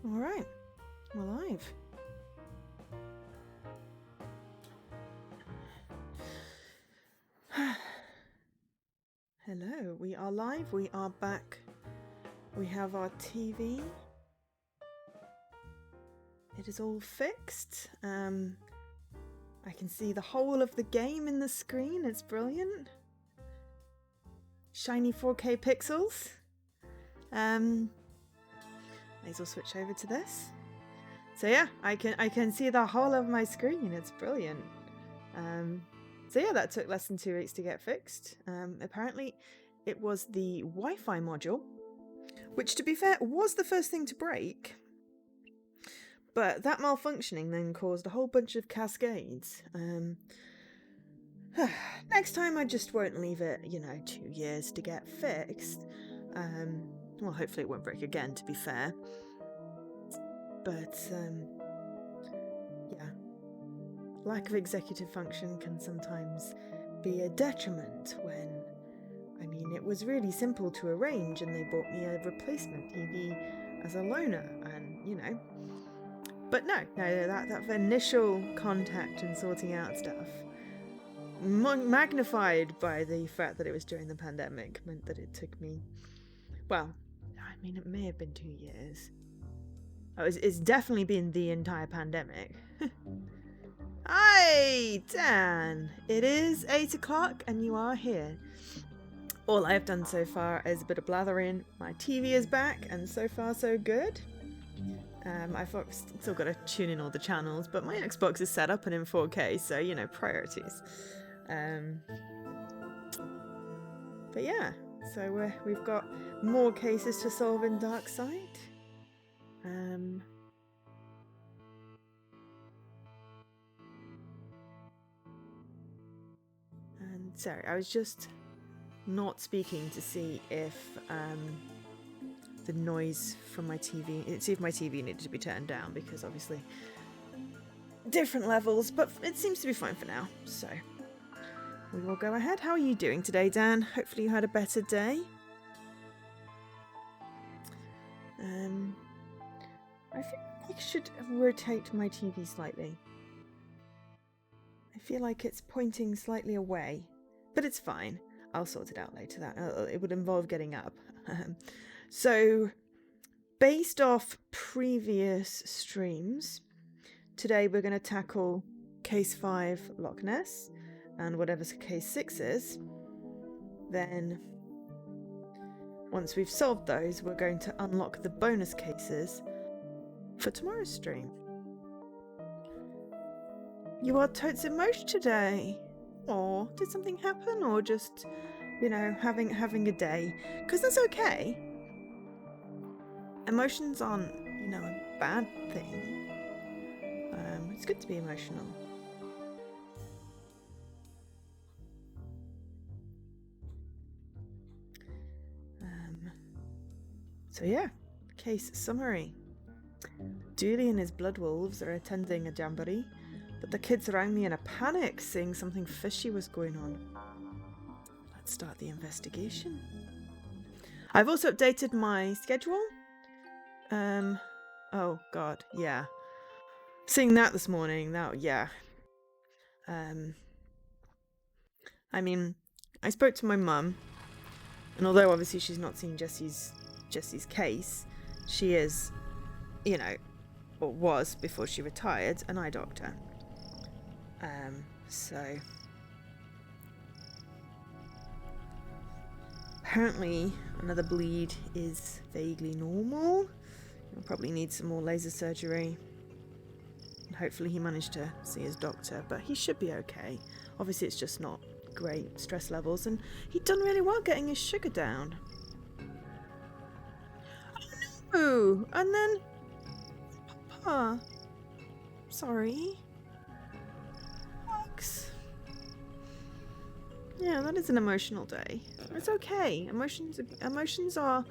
All right, we're live. Hello, we are live, we are back. We have our TV. It is all fixed. I can see the whole of the game in the screen, it's brilliant. Shiny 4K pixels. May as well switch over to this. So yeah, I can see the whole of my screen, it's brilliant. So yeah, that took less than 2 weeks to get fixed. Apparently it was the Wi-Fi module, which to be fair was the first thing to break. But that malfunctioning then caused a whole bunch of cascades. Next time I just won't leave it, 2 years to get fixed. Well, hopefully it won't break again, to be fair. But, yeah. Lack of executive function can sometimes be a detriment when, it was really simple to arrange and they bought me a replacement TV as a loaner and, But no, that initial contact and sorting out stuff, magnified by the fact that it was during the pandemic, meant that it took me, well, it may have been 2 years. It's definitely been the entire pandemic. Hi, Dan! It is 8 o'clock and you are here. All I have done so far is a bit of blathering. My TV is back and so far so good. I've still got to tune in all the channels, but my Xbox is set up and in 4K, so, priorities. But yeah, so we've got more cases to solve in Darkside. And sorry, I was just not speaking to see if the noise from my TV, see if my TV needed to be turned down, because obviously different levels, but it seems to be fine for now, so we will go ahead. How are you doing today, Dan? Hopefully you had a better day. I feel like I should rotate my TV slightly. I feel like it's pointing slightly away, but it's fine. I'll sort it out later. It would involve getting up. So, based off previous streams, today we're going to tackle Case 5 Loch Ness and whatever Case 6 is. Then, once we've solved those, we're going to unlock the bonus cases for tomorrow's stream. You are totes emotional today. Or did something happen, or just, having a day? Because that's okay. Emotions aren't, a bad thing. It's good to be emotional. So yeah, case summary. Dooley and his blood wolves are attending a jamboree, but the kids around me in a panic, saying something fishy was going on. Let's start the investigation. I've also updated my schedule. Oh god, yeah. Seeing that this morning, yeah. I spoke to my mum, and although obviously she's not seen Jesse's case, she is, or was before she retired, an eye doctor. So apparently another bleed is vaguely normal. He'll probably need some more laser surgery. And hopefully he managed to see his doctor, but he should be okay. Obviously it's just not great stress levels, and he'd done really well getting his sugar down. Oh, and then Papa. Sorry. Yeah, that is an emotional day. It's okay. Emotions are,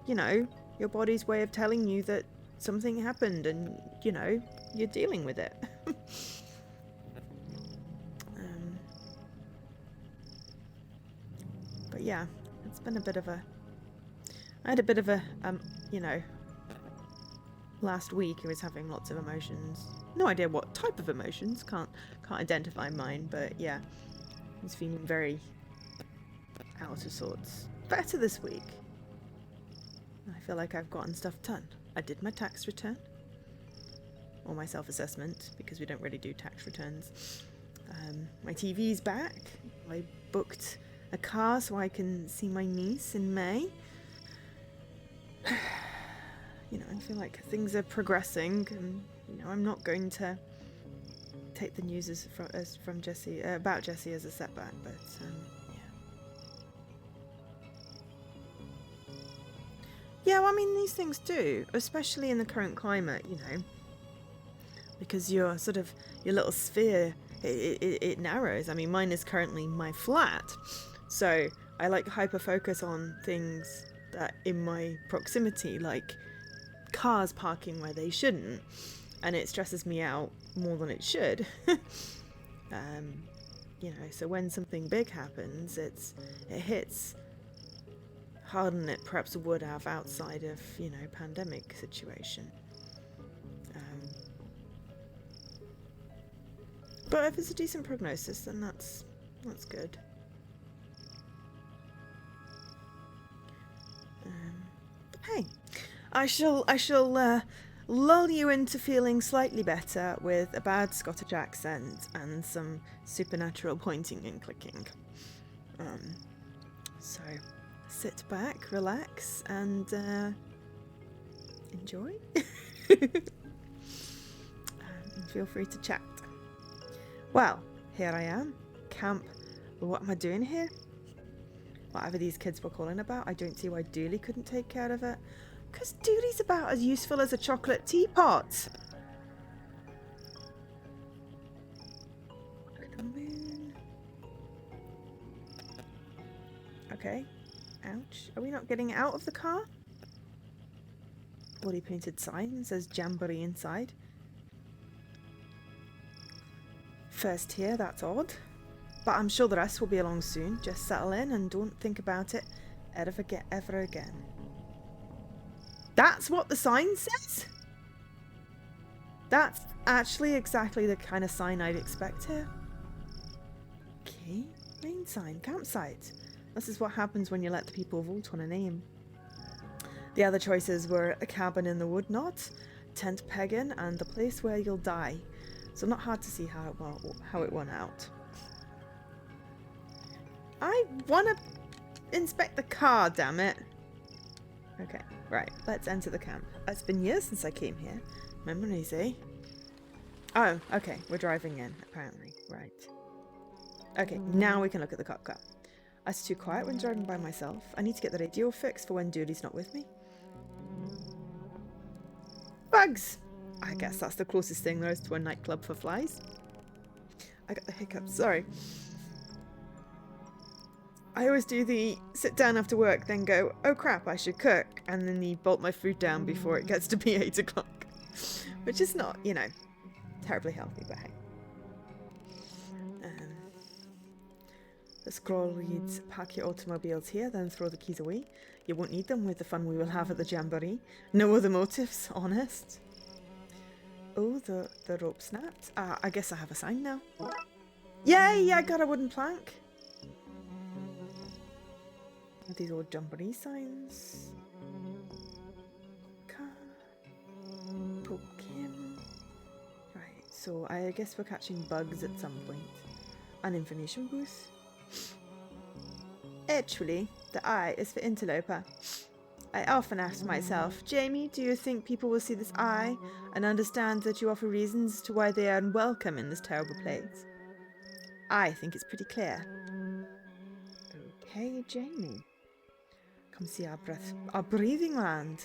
your body's way of telling you that something happened and, you're dealing with it. But yeah, it's been I had a bit of a, last week he was having lots of emotions. No idea what type of emotions. Can't identify mine, but yeah, he's feeling very out of sorts. Better this week. I feel like I've gotten stuff done. I did my tax return. Or my self-assessment, because we don't really do tax returns. My TV's back. I booked a car so I can see my niece in May. You know, I feel like things are progressing, and you know, I'm not going to take the news from Jessie about Jessie as a setback, but yeah, well, I mean, these things do, especially in the current climate, you know, because your little sphere, it narrows. I mean, mine is currently my flat, so I like hyper focus on things that in my proximity, like cars parking where they shouldn't, and it stresses me out more than it should. You know, so when something big happens, it hits harder than it perhaps would have outside of, you know, pandemic situation. But if it's a decent prognosis, then that's good. Hey, I shall lull you into feeling slightly better with a bad Scottish accent and some supernatural pointing and clicking. So sit back, relax, and enjoy. Feel free to chat. Well, here I am. Camp. What am I doing here? Whatever these kids were calling about, I don't see why Dooley couldn't take care of it. Because Dooley's about as useful as a chocolate teapot. Look at the moon. Okay. Ouch. Are we not getting out of the car? Body painted sign says Jamboree inside. First here, that's odd. But I'm sure the rest will be along soon. Just settle in and don't think about it ever again. That's what the sign says? That's actually exactly the kind of sign I'd expect here. Okay, main sign, campsite. This is what happens when you let the people vote on a name. The other choices were a cabin in the wood knot, tent pegging, and the place where you'll die. So not hard to see how it won out. I want to inspect the car, damn it. Okay, right, let's enter the camp. It's been years since I came here. Memories, eh? Oh, okay, we're driving in, apparently. Right. Okay, now we can look at the cop car. It's too quiet when driving by myself. I need to get the radio fixed for when Dooley's not with me. Bugs! I guess that's the closest thing there is to a nightclub for flies. I got the hiccups, sorry. I always do the sit down after work, then go, oh crap, I should cook, and then bolt my food down before it gets to be 8 o'clock. Which is not, you know, terribly healthy, but hey. The scroll reads, park your automobiles here, then throw the keys away. You won't need them with the fun we will have at the Jamboree. No other motives, honest. Oh, the rope snapped. I guess I have a sign now. Yay, I got a wooden plank. These old Jamboree signs. Poke him. Right, so I guess we're catching bugs at some point. An information booth. Actually, the eye is for interloper. I often ask myself, Jamie, do you think people will see this eye and understand that you offer reasons to why they are unwelcome in this terrible place? I think it's pretty clear. Okay, Jamie. Come see our breathing land.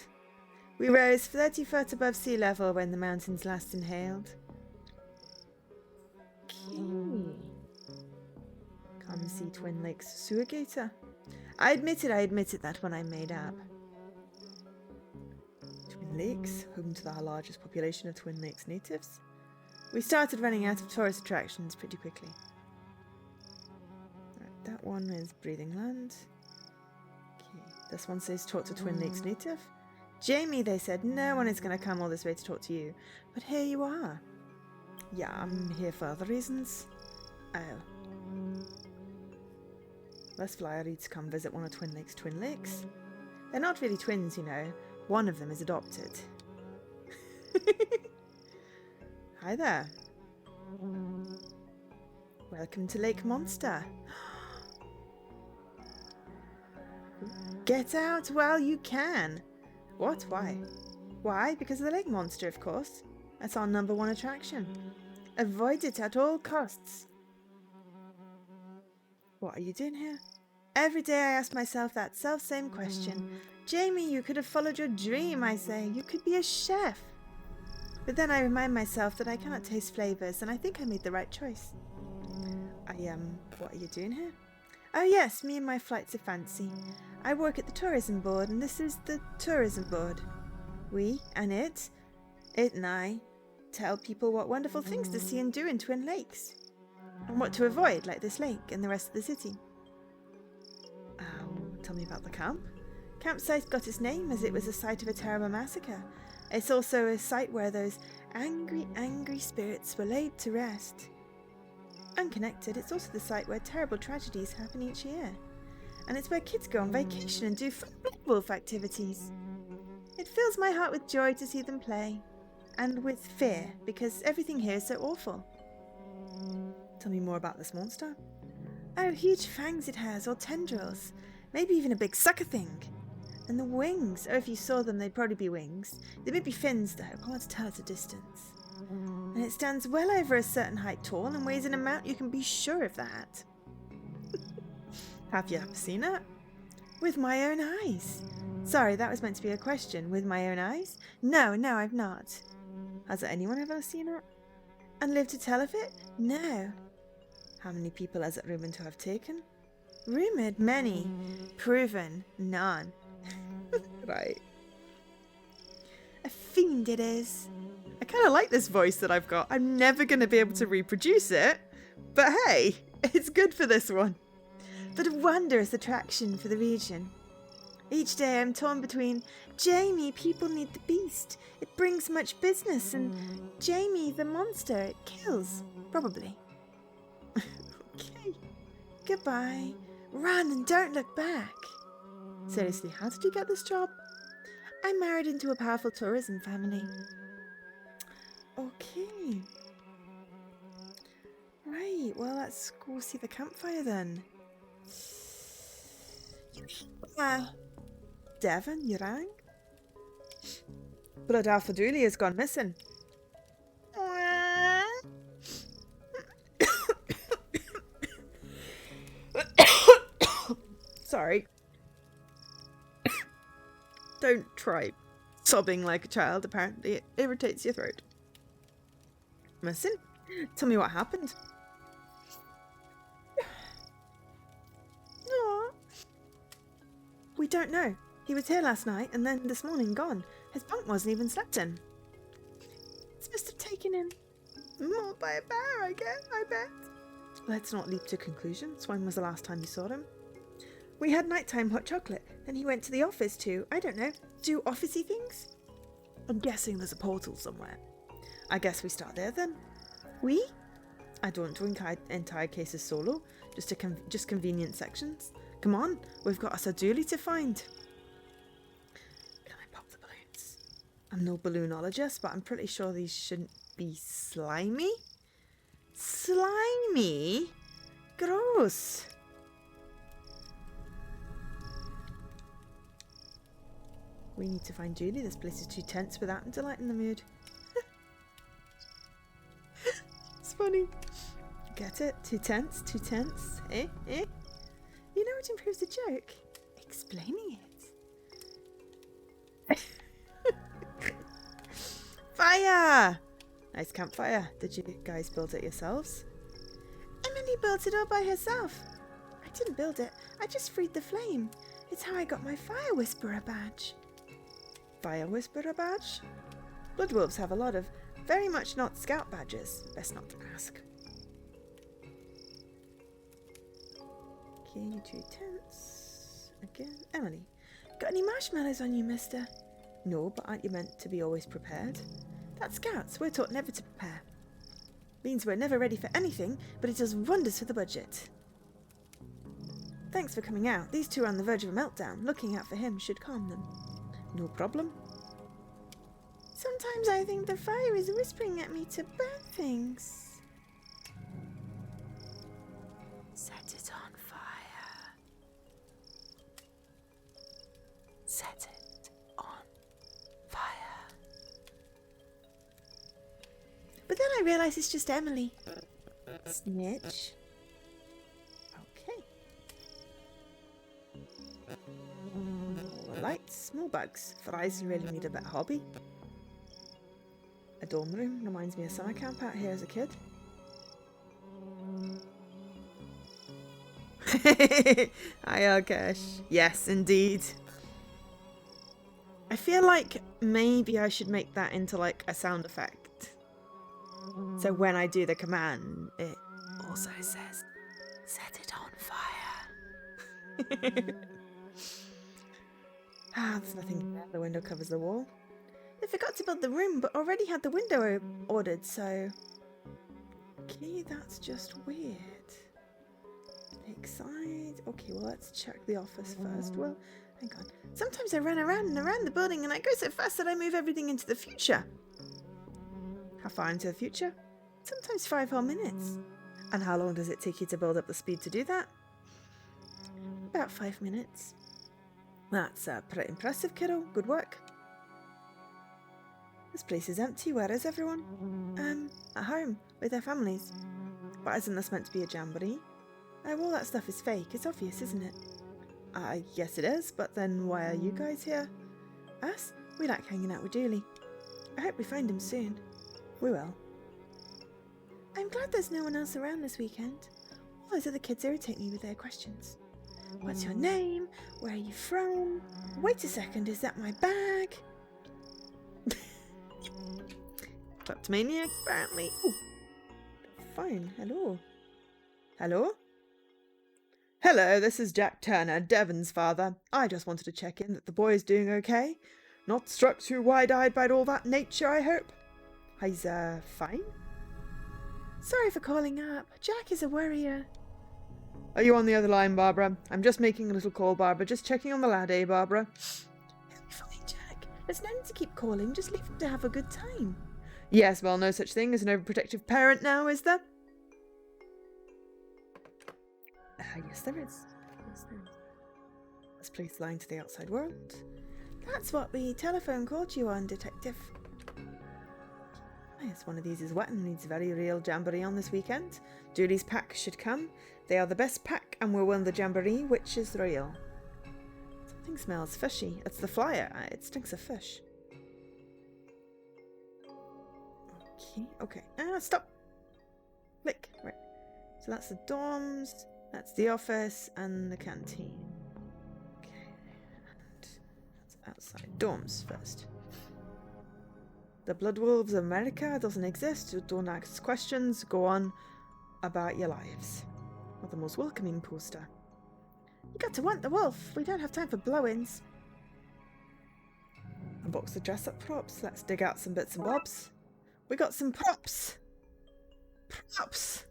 We rose 30 foot above sea level when the mountains last inhaled. Okay. Come see Twin Lakes sewer gator. I admit it, that one I made up. Twin Lakes, home to the largest population of Twin Lakes natives. We started running out of tourist attractions pretty quickly. Right, that one is breathing land. Okay, this one says talk to Twin Lakes native. Jamie, they said, no one is going to come all this way to talk to you. But here you are. Yeah, I'm here for other reasons. Oh. Let's fly Reed to come visit one of Twin Lakes' twin lakes. They're not really twins, you know. One of them is adopted. Hi there. Welcome to Lake Monster. Get out while you can. What? Why? Why? Because of the lake monster, of course. That's our #1 attraction. Avoid it at all costs. What are you doing here? Every day I ask myself that self-same question. Jamie, you could have followed your dream, I say. You could be a chef. But then I remind myself that I cannot taste flavours, and I think I made the right choice. What are you doing here? Oh yes, me and my flights of fancy. I work at the tourism board, and this is the tourism board. We and it and I, tell people what wonderful things to see and do in Twin Lakes. And what to avoid, like this lake and the rest of the city. Tell me about the camp. Campsite got its name as it was the site of a terrible massacre. It's also a site where those angry spirits were laid to rest. Unconnected, it's also the site where terrible tragedies happen each year. And it's where kids go on vacation and do fun wolf activities. It fills my heart with joy to see them play. And with fear, because everything here is so awful. Tell me more about this monster. Oh, huge fangs it has, or tendrils. Maybe even a big sucker thing. And the wings. Oh, if you saw them, they'd probably be wings. They may be fins, though. Hard to tell at a distance. And it stands well over a certain height tall and weighs an amount you can be sure of that. Have you ever seen it? With my own eyes. Sorry, that was meant to be a question. With my own eyes? No, I've not. Has anyone ever seen it? And lived to tell of it? No. How many people has it rumoured to have taken? Rumoured? Many. Proven? None. Right. A fiend it is. I kind of like this voice that I've got. I'm never going to be able to reproduce it. But hey, it's good for this one. But a wondrous attraction for the region. Each day I'm torn between, Jamie, people need the beast. It brings much business, and Jamie, the monster, it kills. Probably. Okay. Goodbye. Run and don't look back. Seriously, how did you get this job? I married into a powerful tourism family. Okay. Right, well, let's go see the campfire then. Devon, you rang? Blood Alpha Dooley has gone missing. Sorry. Don't try sobbing like a child, apparently. It irritates your throat. Missing? Tell me what happened. Aww. We don't know. He was here last night and then this morning gone. His bunk wasn't even slept in. It's must have taken him. Mauled by a bear, I bet. Let's not leap to conclusions. When was the last time you saw him? We had nighttime hot chocolate, then he went to the office to, I don't know, do officey things? I'm guessing there's a portal somewhere. I guess we start there then. We? I don't do entire cases solo, just convenient sections. Come on, we've got a Dooley to find. Can I pop the balloons? I'm no balloonologist, but I'm pretty sure these shouldn't be slimy. Slimy? Gross. We need to find Julie. This place is too tense without him to lighten the mood. It's funny. Get it? Too tense? Too tense? Eh? You know what improves the joke? Explaining it. Fire! Nice campfire. Did you guys build it yourselves? Emily built it all by herself. I didn't build it. I just freed the flame. It's how I got my Fire Whisperer badge. Fire Whisperer badge? Blood wolves have a lot of very much not scout badges. Best not to ask. Okay, too tense. Again. Emily, got any marshmallows on you, mister? No, but aren't you meant to be always prepared? That's Scouts. We're taught never to prepare. Means we're never ready for anything, but it does wonders for the budget. Thanks for coming out. These two are on the verge of a meltdown. Looking out for him should calm them. No problem. Sometimes I think the fire is whispering at me to burn things. Set it on fire. Set it on fire. But then I realise it's just Emily. Snitch. Okay. More lights, more bugs. Fries really need a bit of hobby. A dorm room reminds me of summer camp out here as a kid. Hi, Alkesh. Yes, indeed. I feel like maybe I should make that into like a sound effect. So when I do the command, it also says, set it on fire. There's nothing there. The window covers the wall. They forgot to build the room, but already had the window ordered, so... Okay, that's just weird. Lakeside. Okay, well, let's check the office first. Well, hang on. Sometimes I run around and around the building, and I go so fast that I move everything into the future. How far into the future? Sometimes 5 whole minutes. And how long does it take you to build up the speed to do that? About 5 minutes. That's pretty impressive, kiddo. Good work. This place is empty. Where is everyone? At home, with their families. But isn't this meant to be a jamboree? All that stuff is fake. It's obvious, isn't it? Yes it is, but then why are you guys here? Us? We like hanging out with Julie. I hope we find him soon. We will. I'm glad there's no one else around this weekend. All those other kids irritate me with their questions. What's your name? Where are you from? Wait a second, is that my bag? Kleptomaniac, apparently. Ooh. Fine, hello. Hello? Hello, this is Jack Turner, Devon's father. I just wanted to check in that the boy is doing okay. Not struck too wide-eyed by all that nature, I hope. He's, fine? Sorry for calling up. Jack is a worrier. Are you on the other line, Barbara? I'm just making a little call, Barbara. Just checking on the lad, eh, Barbara? He'll be fine, Jack. There's no need to keep calling. Just leave him to have a good time. Yes, well, no such thing as an overprotective parent now, is there? Yes, there is. Yes, there is. Let's place the line to the outside world. That's what we telephone called you on, Detective. Yes, one of these is wet and needs a very real jamboree on this weekend. Julie's pack should come. They are the best pack and will win the jamboree, which is real. Something smells fishy. It's the flyer. It stinks of fish. Okay. Stop. Click. Right. So that's the dorms, that's the office, and the canteen. Okay. And that's outside. Dorms first. The Blood Wolves of America doesn't exist. Don't ask questions. Go on about your lives. Not the most welcoming poster. You got to want the wolf. We don't have time for blow-ins. Unbox the dress-up props. Let's dig out some bits and bobs. We got some props. Props.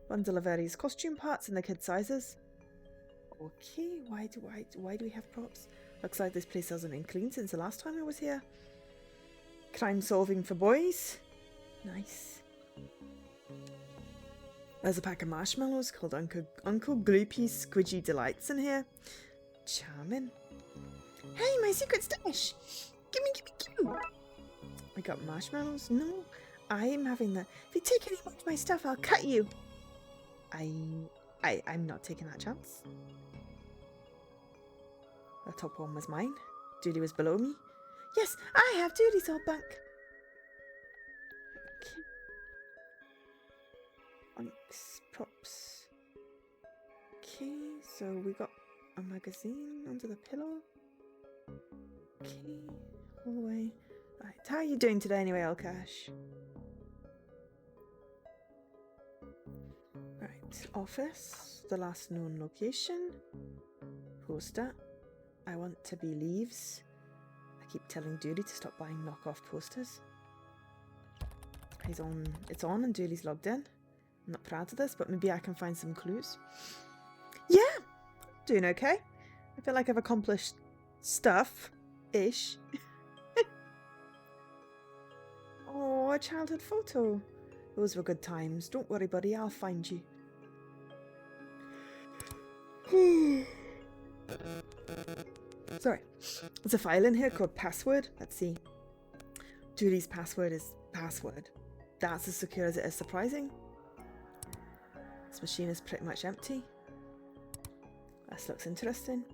Bundle of various costume parts in the kid sizes. Okay, why do we have props? Looks like this place hasn't been cleaned since the last time I was here. Crime solving for boys. Nice. There's a pack of marshmallows called Uncle Gloopy's Squidgy Delights in here. Charming. Hey, my secret stash! Gimme. I got marshmallows? No, I'm having that. If you take any more of my stuff, I'll cut you. I'm not taking that chance. The top one was mine. Julie was below me. Yes, I have Julie's old bunk. Okay. Unks, props. Okay, so we got a magazine under the pillow. Okay, all the way. Right, how are you doing today anyway, Alkash? Right, office, the last known location. Poster. I want to be leaves. keep telling Dooley to stop buying knockoff posters. It's on and Dooley's logged in. I'm not proud of this, but maybe I can find some clues. Yeah, doing okay. I feel like I've accomplished stuff-ish. Oh, a childhood photo. Those were good times. Don't worry, buddy, I'll find you. Sorry. There's a file in here called password. Let's see. Julie's password is password. That's as secure as it is surprising. This machine is pretty much empty. This looks interesting.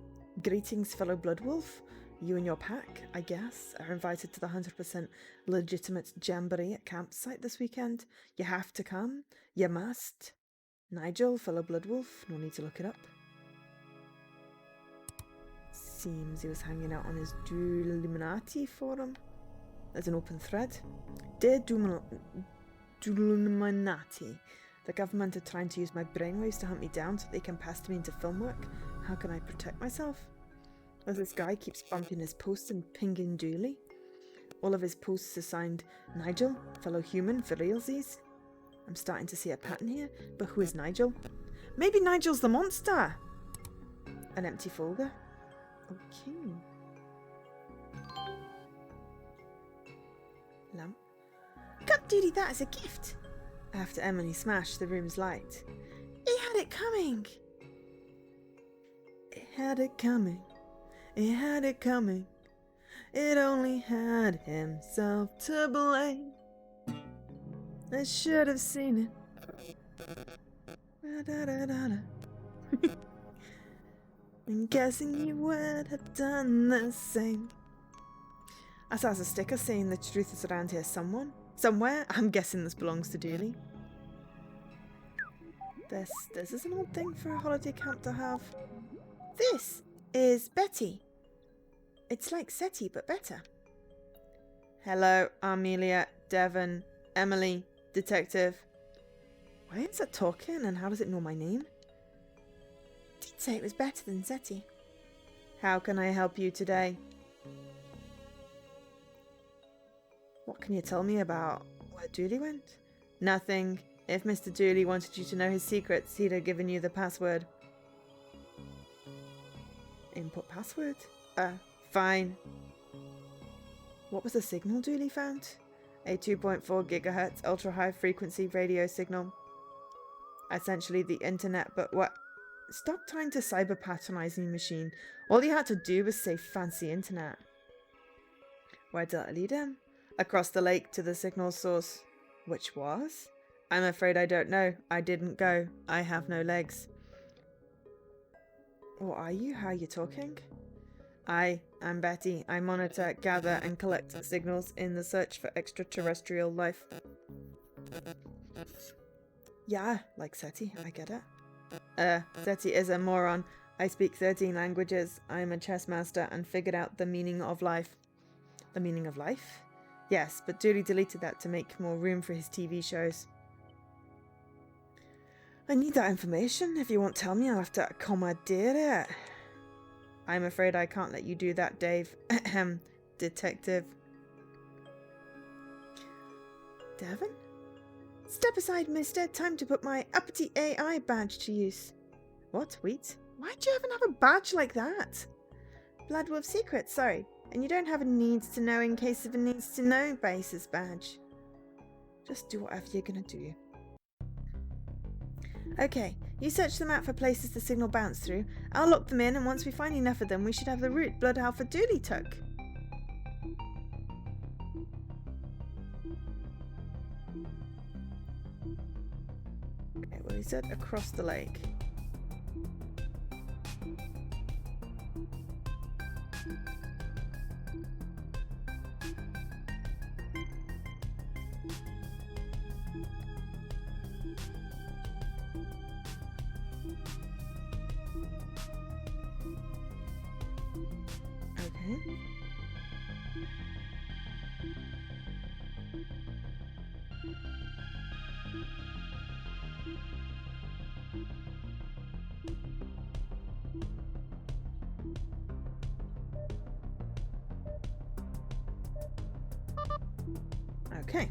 Greetings, fellow Bloodwolf. You and your pack, I guess, are invited to the 100% legitimate jamboree at campsite this weekend. You have to come. You must. Nigel, fellow Bloodwolf. No need to look it up. Seems he was hanging out on his Illuminati forum. There's an open thread. Dear Illuminati, the government are trying to use my brainwaves to hunt me down so they can pester me into film work. How can I protect myself? As this guy keeps bumping his posts and pinging Dooley. All of his posts are signed Nigel, fellow human, for realsies. I'm starting to see a pattern here, but who is Nigel? Maybe Nigel's the monster! An empty folder. Okay. Lamp. God, Dooley, that is a gift! After Emily smashed the room's light. He had it coming! It had it coming. It had it coming. It only had himself to blame. I should have seen it. I'm guessing you would have done the same. I saw a sticker saying the truth is around here somewhere. I'm guessing this belongs to Dooley. This is an odd thing for a holiday camp to have. This is Betty. It's like SETI, but better. Hello, Amelia, Devon, Emily, Detective. Why is it talking and how does it know my name? Did say it was better than SETI. How can I help you today? What can you tell me about where Dooley went? Nothing. If Mr. Dooley wanted you to know his secrets, he'd have given you the password. Input password? Fine. What was the signal Dooley found? A 2.4 gigahertz ultra-high frequency radio signal. Essentially the internet, but what? Stop trying to cyber-patronize me, machine. All you had to do was say fancy internet. Where did it lead him? Across the lake to the signal source. Which was? I'm afraid I don't know. I didn't go. I have no legs. What are you? How are you talking? I'm Betty. I monitor, gather, and collect signals in the search for extraterrestrial life. Yeah, like SETI, I get it. SETI is a moron. I speak 13 languages. I'm a chess master and figured out the meaning of life. The meaning of life? Yes, but Dooley deleted that to make more room for his TV shows. I need that information. If you won't tell me, I'll have to commandeer it. I'm afraid I can't let you do that, Dave. Ahem, Detective. Devon? Step aside, mister. Time to put my uppity AI badge to use. What? Wait? Why'd you even have a badge like that? Bloodwolf secret, sorry. And you don't have a needs to know in case of a needs to know basis badge. Just do whatever you're gonna do. Okay, you search the map for places the signal bounced through. I'll lock them in, and once we find enough of them, we should have the route Blood Alpha Dooley took. Okay, well, he said across the lake. Okay. Okay.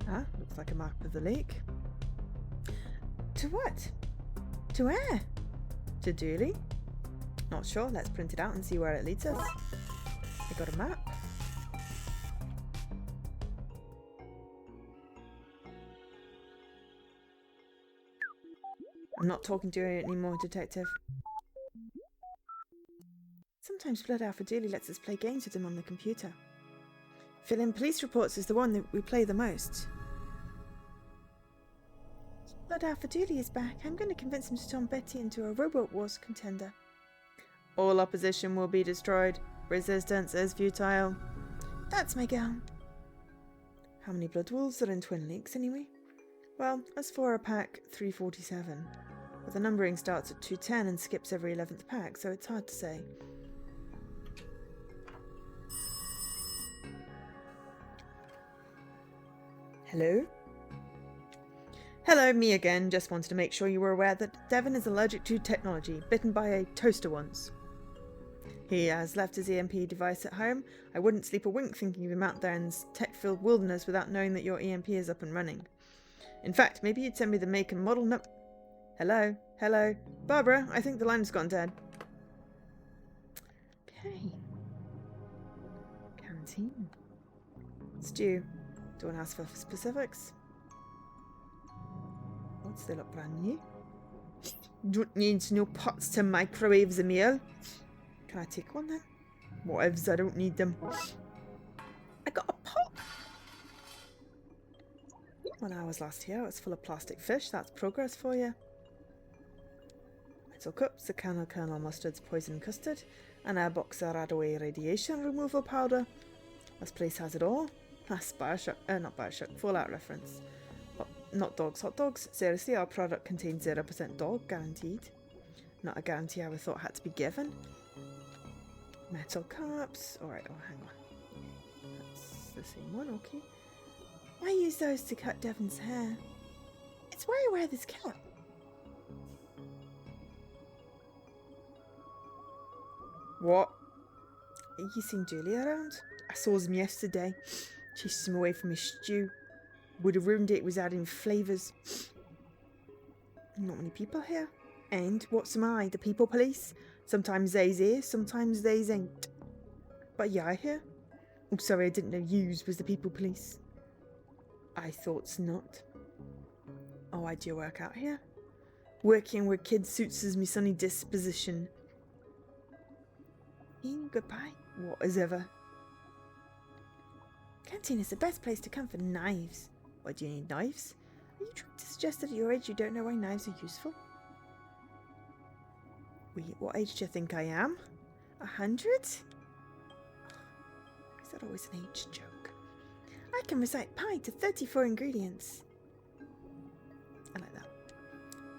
Ah, looks like a map of the lake. To what? To where? To Dooley? Not sure. Let's print it out and see where it leads us. I got a map. I'm not talking to you anymore, Detective. Sometimes Blood Alpha Dooley lets us play games with him on the computer. Fill-in police reports is the one that we play the most. Blood Alpha Dooley is back. I'm going to convince him to turn Betty into a Robot Wars contender. All opposition will be destroyed. Resistance is futile. That's my girl. How many Blood Wolves are in Twin Lakes anyway? Well, as for a pack, 347. But the numbering starts at 210 and skips every 11th pack, so it's hard to say. Hello? Hello, me again. Just wanted to make sure you were aware that Devon is allergic to technology, bitten by a toaster once. He has left his EMP device at home. I wouldn't sleep a wink thinking of him out there in tech-filled wilderness without knowing that your EMP is up and running. In fact, maybe you'd send me the make and model Hello? Hello? Barbara, I think the line's gone dead. Okay. Canteen. Stew. Do you want to ask for specifics? What's they look brand new? Don't need no pots to microwave the meal. Can I take one then? Whatevs, I don't need them. I got a pot! When I was last here, it was full of plastic fish. That's progress for you. Metal cups, a can of Colonel Mustard's poison custard, and a box of Radaway radiation removal powder. This place has it all. That's Bioshock, not Bioshock, Fallout reference. Not dogs, hot dogs. Seriously, our product contains 0% dog, guaranteed. Not a guarantee I would thought had to be given. Metal cups. Alright, oh, hang on. That's the same one, okay. I use those to cut Devon's hair. It's why I wear this cap. What? You seen Julie around? I saw him yesterday. Chased him away from his stew. Would have ruined it was adding flavours. Not many people here. And what's am I, the people police? Sometimes they's here, sometimes they's ain't. But yeah, I hear. Oh, sorry, I didn't know yous was the people police. I thought's not. Oh, why do you work out here? Working with kids suits as me sunny disposition. Goodbye. What as ever. Canteen is the best place to come for knives. Why do you need knives? Are you trying to suggest that at your age you don't know why knives are useful? Wait, what age do you think I am? 100? Is that always an age joke? I can recite pie to 34 ingredients. I like that.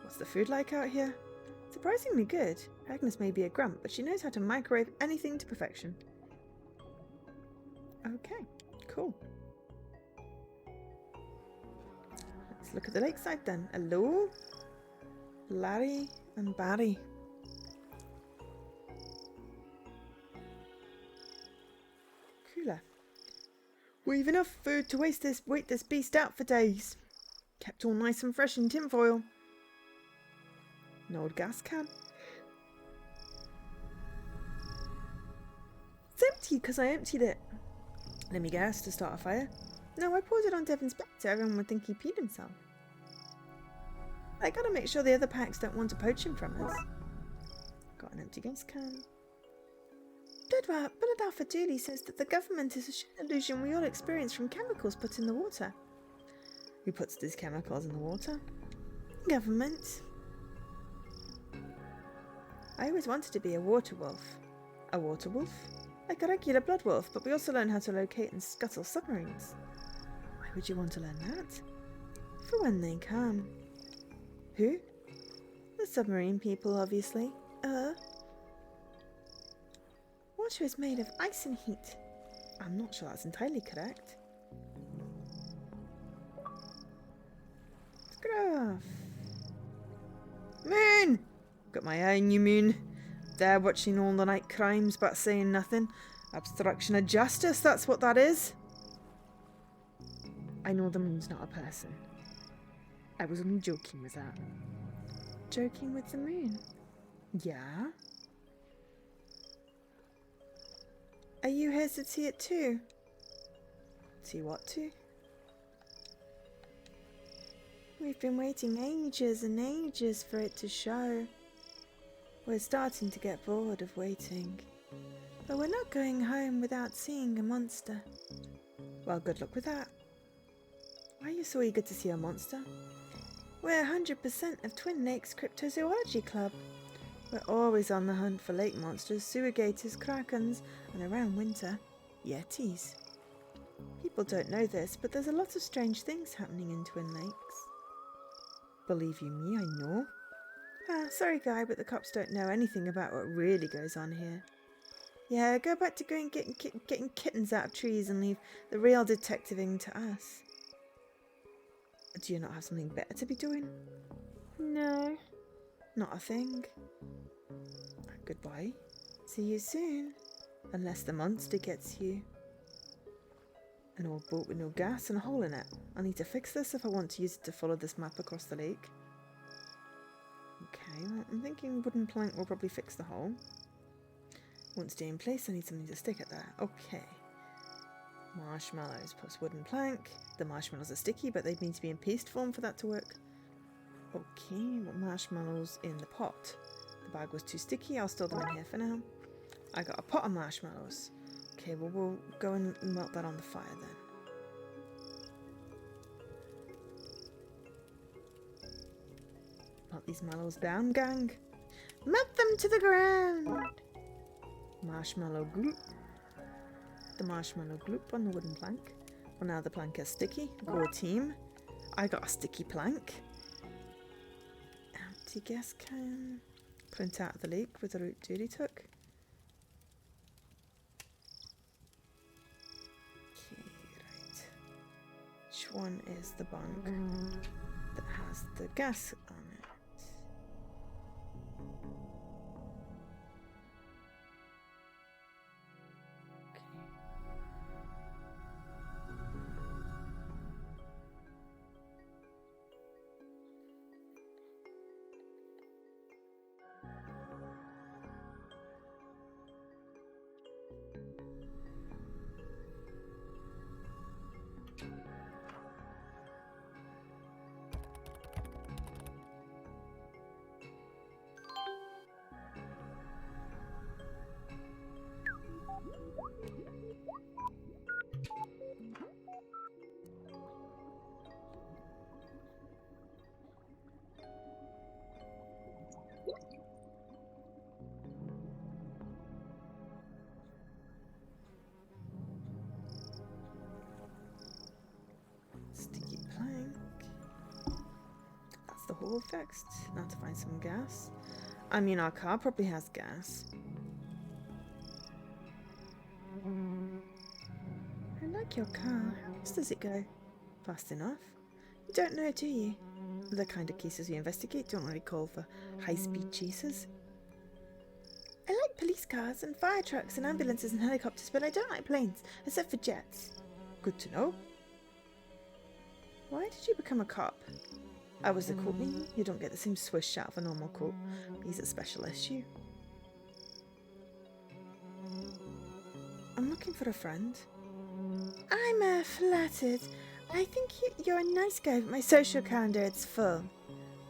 What's the food like out here? Surprisingly good. Agnes may be a grump, but she knows how to microwave anything to perfection. Okay, cool. Let's look at the lakeside then. Hello? Larry and Barry. Cooler. We've enough food to wait this beast out for days. Kept all nice and fresh in tinfoil. An old gas can. It's empty because I emptied it. Let me guess, to start a fire? No, I poured it on Devon's bed so everyone would think he peed himself. I gotta make sure the other packs don't want to poach him from us. Got an empty gas can. Dudwa, Bullet Alpha Dooley says that the government is a shit illusion we all experience from chemicals put in the water. Who puts these chemicals in the water? Government. I always wanted to be a water wolf. A water wolf? Like a regular blood wolf, but we also learn how to locate and scuttle submarines. Why would you want to learn that? For when they come. Who? The submarine people, obviously. Water is made of ice and heat. I'm not sure that's entirely correct. Graph. Moon! Got my eye on you, Moon. There watching all the night crimes but saying nothing. Obstruction of justice, that's what that is. I know the moon's not a person. I was only joking with that. Joking with the moon? Yeah? Are you here to see it too? See what too? We've been waiting ages and ages for it to show. We're starting to get bored of waiting. But we're not going home without seeing a monster. Well, good luck with that. Why are you so eager to see a monster? We're 100% of Twin Lakes Cryptozoology Club. We're always on the hunt for lake monsters, sewer gators, krakens, and around winter, yetis. People don't know this, but there's a lot of strange things happening in Twin Lakes. Believe you me, I know. Sorry guy, but the cops don't know anything about what really goes on here. Yeah, go back to going getting kittens out of trees and leave the real detectiving to us. Do you not have something better to be doing? No. Not a thing. Goodbye. See you soon. Unless the monster gets you. An old boat with no gas and a hole in it. I'll need to fix this if I want to use it to follow this map across the lake. Okay, well, I'm thinking wooden plank will probably fix the hole. Won't stay in place, I need something to stick it there. Okay. Marshmallows plus wooden plank. The marshmallows are sticky, but they need to be in paste form for that to work. Okay, what marshmallows in the pot? The bag was too sticky, I'll store them in here for now. I got a pot of marshmallows. Okay, well we'll go and melt that on the fire then. Melt these mallows down, gang. Melt them to the ground! Marshmallow gloop. The marshmallow gloop on the wooden plank. Well, now the plank is sticky. Go team. I got a sticky plank. Empty gas can. Print out of the lake with the route Judy took. Okay, right. Which one is the bunk that has the gas on it? Sticky plank. That's the hole fixed. Now to find some gas. I mean, our car probably has gas. I like your car. How fast does it go? Fast enough? You don't know, do you? The kind of cases we investigate don't really call for high-speed chases. I like police cars and fire trucks and ambulances and helicopters, but I don't like planes, except for jets. Good to know. Why did you become a cop? I was the court mean? You don't get the same swish out of a normal court. He's a special issue. I'm looking for a friend. I'm flattered. I think you're a nice guy, but my social calendar, it's full.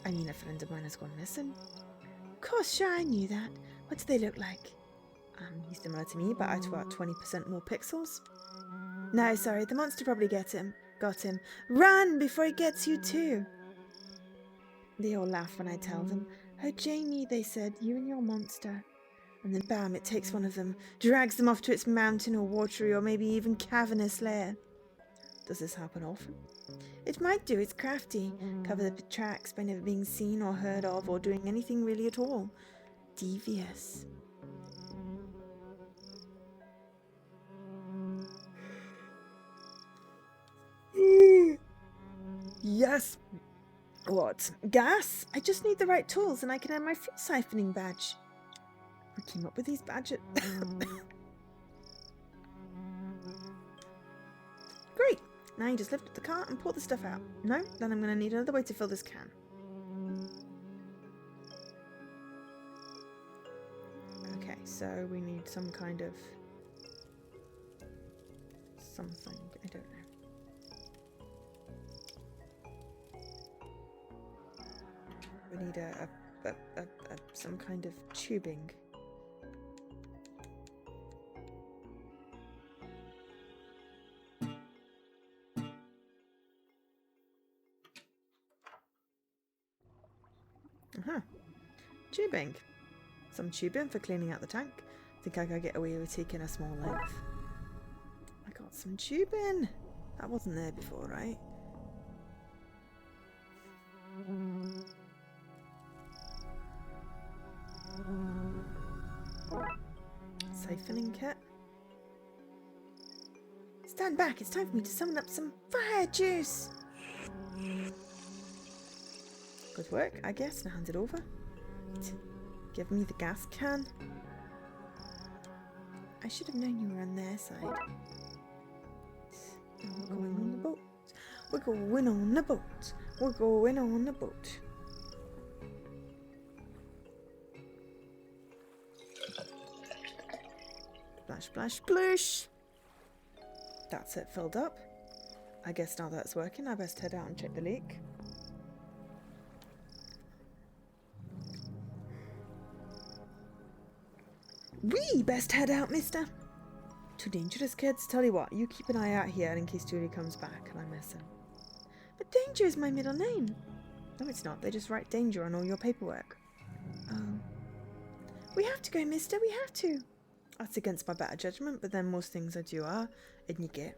I mean, a friend of mine has gone missing. Of course, sure, I knew that. What do they look like? He's similar to me, but at about 20% more pixels. No, sorry, the monster probably got him. Run before he gets you too. They all laugh when I tell them. Oh, Jamie, they said, you and your monster. And then bam, it takes one of them, drags them off to its mountain or watery or maybe even cavernous lair. Does this happen often? It might do, it's crafty. Cover the tracks by never being seen or heard of or doing anything really at all. Devious. Yes. What? Gas? I just need the right tools and I can have my fruit siphoning badge. We came up with these badges. Great. Now you just lift up the cart and pour the stuff out. No? Then I'm going to need another way to fill this can. Okay, so we need some kind of... something. I don't know. We need some kind of tubing. Tubing. Some tubing for cleaning out the tank. Think I could get away with taking a small length. I got some tubing. That wasn't there before, right? Siphoning kit. Stand back, it's time for me to summon up some fire juice. Good work, I guess. Now hand it over. Give me the gas can. I should have known you were on their side. Now we're going on the boat. We're going on the boat. We're going on the boat. Splash, splash, splash. That's it filled up. I guess now that's working, I best head out and check the leak. We best head out, mister. Too dangerous, kids. Tell you what, you keep an eye out here in case Julie comes back and I miss him. But Danger is my middle name. No, it's not. They just write Danger on all your paperwork. Oh. We have to go, mister. We have to. That's against my better judgment, but then most things I do are, and you get.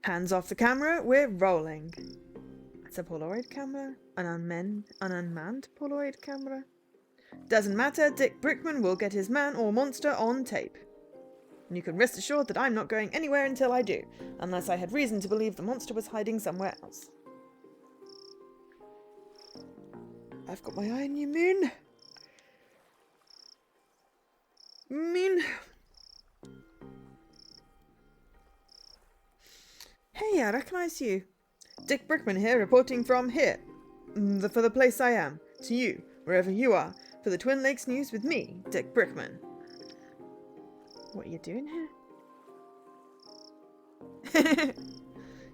Hands off the camera, we're rolling. It's a Polaroid camera, an unmanned Polaroid camera. Doesn't matter, Dick Brickman will get his man or monster on tape. And you can rest assured that I'm not going anywhere until I do, unless I had reason to believe the monster was hiding somewhere else. I've got my eye on you, Moon. Moon. Hey, I recognise you. Dick Brickman here, reporting from here. For the place I am. To you, wherever you are. For the Twin Lakes News with me, Dick Brickman. What are you doing here?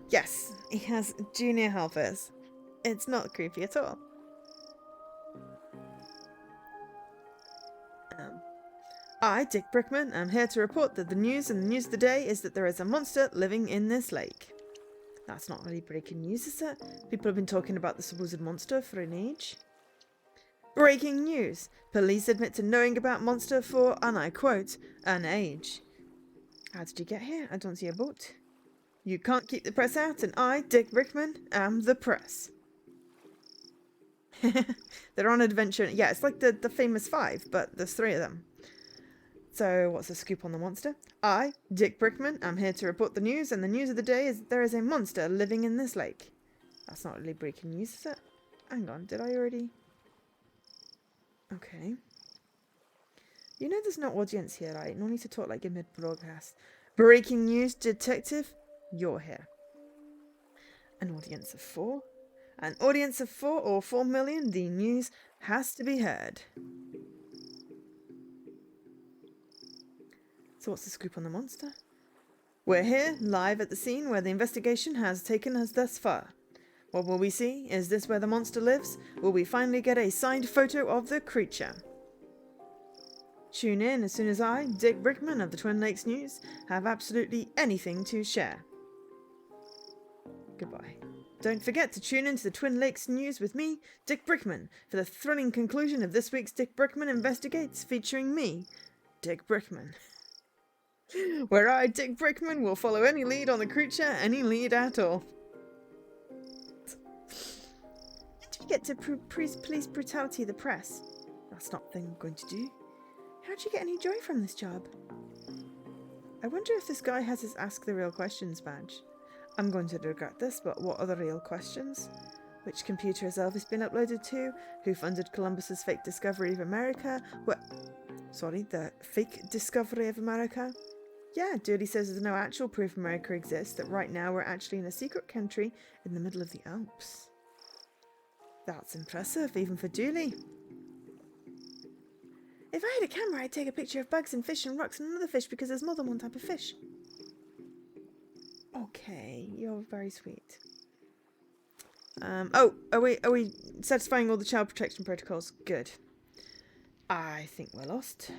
Yes, he has junior helpers. It's not creepy at all. I, Dick Brickman, am here to report that the news of the day is that there is a monster living in this lake. That's not really breaking news, is it? People have been talking about the supposed monster for an age. Breaking news. Police admit to knowing about monster for, and I quote, an age. How did you get here? I don't see a boat. You can't keep the press out, and I, Dick Brickman, am the press. They're on adventure. Yeah, it's like the famous 5, but there's 3 of them. So, what's the scoop on the monster? I, Dick Brickman, am here to report the news, and the news of the day is there is a monster living in this lake. That's not really breaking news, is it? Hang on, did I already... Okay. You know there's no audience here, right? No need to talk like you're mid-broadcast. Breaking news, detective. You're here. An audience of 4? An audience of 4 or 4 million, the news has to be heard. So what's the scoop on the monster? We're here, live at the scene where the investigation has taken us thus far. What will we see? Is this where the monster lives? Will we finally get a signed photo of the creature? Tune in as soon as I, Dick Brickman of the Twin Lakes News, have absolutely anything to share. Goodbye. Don't forget to tune in to the Twin Lakes News with me, Dick Brickman, for the thrilling conclusion of this week's Dick Brickman Investigates, featuring me, Dick Brickman. Where I, Dick Brickman, will follow any lead on the creature, any lead at all. Did we get to police brutality of the press? That's not the thing I'm going to do. How'd you get any joy from this job? I wonder if this guy has his Ask the Real Questions badge. I'm going to regret this, but what are the real questions? Which computer has Elvis been uploaded to? Who funded Columbus's fake discovery of America? The fake discovery of America? Yeah, Dooley says there's no actual proof America exists, that right now we're actually in a secret country in the middle of the Alps. That's impressive, even for Dooley. If I had a camera, I'd take a picture of bugs and fish and rocks and another fish because there's more than one type of fish. Okay, you're very sweet. Are we satisfying all the child protection protocols? Good. I think we're lost.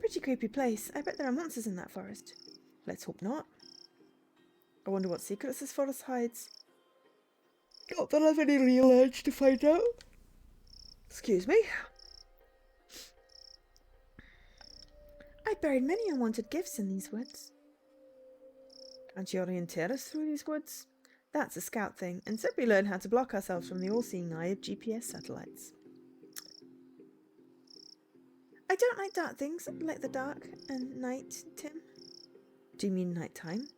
Pretty creepy place. I bet there are monsters in that forest. Let's hope not. I wonder what secrets this forest hides. Not that I've any real urge to find out. Excuse me. I buried many unwanted gifts in these woods. Can't you orienteer us through these woods? That's a scout thing, and so we learn how to block ourselves from the all-seeing eye of GPS satellites. I don't like dark things, like the dark and night, Tim. Do you mean nighttime?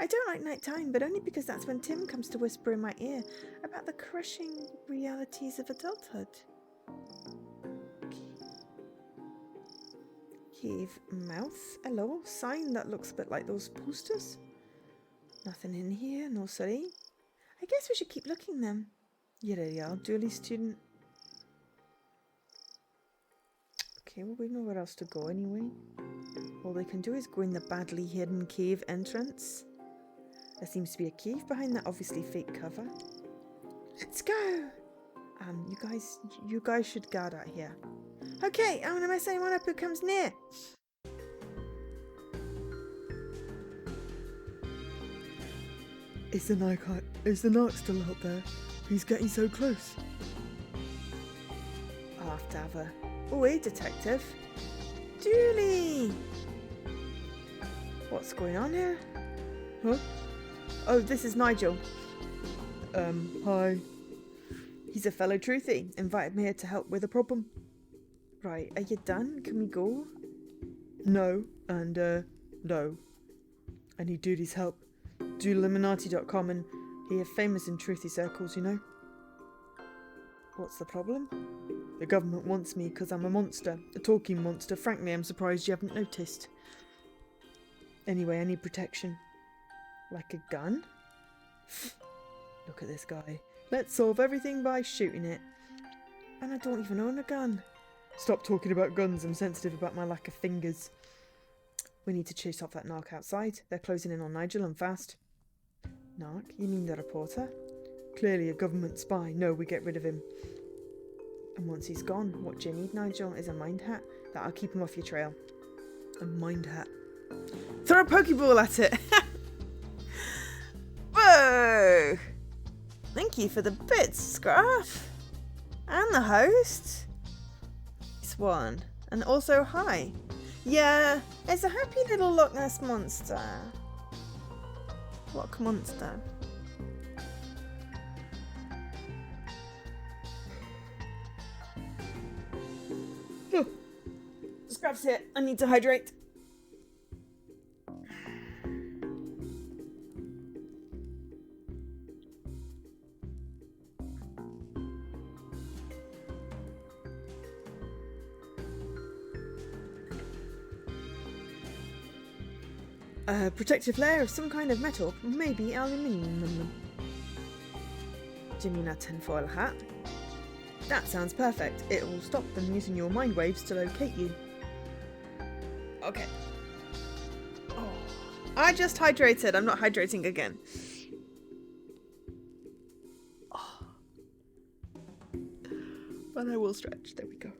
I don't like nighttime, but only because that's when Tim comes to whisper in my ear about the crushing realities of adulthood. Cave mouth. Hello. Sign that looks a bit like those posters. Nothing in here. No sorry. I guess we should keep looking then. You really are, Dooley student. Okay, well we know where else to go anyway. All they can do is go in the badly hidden cave entrance. There seems to be a cave behind that obviously fake cover. Let's go! You guys should guard out here. Okay, I'm gonna mess anyone up who comes near. Is the narc still out there? He's getting so close. I'll have to have a... Oh, hey, detective. Dooley! What's going on here? Huh? Oh, this is Nigel. Hi. He's a fellow truthy. Invited me here to help with a problem. Right, are you done? Can we go? No, and, no. I need Dooley's help. Illuminati.com, and he is famous in truthy circles, you know. What's the problem? The government wants me because I'm a monster. A talking monster. Frankly, I'm surprised you haven't noticed. Anyway, I need protection. Like a gun? Look at this guy. Let's solve everything by shooting it. And I don't even own a gun. Stop talking about guns. I'm sensitive about my lack of fingers. We need to chase off that narc outside. They're closing in on Nigel and fast. Narc? You mean the reporter? Clearly a government spy. No, we get rid of him. And once he's gone, what you need, Nigel, is a mind hat. That'll keep him off your trail. A mind hat. Throw a Pokeball at it! Whoa! Thank you for the bits, Scruff. And the host. Swan. And also hi. Yeah, it's a happy little Loch Ness monster. Loch monster. Scruff's here. I need to hydrate. A protective layer of some kind of metal, maybe aluminium. Do you mean a tinfoil hat? That sounds perfect. It will stop them using your mind waves to locate you. Okay. Oh, I just hydrated. I'm not hydrating again. Oh. But I will stretch. There we go.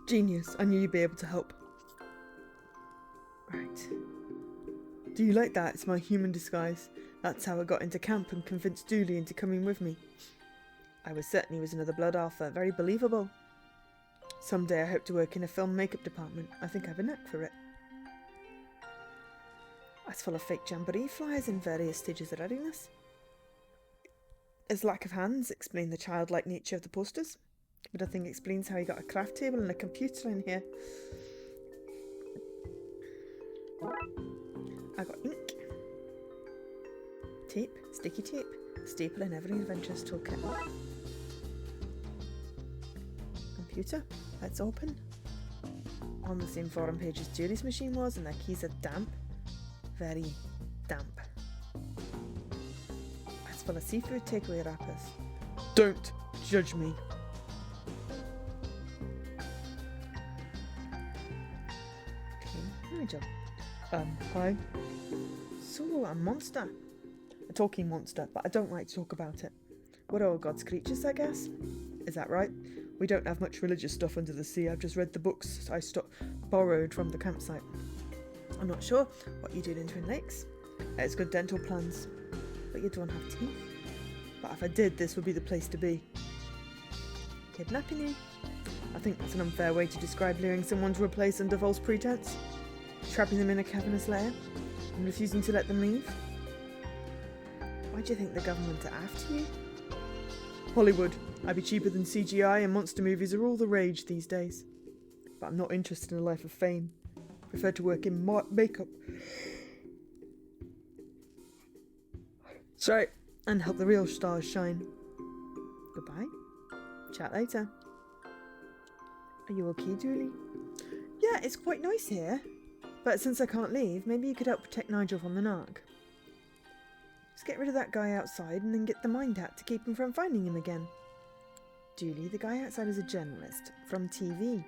Genius. I knew you'd be able to help. Right. Do you like that? It's my human disguise. That's how I got into camp and convinced Dooley into coming with me. I was certain he was another Blood Alpha. Very believable. Someday I hope to work in a film makeup department. I think I have a knack for it. It's full of fake jamboree flyers in various stages of readiness. His lack of hands explain the childlike nature of the posters, but nothing explains how he got a craft table and a computer in here. I got ink, tape, sticky tape, staple in every adventurous toolkit. Computer, let's open. On the same forum page as Julie's machine was, and their keys are damp. Very damp. It's full of seafood takeaway wrappers. Don't judge me. Okay, Nigel. Hi. So, a monster. A talking monster, but I don't like to talk about it. What are all God's creatures, I guess? Is that right? We don't have much religious stuff under the sea. I've just read the books I borrowed from the campsite. I'm not sure what you do in Twin Lakes. It's good dental plans, but you don't have teeth. But if I did, this would be the place to be. Kidnapping you? I think that's an unfair way to describe luring someone to a place under false pretense. Trapping them in a cavernous lair and refusing to let them leave. Why do you think the government are after you? Hollywood. I'd be cheaper than CGI, and monster movies are all the rage these days. But I'm not interested in a life of fame. Prefer to work in makeup. Sorry, and help the real stars shine. Goodbye. Chat later. Are you okay, Dooley? Yeah, it's quite nice here. But since I can't leave, maybe you could help protect Nigel from the Narc. Just get rid of that guy outside and then get the mind hat to keep him from finding him again. Dooley, the guy outside is a journalist from TV.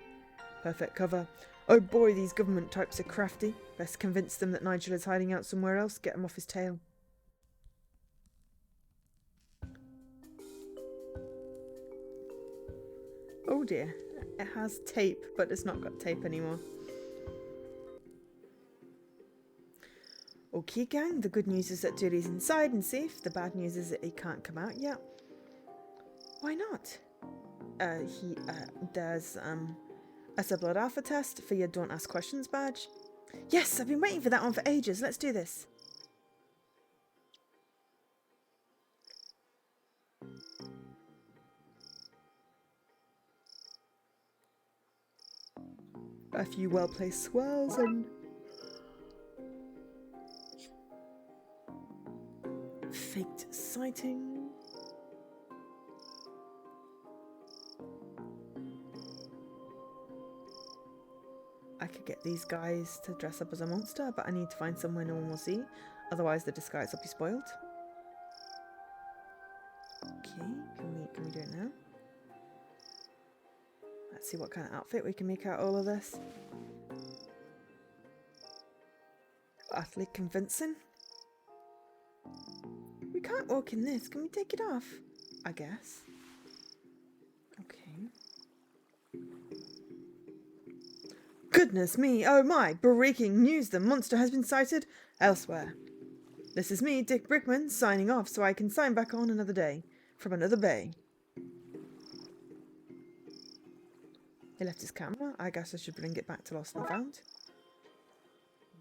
Perfect cover. Oh boy, these government types are crafty. Best convince them that Nigel is hiding out somewhere else, get him off his tail. Oh dear, it has tape, but it's not got tape anymore. Okay gang, the good news is that Dooley's inside and safe. The bad news is that he can't come out yet. Why not? There's a Blood Alpha test for your Don't Ask Questions badge. Yes, I've been waiting for that one for ages. Let's do this. A few well-placed swells and faked sighting. I could get these guys to dress up as a monster, but I need to find somewhere no one will see. Otherwise the disguise will be spoiled. Okay, can we do it now? Let's see what kind of outfit we can make out all of this. Utterly convincing. We can't walk in this. Can we take it off? I guess. Okay. Goodness me, oh my, breaking news, the monster has been sighted elsewhere. This is me, Dick Brickman, signing off so I can sign back on another day, from another bay. He left his camera, I guess I should bring it back to Lost and Found.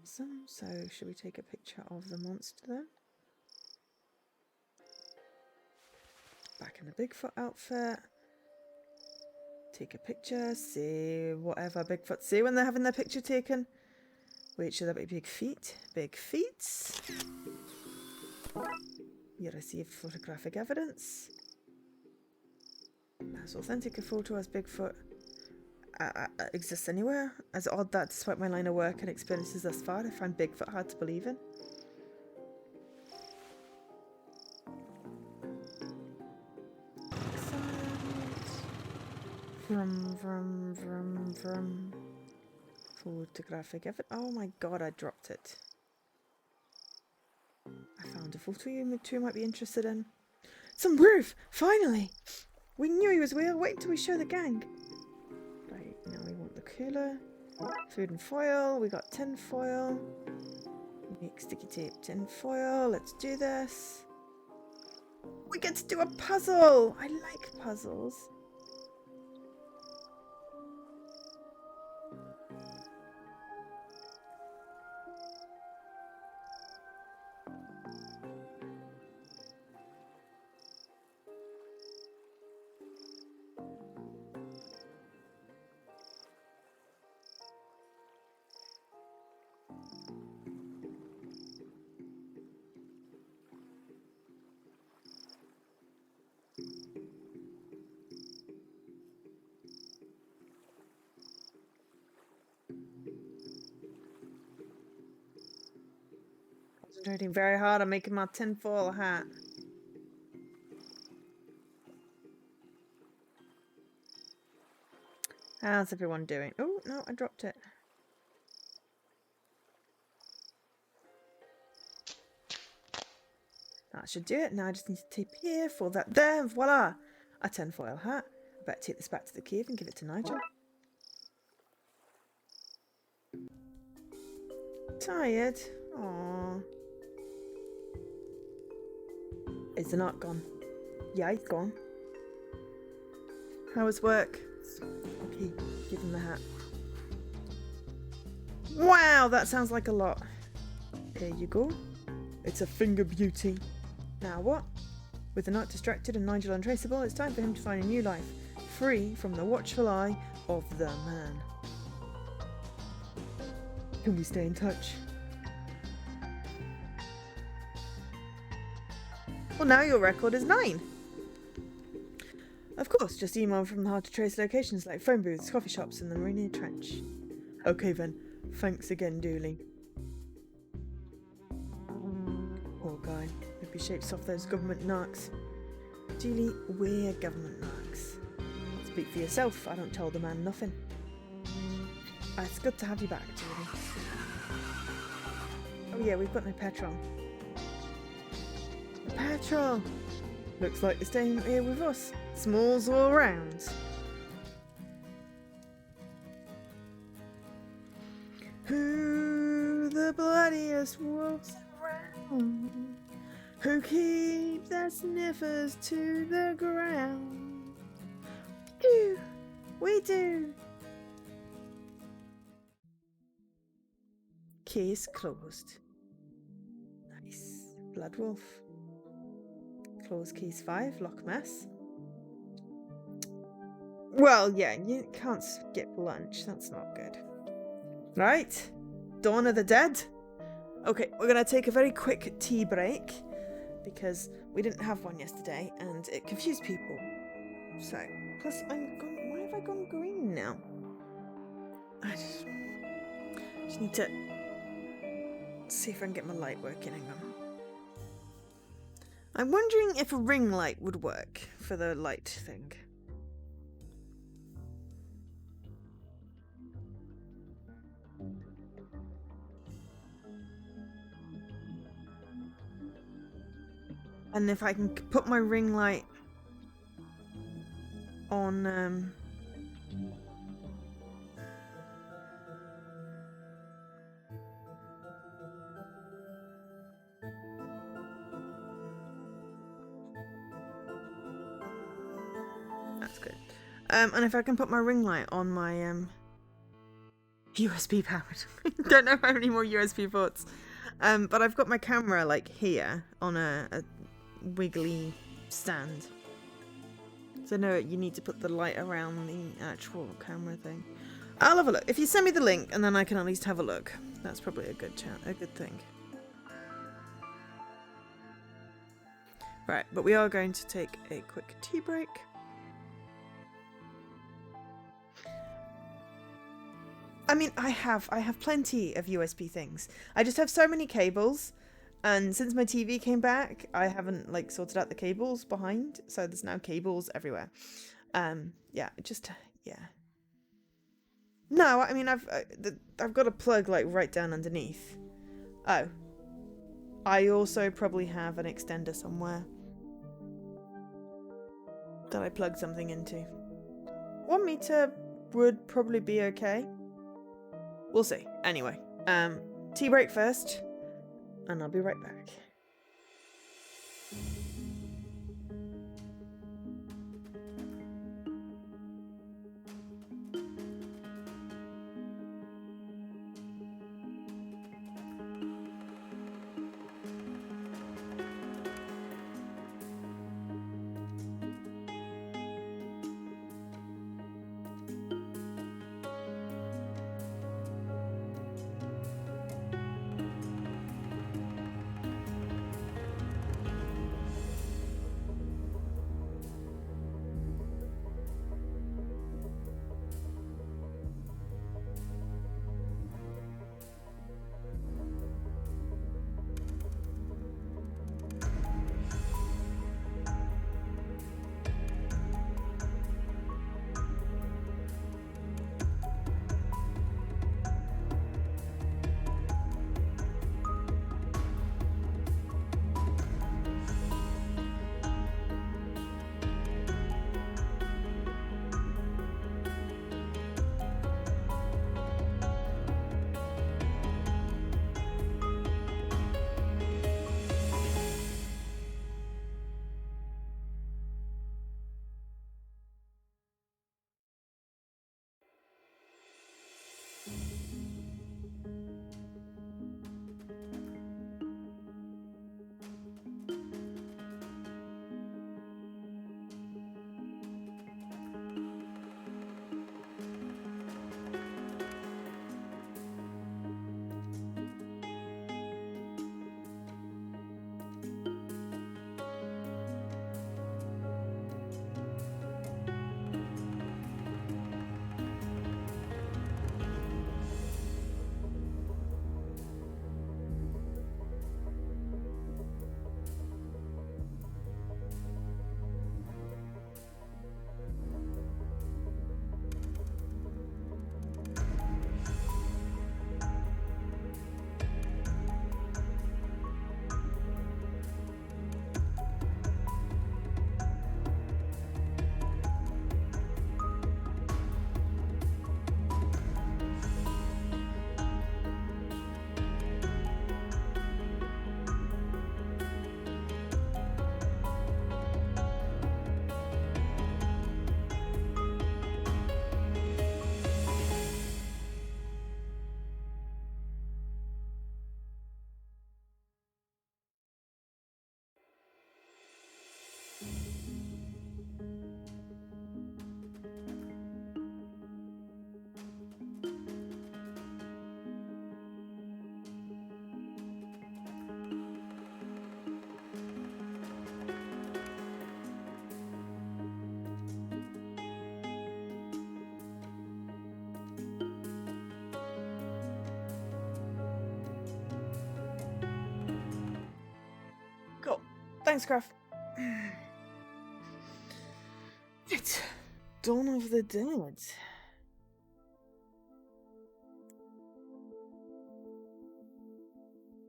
Awesome, so should we take a picture of the monster then? Back in the Bigfoot outfit. Take a picture, see whatever Bigfoot see when they're having their picture taken. Wait, should that be big feet? Big feet. You received photographic evidence. As authentic a photo as Bigfoot exists anywhere. As odd that, despite my line of work and experiences thus far, I find Bigfoot hard to believe in. From. Photographic evidence. Oh my god, I dropped it. I found a photo you two might be interested in. Some proof! Finally! We knew he was real. Wait until we show the gang. Right, now we want the cooler. Food and foil. We got tin foil. Make sticky tape, tin foil. Let's do this. We get to do a puzzle! I like puzzles. Concentrating very hard on making my tinfoil hat. How's everyone doing? Oh, no, I dropped it. That should do it. Now I just need to tape here for that. There, voila! A tinfoil hat. I better take this back to the cave and give it to Nigel. Tired? Aww. Is the knot gone? Yeah, he's gone. How was work? Okay, give him the hat. Wow, that sounds like a lot. Here you go. It's a finger beauty. Now what? With the knot distracted and Nigel untraceable, it's time for him to find a new life, free from the watchful eye of the man. Can we stay in touch? Well, now your record is 9. Of course, just email from the hard to trace locations like phone booths, coffee shops, and the Marina Trench. Okay then, thanks again, Dooley. Poor guy, hope he shapes off those government narcs. Dooley, we're government narcs. Speak for yourself, I don't tell the man nothing. It's good to have you back, Dooley. Oh yeah, we've got no petrol. Petrol! Looks like you're staying here with us. Smalls all round. Who the bloodiest wolves around? Who keep their sniffers to the ground? We do. Case closed. Nice. Blood wolf. Close keys 5, lock mess. Well, yeah, you can't skip lunch. That's not good. Right? Dawn of the Dead? Okay, we're going to take a very quick tea break because we didn't have one yesterday and it confused people. So, plus why have I gone green now? I just need to see if I can get my light working. Hang on. I'm wondering if a ring light would work for the light thing. And if I can put my ring light on that's good. And if I can put my ring light on my USB powered. Don't know how many more USB ports. But I've got my camera like here on a wiggly stand. So no, you need to put the light around the actual camera thing. I'll have a look. If you send me the link and then I can at least have a look. That's probably a good thing. Right, but we are going to take a quick tea break. I mean, I have plenty of USB things. I just have so many cables, and since my TV came back, I haven't like sorted out the cables behind, so there's now cables everywhere. Yeah, yeah. No, I mean I've got a plug like right down underneath. Oh, I also probably have an extender somewhere that I plugged something into. 1 meter would probably be okay. We'll see. Anyway, tea break first, and I'll be right back. Cool. Thanks, Craft. It's Dawn of the Dead.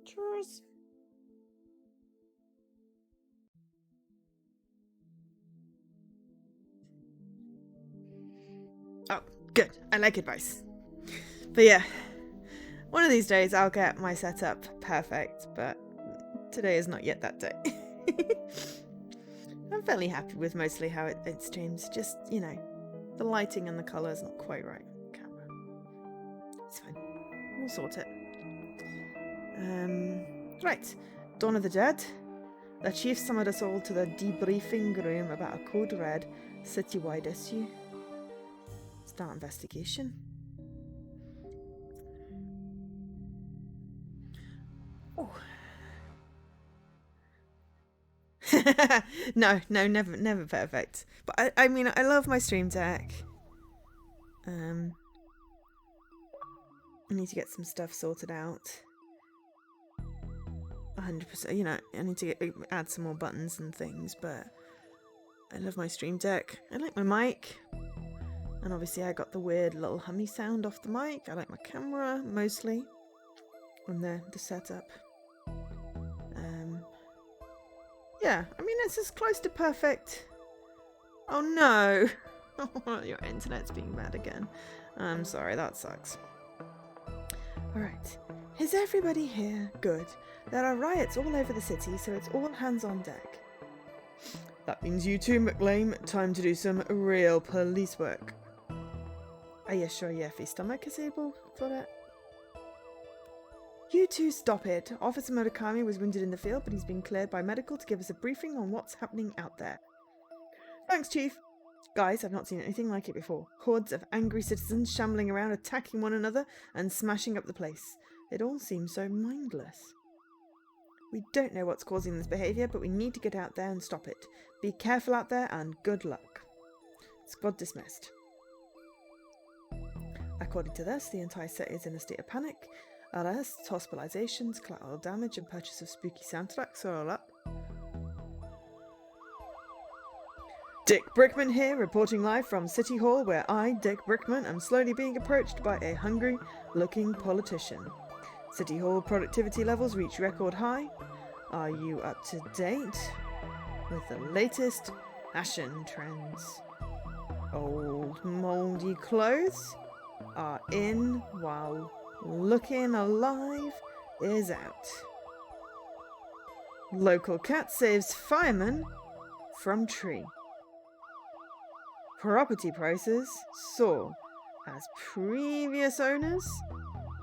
Cheers. Oh, good. I like advice. But yeah, one of these days I'll get my setup perfect, but today is not yet that day. I'm fairly happy with mostly how it streams. Just, you know, the lighting and the colour's not quite right. Camera. It's fine. We'll sort it. Right. Dawn of the Dead. The chief summoned us all to the debriefing room about a code red citywide issue. Start investigation. Oh. No, never perfect. But I mean, I love my stream deck. I need to get some stuff sorted out. 100%, you know, I need to add some more buttons and things, but I love my stream deck. I like my mic. And obviously I got the weird little hummy sound off the mic. I like my camera, mostly. And the setup. Yeah, I mean, it's as close to perfect. Oh no! Your internet's being bad again. I'm sorry, that sucks. Alright, is everybody here? Good. There are riots all over the city, so it's all hands on deck. That means you too, McLean. Time to do some real police work. Are you sure your stomach is able for it? You two stop it. Officer Murakami was wounded in the field, but he's been cleared by medical to give us a briefing on what's happening out there. Thanks, Chief. Guys, I've not seen anything like it before. Hordes of angry citizens shambling around, attacking one another and smashing up the place. It all seems so mindless. We don't know what's causing this behaviour, but we need to get out there and stop it. Be careful out there and good luck. Squad dismissed. According to this, the entire city is in a state of panic. Arrests, hospitalizations, collateral damage and purchase of spooky soundtracks are all up. Dick Brickman here, reporting live from City Hall, where I, Dick Brickman, am slowly being approached by a hungry-looking politician. City Hall productivity levels reach record high. Are you up to date with the latest fashion trends? Old mouldy clothes are in while looking alive is out. Local cat saves fireman from tree. Property prices soar as previous owners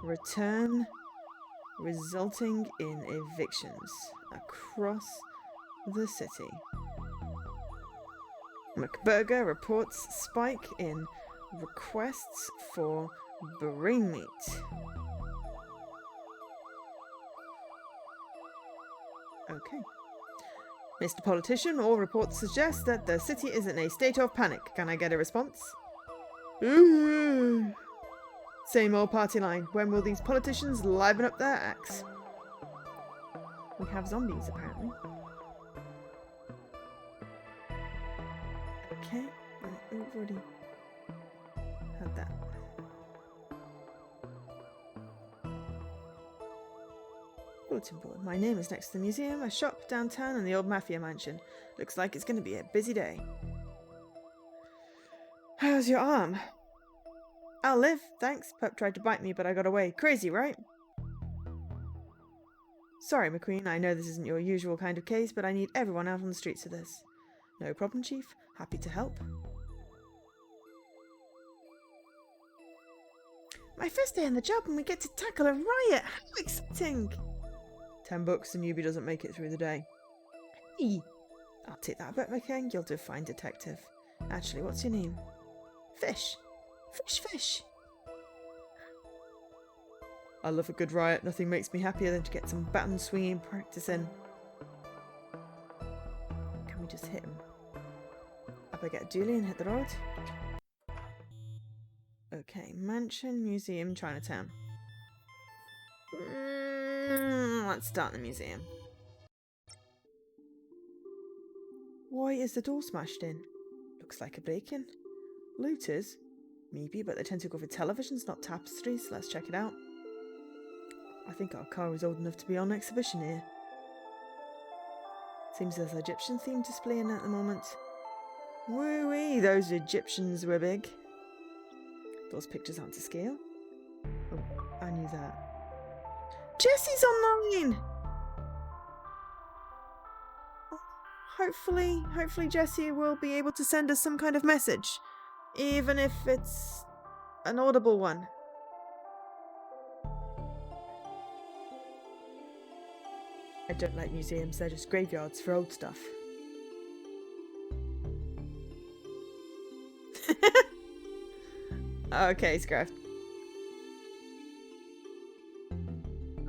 return, resulting in evictions across the city. McBurger reports spike in requests for brain meat. Okay. Mr. Politician, all reports suggest that the city is in a state of panic. Can I get a response? Ooh. Same old party line. When will these politicians liven up their acts? We have zombies, apparently. Okay. We've already had that. Bulletin board. My name is next to the museum, a shop downtown, and the old mafia mansion. Looks like it's going to be a busy day. How's your arm? I'll live, thanks. Pup tried to bite me, but I got away. Crazy, right? Sorry, McQueen. I know this isn't your usual kind of case, but I need everyone out on the streets for this. No problem, Chief. Happy to help. My first day on the job, and we get to tackle a riot. How exciting! $10 and Newbie doesn't make it through the day. Hey, I'll take that bet, McKang. You'll do fine, detective. Actually, what's your name? Fish. Fish. I love a good riot. Nothing makes me happier than to get some baton swinging practice in. Can we just hit him? Up I get a dually and hit the road. Okay, mansion, museum, Chinatown. Let's start the museum. Why is the door smashed in? Looks like a break-in. Looters? Maybe, but they tend to go for televisions, not tapestries. Let's check it out. I think our car is old enough to be on exhibition here. Seems there's an Egyptian themed display in at the moment. Woo-wee, those Egyptians were big. Those pictures aren't to scale. Oh, I knew that. Jesse's online! Hopefully Jesse will be able to send us some kind of message. Even if it's an audible one. I don't like museums, they're just graveyards for old stuff. Okay, Scruff.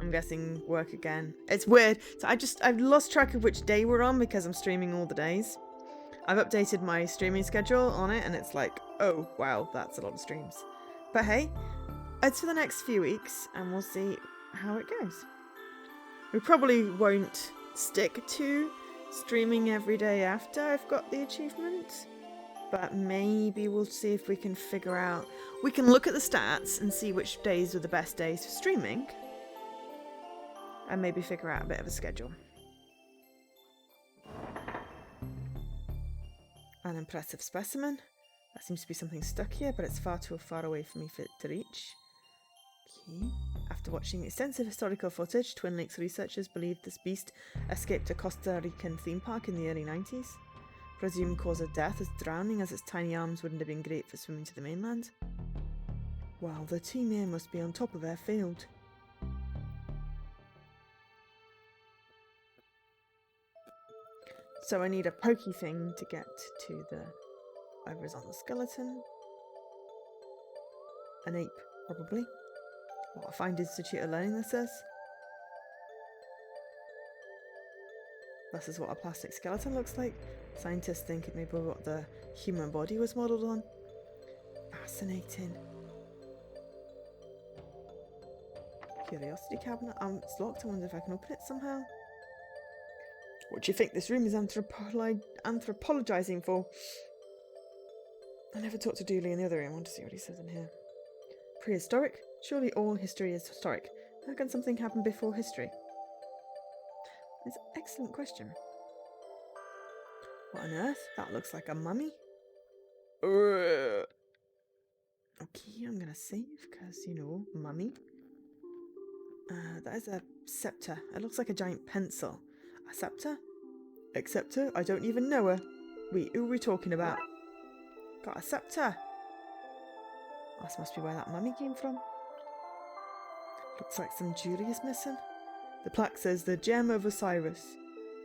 I'm guessing work again. It's weird. So I've lost track of which day we're on because I'm streaming all the days. I've updated my streaming schedule on it and it's like, oh wow, that's a lot of streams. But hey, it's for the next few weeks, and we'll see how it goes. We probably won't stick to streaming every day after I've got the achievement, but maybe we'll see if we can figure out... We can look at the stats and see which days are the best days for streaming, and maybe figure out a bit of a schedule. An impressive specimen. That seems to be something stuck here, but it's far too far away for me for it to reach. Okay. After watching extensive historical footage, Twin Lakes researchers believe this beast escaped a Costa Rican theme park in the early 90s. Presumed cause of death is drowning, as its tiny arms wouldn't have been great for swimming to the mainland. Wow, the team here must be on top of their field. So I need a pokey thing to get to the... whatever's on the skeleton. An ape, probably. What a fine institute of learning this is. This is what a plastic skeleton looks like. Scientists think it may be what the human body was modelled on. Fascinating. Curiosity cabinet. It's locked. I wonder if I can open it somehow. What do you think this room is anthropologizing for? I never talked to Dooley in the other room. I want to see what he says in here. Prehistoric? Surely all history is historic. How can something happen before history? It's an excellent question. What on earth? That looks like a mummy. Okay, I'm gonna save because, you know, mummy. That is a scepter. It looks like a giant pencil. A scepter? Acceptor? I don't even know her. Wait, who are we talking about? Got a scepter. This must be where that mummy came from. Looks like some jewelry is missing. The plaque says the gem of Osiris.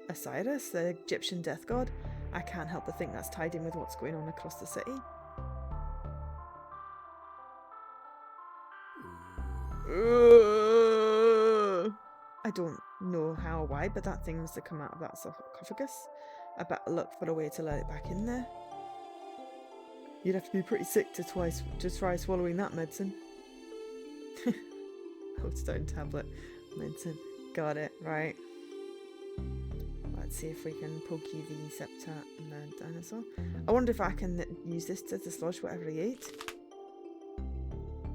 Osiris, the Egyptian death god? I can't help but think that's tied in with what's going on across the city. I don't know how or why, but that thing must have come out of that sarcophagus. I better look for a way to let it back in there. You'd have to be pretty sick to try swallowing that medicine. Stone tablet medicine. Got it, right. Let's see if we can pokey the scepter and the dinosaur. I wonder if I can use this to dislodge whatever he ate.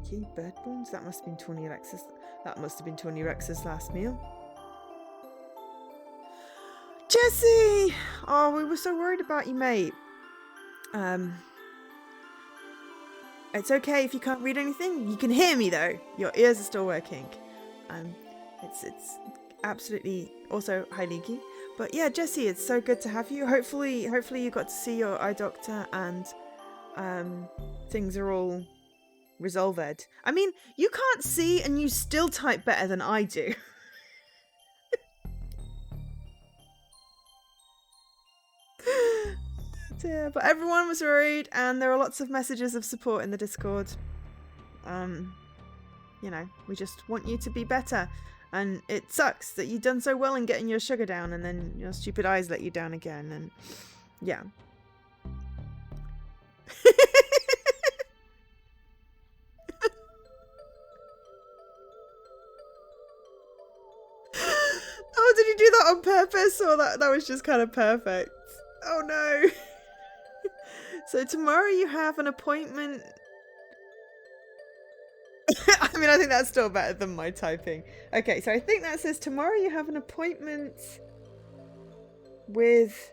Okay, bird bones. That must have been Tony Rex's. That must have been Tony Rex's last meal. Jesse! Oh, we were so worried about you, mate. It's okay if you can't read anything. You can hear me though. Your ears are still working. It's absolutely also hi Leaky. But yeah, Jesse, it's so good to have you. Hopefully you got to see your eye doctor and things are all resolved. I mean, you can't see and you still type better than I do. Yeah, but everyone was worried and there are lots of messages of support in the Discord. You know, we just want you to be better, and it sucks that you've done so well in getting your sugar down and then your stupid eyes let you down again, and yeah. Oh, did you do that on purpose, or that was just kind of perfect? Oh no. So tomorrow you have an appointment. I mean, I think that's still better than my typing. Okay, so I think that says tomorrow you have an appointment with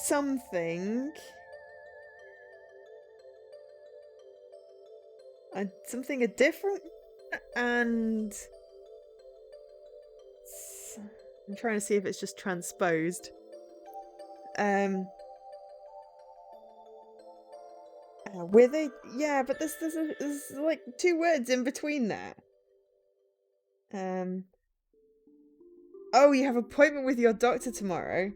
something. Something different, and I'm trying to see if it's just transposed. With it, yeah, but there's like 2 words in between there. Oh, you have an appointment with your doctor tomorrow.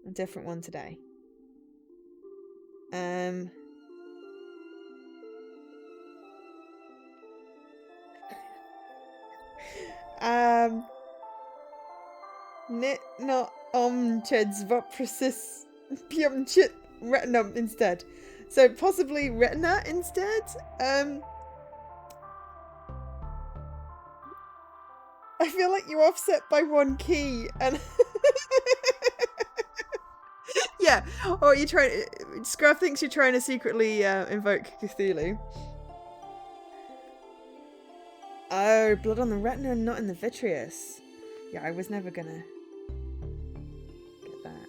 A different one today. Not omcheds voprosis piumchit retinum instead. So possibly Retina instead? I feel like you're offset by one key, and yeah. Or you try. Scruff thinks you're trying to secretly invoke Cthulhu. Oh, blood on the retina and not in the vitreous. Yeah, I was never gonna get that.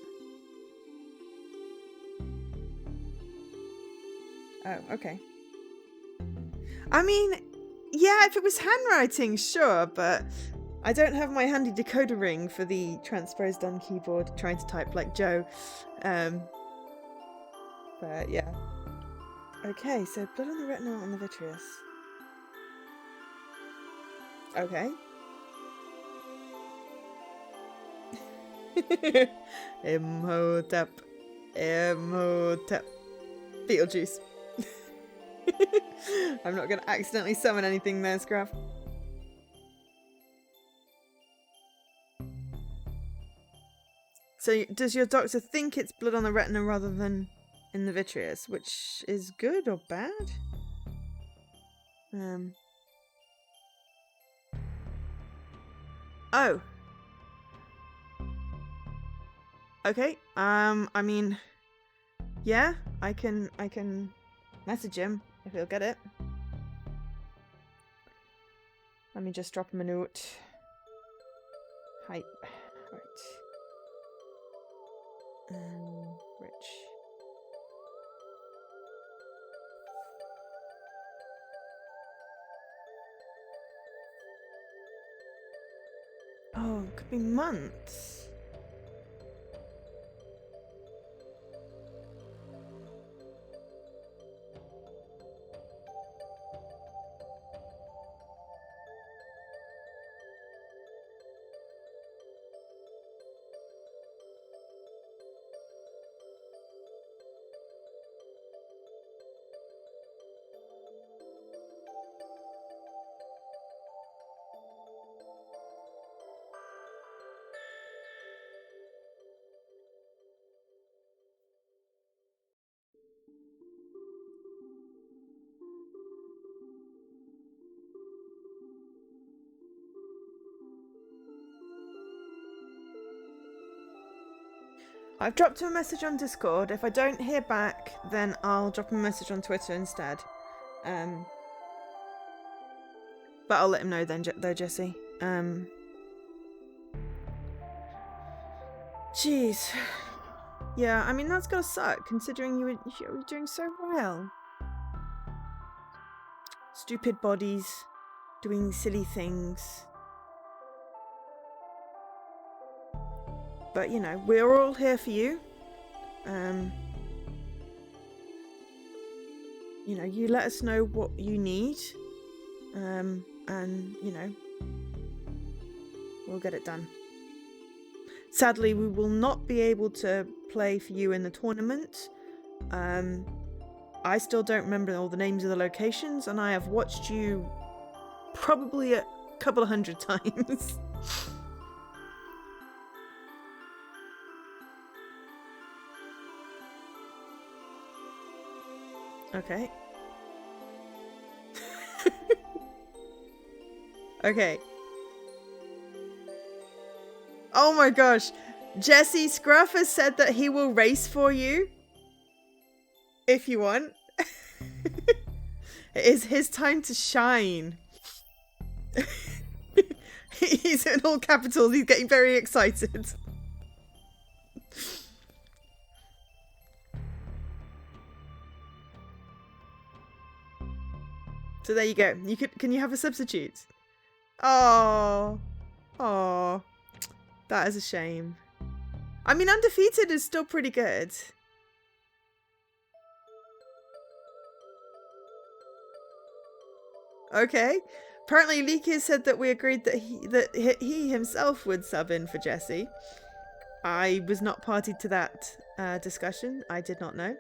Oh, okay. I mean, yeah, if it was handwriting, sure, but I don't have my handy decoder ring for the transposed on keyboard trying to type like Joe. But yeah. Okay, so blood on the retina and the vitreous. Okay. Imhotep. Imhotep. Beetlejuice. I'm not gonna accidentally summon anything there, Scruff. So does your doctor think it's blood on the retina rather than in the vitreous, which is good or bad? Oh. Okay. I mean, yeah, I can message him if he'll get it. Let me just drop him a note. Hype. Right. Rich. Oh, it could be months. I've dropped him a message on Discord. If I don't hear back, then I'll drop him a message on Twitter instead. But I'll let him know then, though, Jesse. Jeez. Yeah, I mean, that's gotta suck, considering you were doing so well. Stupid bodies, doing silly things. But, you know, we're all here for you. You know, you let us know what you need. And, you know, we'll get it done. Sadly, we will not be able to play for you in the tournament. I still don't remember all the names of the locations, and I have watched you probably a couple of 100 times. Okay. Okay. Oh my gosh. Jesse Scruff has said that he will race for you. If you want. It is his time to shine. He's in all capitals. He's getting very excited. So there you go. Can you have a substitute? Oh. Oh. That is a shame. I mean, undefeated is still pretty good. Okay. Apparently, Leaky said that we agreed that he himself would sub in for Jesse. I was not party to that discussion. I did not know.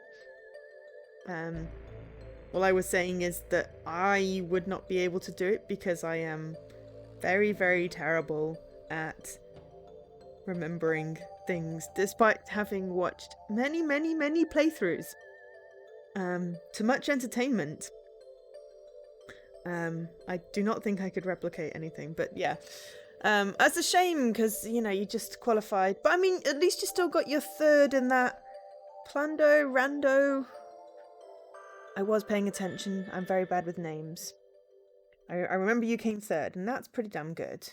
All I was saying is that I would not be able to do it because I am very, very terrible at remembering things, despite having watched many, many, many playthroughs. To much entertainment. I do not think I could replicate anything, but yeah. That's a shame because, you know, you just qualified. But I mean, at least you still got your third in that Plando, Rando. I was paying attention. I'm very bad with names. I remember you came third, and that's pretty damn good.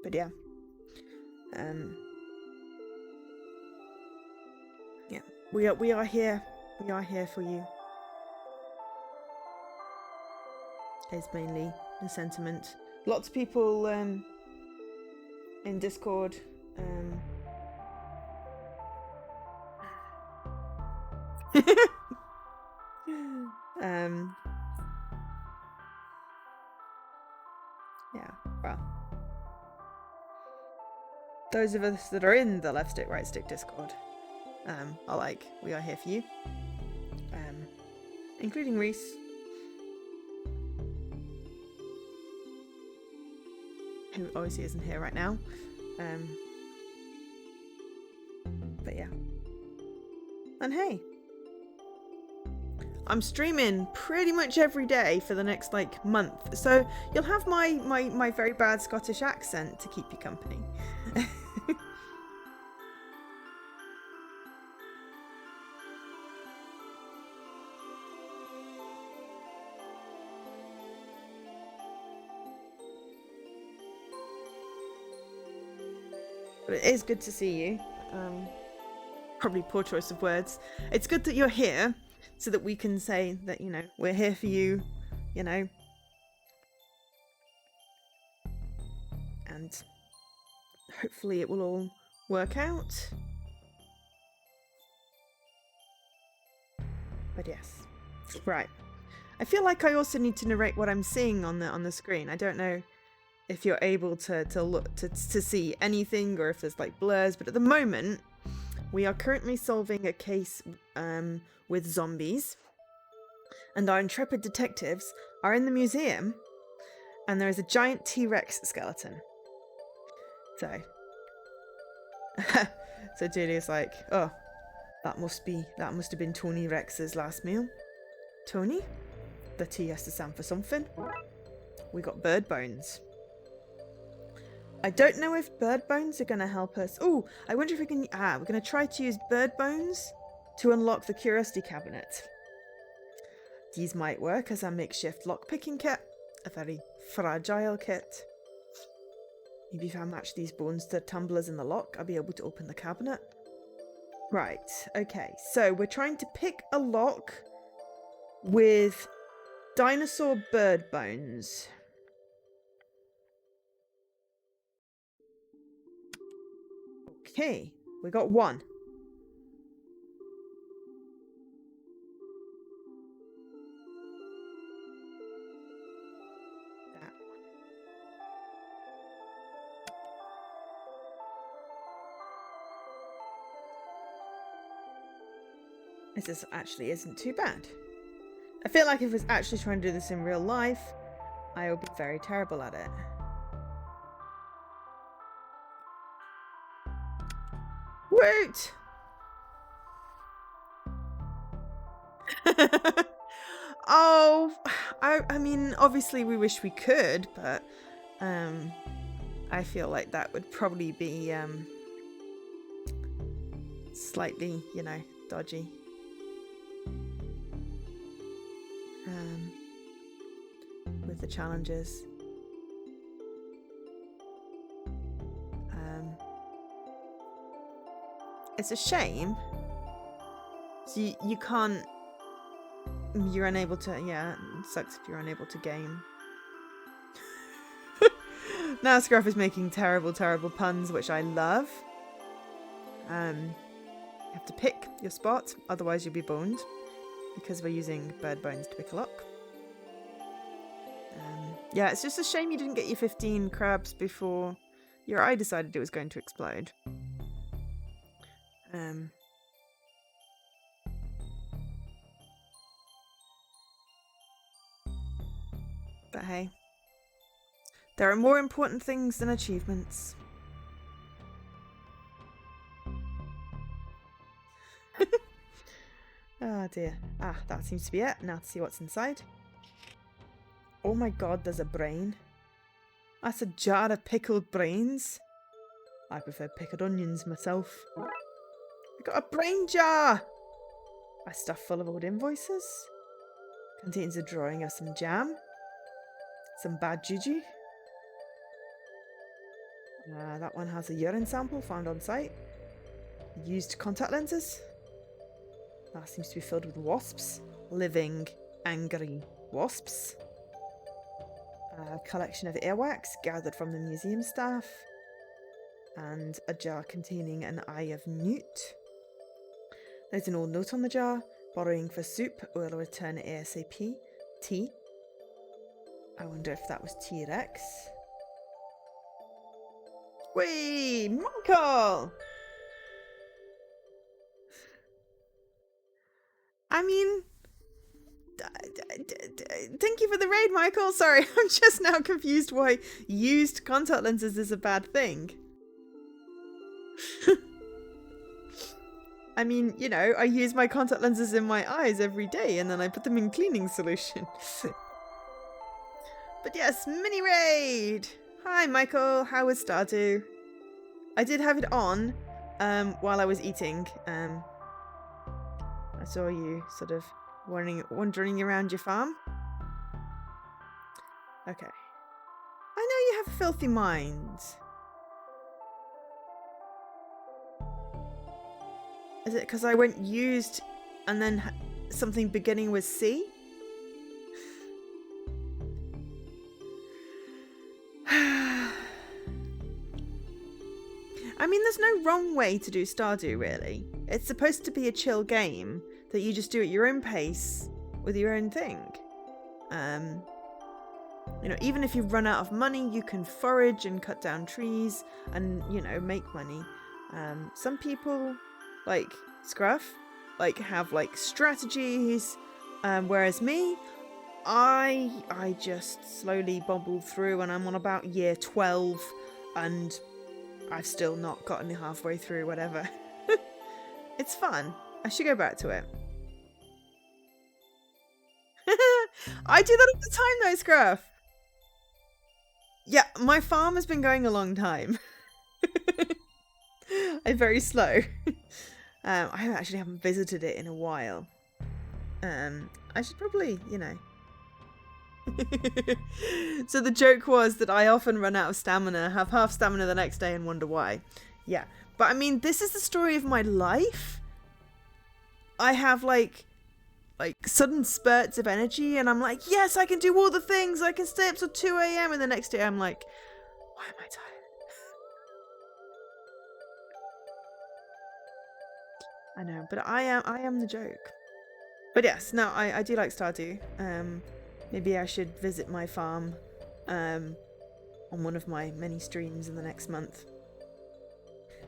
But yeah. Yeah. We are here. We are here for you. Is mainly the sentiment. Lots of people in Discord. Yeah, well, those of us that are in the left stick, right stick Discord are like, we are here for you, including Reese, who obviously isn't here right now, but yeah. And hey, I'm streaming pretty much every day for the next like month, so you'll have my very bad Scottish accent to keep you company. But it is good to see you. Probably poor choice of words. It's good that you're here so that we can say that, you know, we're here for you, you know. And hopefully it will all work out. But yes. Right. I feel like I also need to narrate what I'm seeing on the screen. I don't know if you're able to look to see anything or if there's like blurs, but at the moment we are currently solving a case with zombies, and our intrepid detectives are in the museum, and there is a giant T-Rex skeleton. So so Julia's like, oh, that must have been Tony Rex's last meal. Tony? The T has to stand for something. We got bird bones. I don't know if bird bones are going to help us. Oh, I wonder if we can... we're going to try to use bird bones to unlock the curiosity cabinet. These might work as a makeshift lock-picking kit. A very fragile kit. Maybe if I match these bones to tumblers in the lock, I'll be able to open the cabinet. Right, okay. So we're trying to pick a lock with dinosaur bird bones. Okay, we got one. This actually isn't too bad. I feel like if I was actually trying to do this in real life, I would be very terrible at it. Woot! Oh, I mean, obviously we wish we could, but I feel like that would probably be slightly, you know, dodgy. With the challenges. It's a shame. So you can't... You're unable to... Yeah, it sucks if you're unable to game. Now Scruff is making terrible, terrible puns, which I love. You have to pick your spot, otherwise you'll be boned. Because we're using bird bones to pick a lock. Yeah, it's just a shame you didn't get your 15 crabs before your eye decided it was going to explode. But hey, there are more important things than achievements. Ah, dear. Ah, that seems to be it. Now to see what's inside. Oh my god, there's a brain. That's a jar of pickled brains. I prefer pickled onions myself. I got a brain jar! A stuff full of old invoices. Contains a drawing of some jam. Some bad juju. That one has a urine sample found on site. Used contact lenses. That seems to be filled with wasps. Living, angry wasps. A collection of earwax gathered from the museum staff. And a jar containing an eye of newt. There's an old note on the jar. Borrowing for soup. Will return ASAP. Tea. I wonder if that was T-Rex. Whee! Michael! I mean... thank you for the raid, Michael. Sorry, I'm just now confused why used contact lenses is a bad thing. I mean, you know, I use my contact lenses in my eyes every day and then I put them in cleaning solution. But yes, mini raid! Hi, Michael. How was Stardew? I did have it on while I was eating. I saw you sort of wandering around your farm. Okay. I know you have a filthy mind. Is it because I went used and then something beginning with C? I mean, there's no wrong way to do Stardew, really. It's supposed to be a chill game that you just do at your own pace with your own thing. You know, even if you run out of money, you can forage and cut down trees and, you know, make money. Some people, like Scruff, like have like strategies, whereas me, I just slowly bumble through and I'm on about year 12 and I've still not gotten halfway through, whatever. It's fun. I should go back to it. I do that all the time though, Scruff. Yeah, my farm has been going a long time. I'm very slow. I actually haven't visited it in a while. I should probably, you know. So the joke was that I often run out of stamina, have half stamina the next day and wonder why. Yeah, but I mean, this is the story of my life. I have like sudden spurts of energy and I'm like, yes, I can do all the things. I can stay up till 2 a.m. and the next day I'm like, why am I tired? I know, but I am the joke. But yes, no, I do like Stardew. Maybe I should visit my farm on one of my many streams in the next month.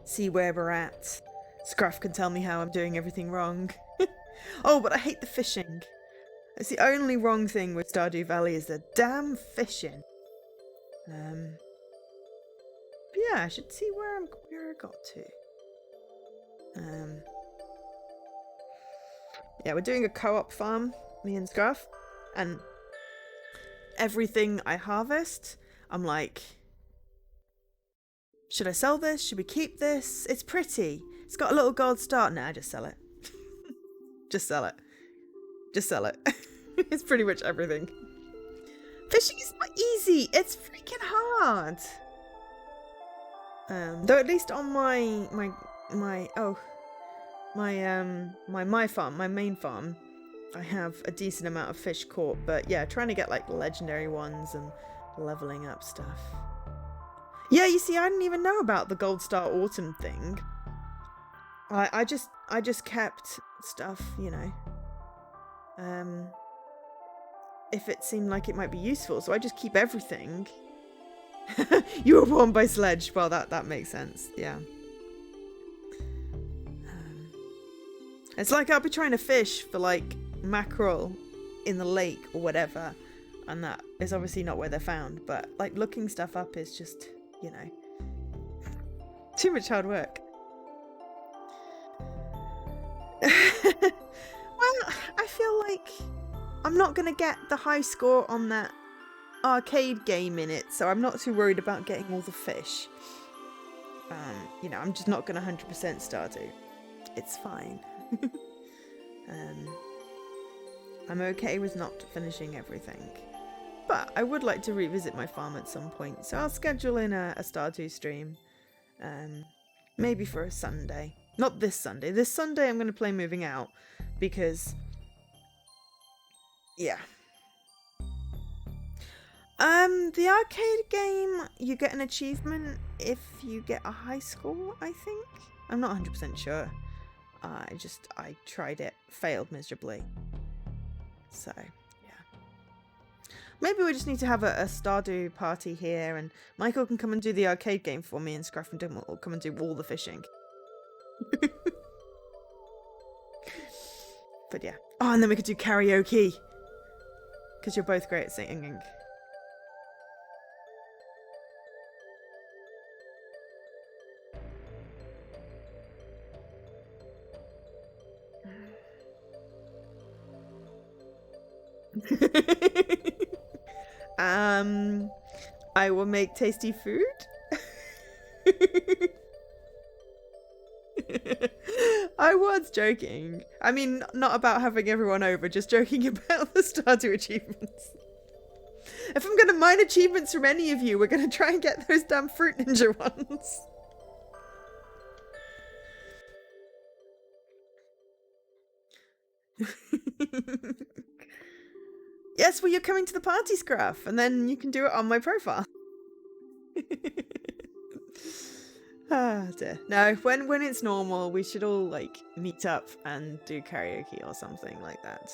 See where we're at. Scruff can tell me how I'm doing everything wrong. Oh, but I hate the fishing. It's the only wrong thing with Stardew Valley is the damn fishing. But yeah, I should see where I got to. Yeah, we're doing a co-op farm, me and Scruff, and everything I harvest, I'm like, should I sell this? Should we keep this? It's pretty. It's got a little gold star. Nah, just sell it. Just sell it. Just sell it. It's pretty much everything. Fishing is not easy. It's freaking hard. Though at least on my farm, my main farm, I have a decent amount of fish caught, but yeah, trying to get like legendary ones and leveling up stuff. Yeah, you see, I didn't even know about the Gold Star Autumn thing. I just kept stuff, you know. If it seemed like it might be useful, so I just keep everything. You were born by Sledge. Well, that makes sense. Yeah. It's like I'll be trying to fish for like mackerel in the lake or whatever, and that is obviously not where they're found, but like looking stuff up is just, you know, too much hard work. Well, I'm not going to get the high score on that arcade game in it, so I'm not too worried about getting all the fish. You know, I'm just not going to 100% Stardew. It's fine. I'm okay with not finishing everything. But I would like to revisit my farm at some point, so I'll schedule in a Stardew stream. Maybe for a Sunday. Not this Sunday. This Sunday I'm going to play Moving Out, because... yeah. The arcade game, you get an achievement if you get a high score, I think? I'm not 100% sure. I tried it, failed miserably. So, yeah. Maybe we just need to have a Stardew party here, and Michael can come and do the arcade game for me, and Scruff and Dim will come and do all the fishing. But yeah. Oh, and then we could do karaoke. Because you're both great at singing. I will make tasty food. I was joking. I mean, not about having everyone over, just joking about the Stardew achievements. If I'm going to mine achievements from any of you, we're going to try and get those damn Fruit Ninja ones. Yes, well, you're coming to the party, Scruff, and then you can do it on my profile. Ah, dear. No, when it's normal, we should all, like, meet up and do karaoke or something like that.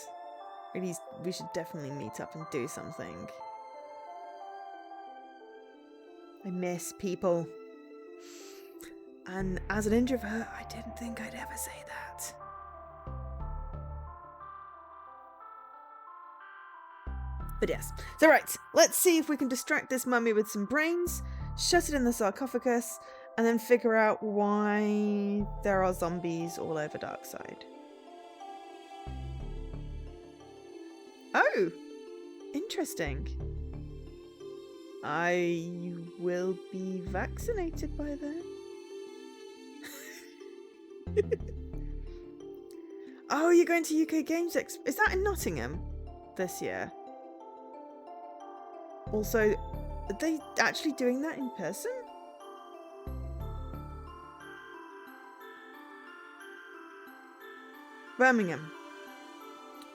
We should definitely meet up and do something. I miss people. And as an introvert, I didn't think I'd ever say that. But yes. So right, let's see if we can distract this mummy with some brains, shut it in the sarcophagus, and then figure out why there are zombies all over Darkside. Oh! Interesting. I will be vaccinated by then. Oh, you're going to UK Games Expo. Is that in Nottingham this year? Also, are they actually doing that in person? Birmingham.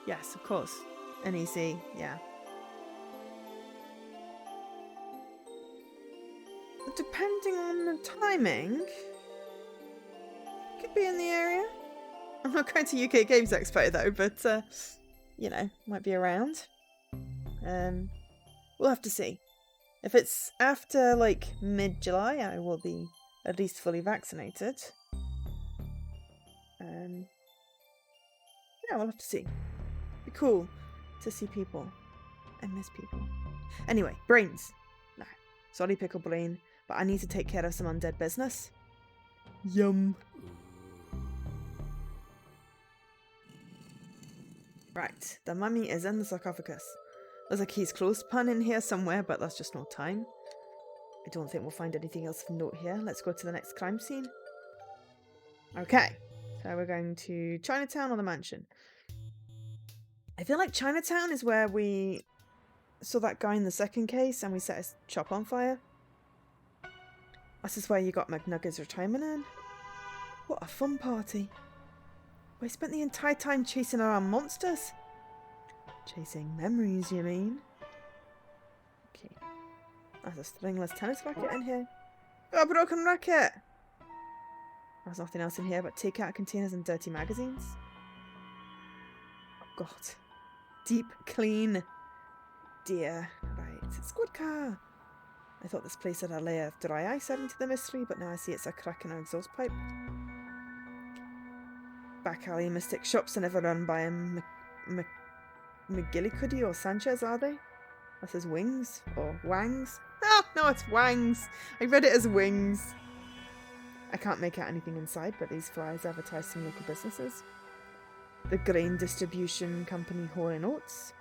Yes, of course. NEC, yeah. Depending on the timing, could be in the area. I'm not going to UK Games Expo though, but you know, might be around. We'll have to see. If it's after like mid-July, I will be at least fully vaccinated. Yeah, we'll have to see. Be cool to see people. I miss people. Anyway, brains. No, sorry, Pickle Brain, but I need to take care of some undead business. Yum. Right, the mummy is in the sarcophagus. There's a Keys Closed pun in here somewhere, but that's just no time. I don't think we'll find anything else of note here. Let's go to the next crime scene. Okay, so we're going to Chinatown or the mansion. I feel like Chinatown is where we saw that guy in the second case and we set his shop on fire. This is where you got McNugget's retirement in. What a fun party. We spent the entire time chasing around monsters. Chasing memories, you mean? Okay. There's a stringless tennis racket in here. Oh, a broken racket! There's nothing else in here but takeout containers and dirty magazines. Oh, God. Deep clean. Dear. Right, it's a good car. I thought this place had a layer of dry ice adding to the mystery, but now I see it's a crack in our exhaust pipe. Back alley mystic shops are never run by a McGillicuddy or Sanchez, are they? That says wings or wangs. Ah, no, it's wangs. I read it as wings. I can't make out anything inside, but these flyers advertise some local businesses. The grain distribution company Hoare & Oates.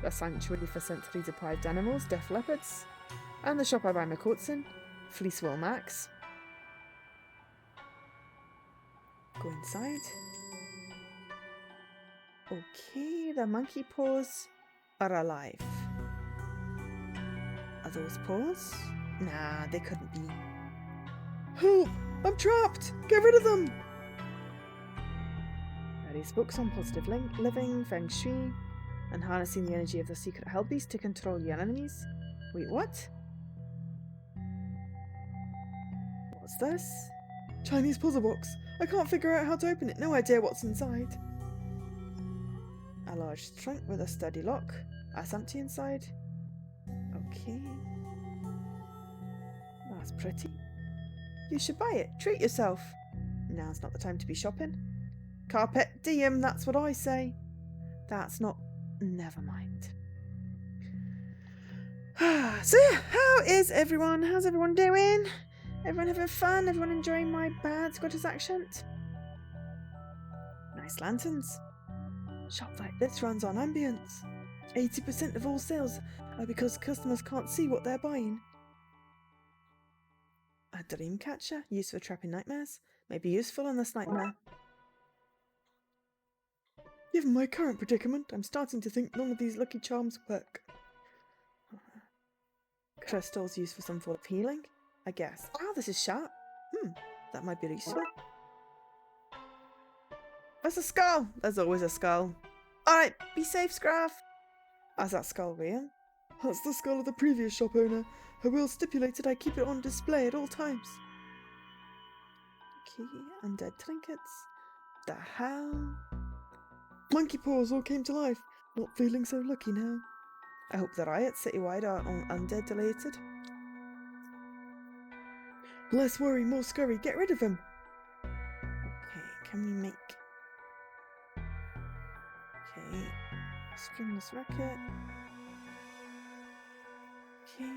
a sanctuary for sensory deprived animals, deaf leopards, and the shop I buy my coats in, Fleece Wool Max. Go inside. Okay, the monkey paws are alive. Are those paws? Nah, they couldn't be. Help! I'm trapped! Get rid of them! Various books on positive living, feng shui, and harnessing the energy of the secret hellbeast to control your enemies. Wait, what? What's this? Chinese puzzle box. I can't figure out how to open it. No idea what's inside. A large trunk with a sturdy lock. That's empty inside. Okay. That's pretty. You should buy it. Treat yourself. Now's not the time to be shopping. Carpet diem, that's what I say. That's not... Never mind. So yeah, how is everyone? How's everyone doing? Everyone having fun? Everyone enjoying my bad Scottish accent? Nice lanterns. Shop like this runs on ambience. 80% of all sales are because customers can't see what they're buying. A dream catcher, used for trapping nightmares, may be useful in this nightmare. Given my current predicament, I'm starting to think none of these lucky charms work. Crystals used for some form of healing, I guess. Oh, this is sharp. That might be useful. There's a skull! There's always a skull. Alright, be safe, Scruff. Is that skull real? That's the skull of the previous shop owner. Her will stipulated I keep it on display at all times. Okay, undead trinkets. The hell? Monkey paws all came to life. Not feeling so lucky now. I hope the riots citywide are undead related. Less worry, more scurry. Get rid of him. Okay, can we make... Okay, stringless racket. Okay.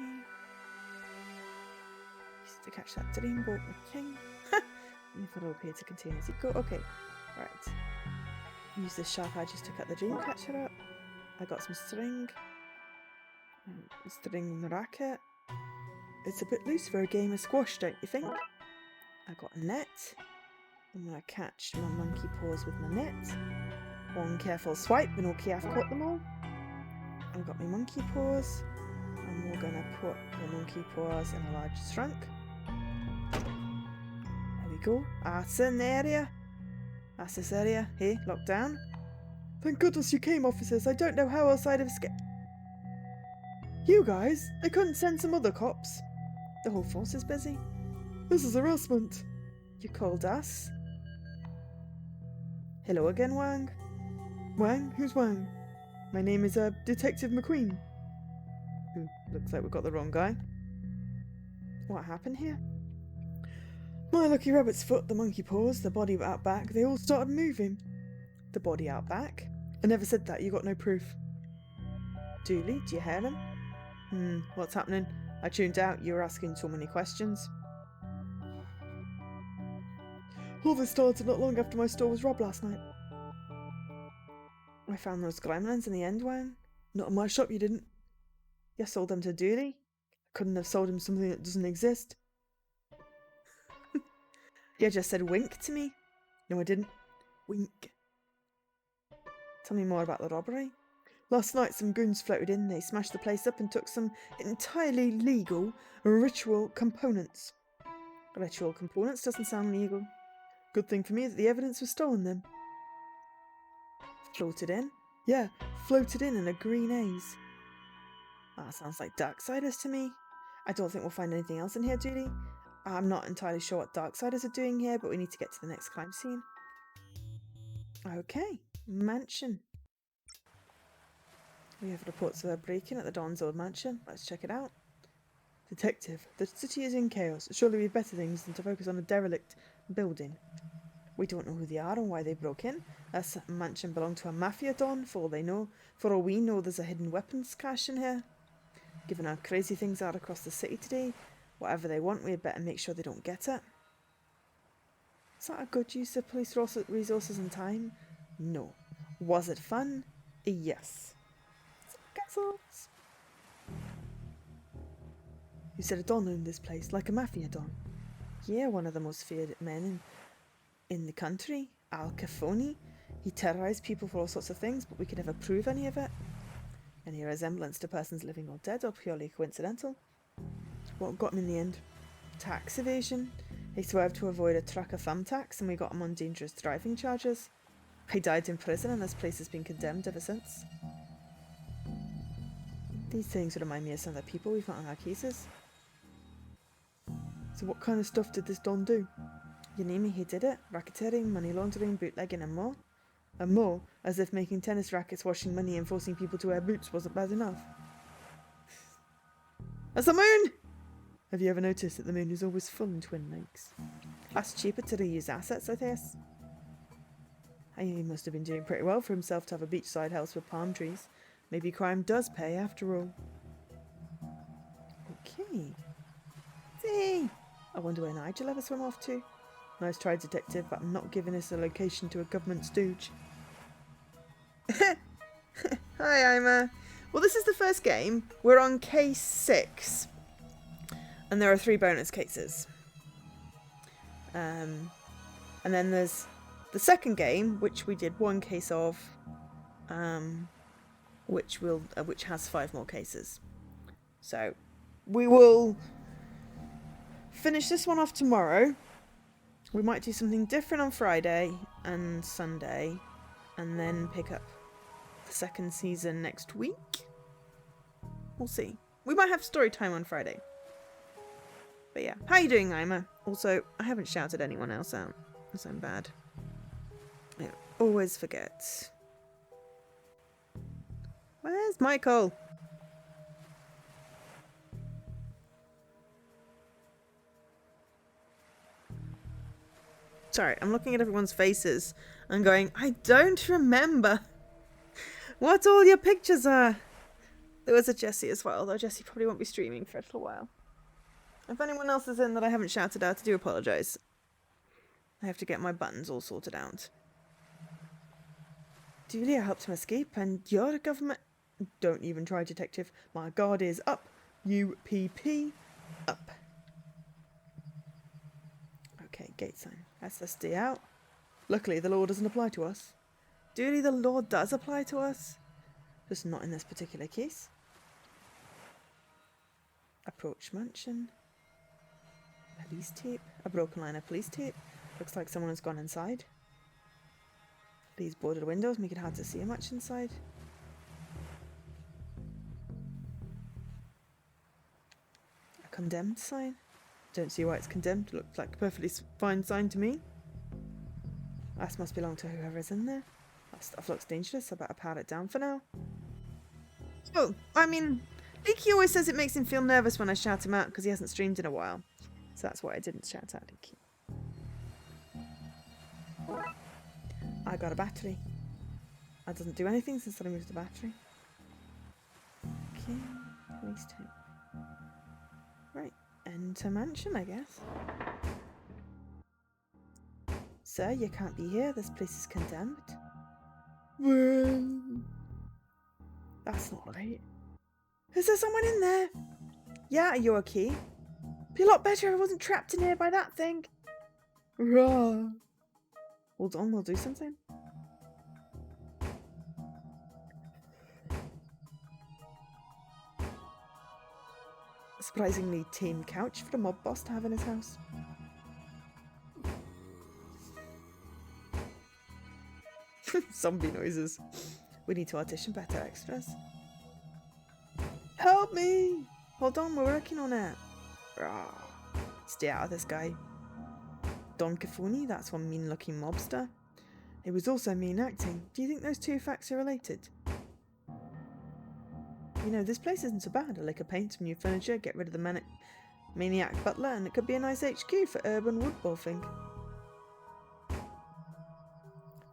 Used to catch that dreamboat king. If it'll appear to contain as you go. Okay, right. Use the sharp edges to cut the dream catcher up. I got some string. String racket. It's a bit loose for a game of squash, don't you think? I got a net. I'm gonna catch my monkey paws with my net. One careful swipe and okay, I've caught them all. I've got my monkey paws. And we're gonna put the monkey paws in a large trunk. There we go. That's in the area. That's this area. Hey, locked down. Thank goodness you came, officers. I don't know how else I'd have escaped. You guys? They couldn't send some other cops. The whole force is busy. This is harassment. You called us? Hello again, Wang. Wang? Who's Wang? My name is Detective McQueen. Looks like we've got the wrong guy. What happened here? My lucky rabbit's foot, the monkey paws, the body out back, they all started moving. The body out back? I never said that, you got no proof. Dooley, do you hear him? What's happening? I tuned out, you were asking so many questions. All this started not long after my store was robbed last night. I found those gremlins in the end, Wang. Not in my shop, you didn't. You sold them to Dooley? I couldn't have sold him something that doesn't exist. You just said wink to me. No, I didn't. Wink. Tell me more about the robbery. Last night some goons floated in, they smashed the place up and took some entirely legal ritual components. Ritual components doesn't sound legal. Good thing for me that the evidence was stolen then. Floated in? Yeah, floated in a green haze. That sounds like Darksiders to me. I don't think we'll find anything else in here, Judy. I'm not entirely sure what Darksiders are doing here, but we need to get to the next crime scene. Okay, mansion. We have reports of a break-in at the Don's old mansion. Let's check it out. Detective, the city is in chaos. Surely we have better things than to focus on a derelict building. We don't know who they are and why they broke in. This mansion belonged to a mafia don, for all we know there's a hidden weapons cache in here. Given how crazy things are across the city today, whatever they want, we had better make sure they don't get it. Is that a good use of police resources and time? No. Was it fun? Yes. Castles! You said a Don owned this place, like a mafia Don. Yeah, one of the most feared men in the country. Al Capone. He terrorised people for all sorts of things, but we could never prove any of it. Any resemblance to persons living or dead or purely coincidental. What got him in the end? Tax evasion. He swerved to avoid a trucker thumb tax and we got him on dangerous driving charges. He died in prison and this place has been condemned ever since. These things remind me of some of the people we've met on our cases. So what kind of stuff did this Don do? You name me, he did it. Racketeering, money laundering, bootlegging and more. And more, as if making tennis rackets, washing money and forcing people to wear boots wasn't bad enough. That's the moon! Have you ever noticed that the moon is always full in Twin Lakes? That's cheaper to reuse assets, I guess. He must have been doing pretty well for himself to have a beachside house with palm trees. Maybe crime does pay after all. Okay. See! I wonder where Nigel ever swim off to. Nice try, detective, but I'm not giving us a location to a government stooge. Hi, Ima. Well, this is the first game. We're on case 6. And there are 3 bonus cases. And then there's the second game, which we did 1 case of, which has 5 more cases. So we will finish this one off tomorrow. We might do something different on Friday and Sunday, and then pick up the second season next week. We'll see. We might have story time on Friday. But yeah, how are you doing, Ima? Also, I haven't shouted anyone else out, so I'm bad. I always forget. Where's Michael? Sorry, I'm looking at everyone's faces and going, I don't remember what all your pictures are. There was a Jessie as well, though Jessie probably won't be streaming for a little while. If anyone else is in that I haven't shouted out, I do apologise. I have to get my buttons all sorted out. Julia helped him escape, and you're a government... Don't even try, detective. My guard is up. UPP up. Okay, gate sign. Let's stay out. Luckily, the law doesn't apply to us. Duly, the law does apply to us. Just not in this particular case. Approach mansion. Police tape. A broken line of police tape. Looks like someone has gone inside. These boarded windows make it hard to see much inside. A condemned sign. Don't see why it's condemned. Looks like a perfectly fine sign to me. That must belong to whoever's in there. That stuff looks dangerous. I better pat it down for now. Oh, I mean, Leaky always says it makes him feel nervous when I shout him out because he hasn't streamed in a while. So that's why I didn't shout out Leaky. I got a battery. That doesn't do anything since I removed the battery. Okay, police tape. Right, enter mansion, I guess. Sir, you can't be here. This place is condemned. That's not right. Is there someone in there? Yeah, are you okay? Be a lot better if I wasn't trapped in here by that thing. Rah. Hold on, we'll do something. A surprisingly tame couch for a mob boss to have in his house. Zombie noises. We need to audition better extras. Help me! Hold on, we're working on it. Rah. Stay out of this guy. Don Cafoni, that's one mean-looking mobster. He was also mean acting. Do you think those two facts are related? You know, this place isn't so bad. A lick of paint, some new furniture, get rid of the maniac butler, and it could be a nice HQ for urban woodbolting.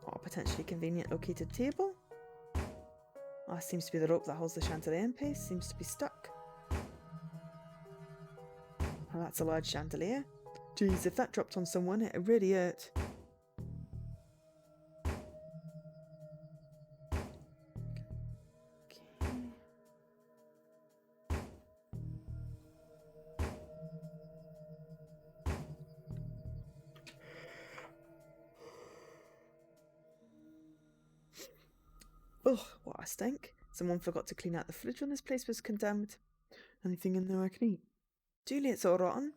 Or a potentially convenient located table. Oh, that seems to be the rope that holds the chandelier in place. Seems to be stuck. Oh, that's a large chandelier. Jeez, if that dropped on someone, it'd really hurt. Okay. Ugh, what a stink. Someone forgot to clean out the fridge when this place was condemned. Anything in there I can eat? Julie, it's all rotten.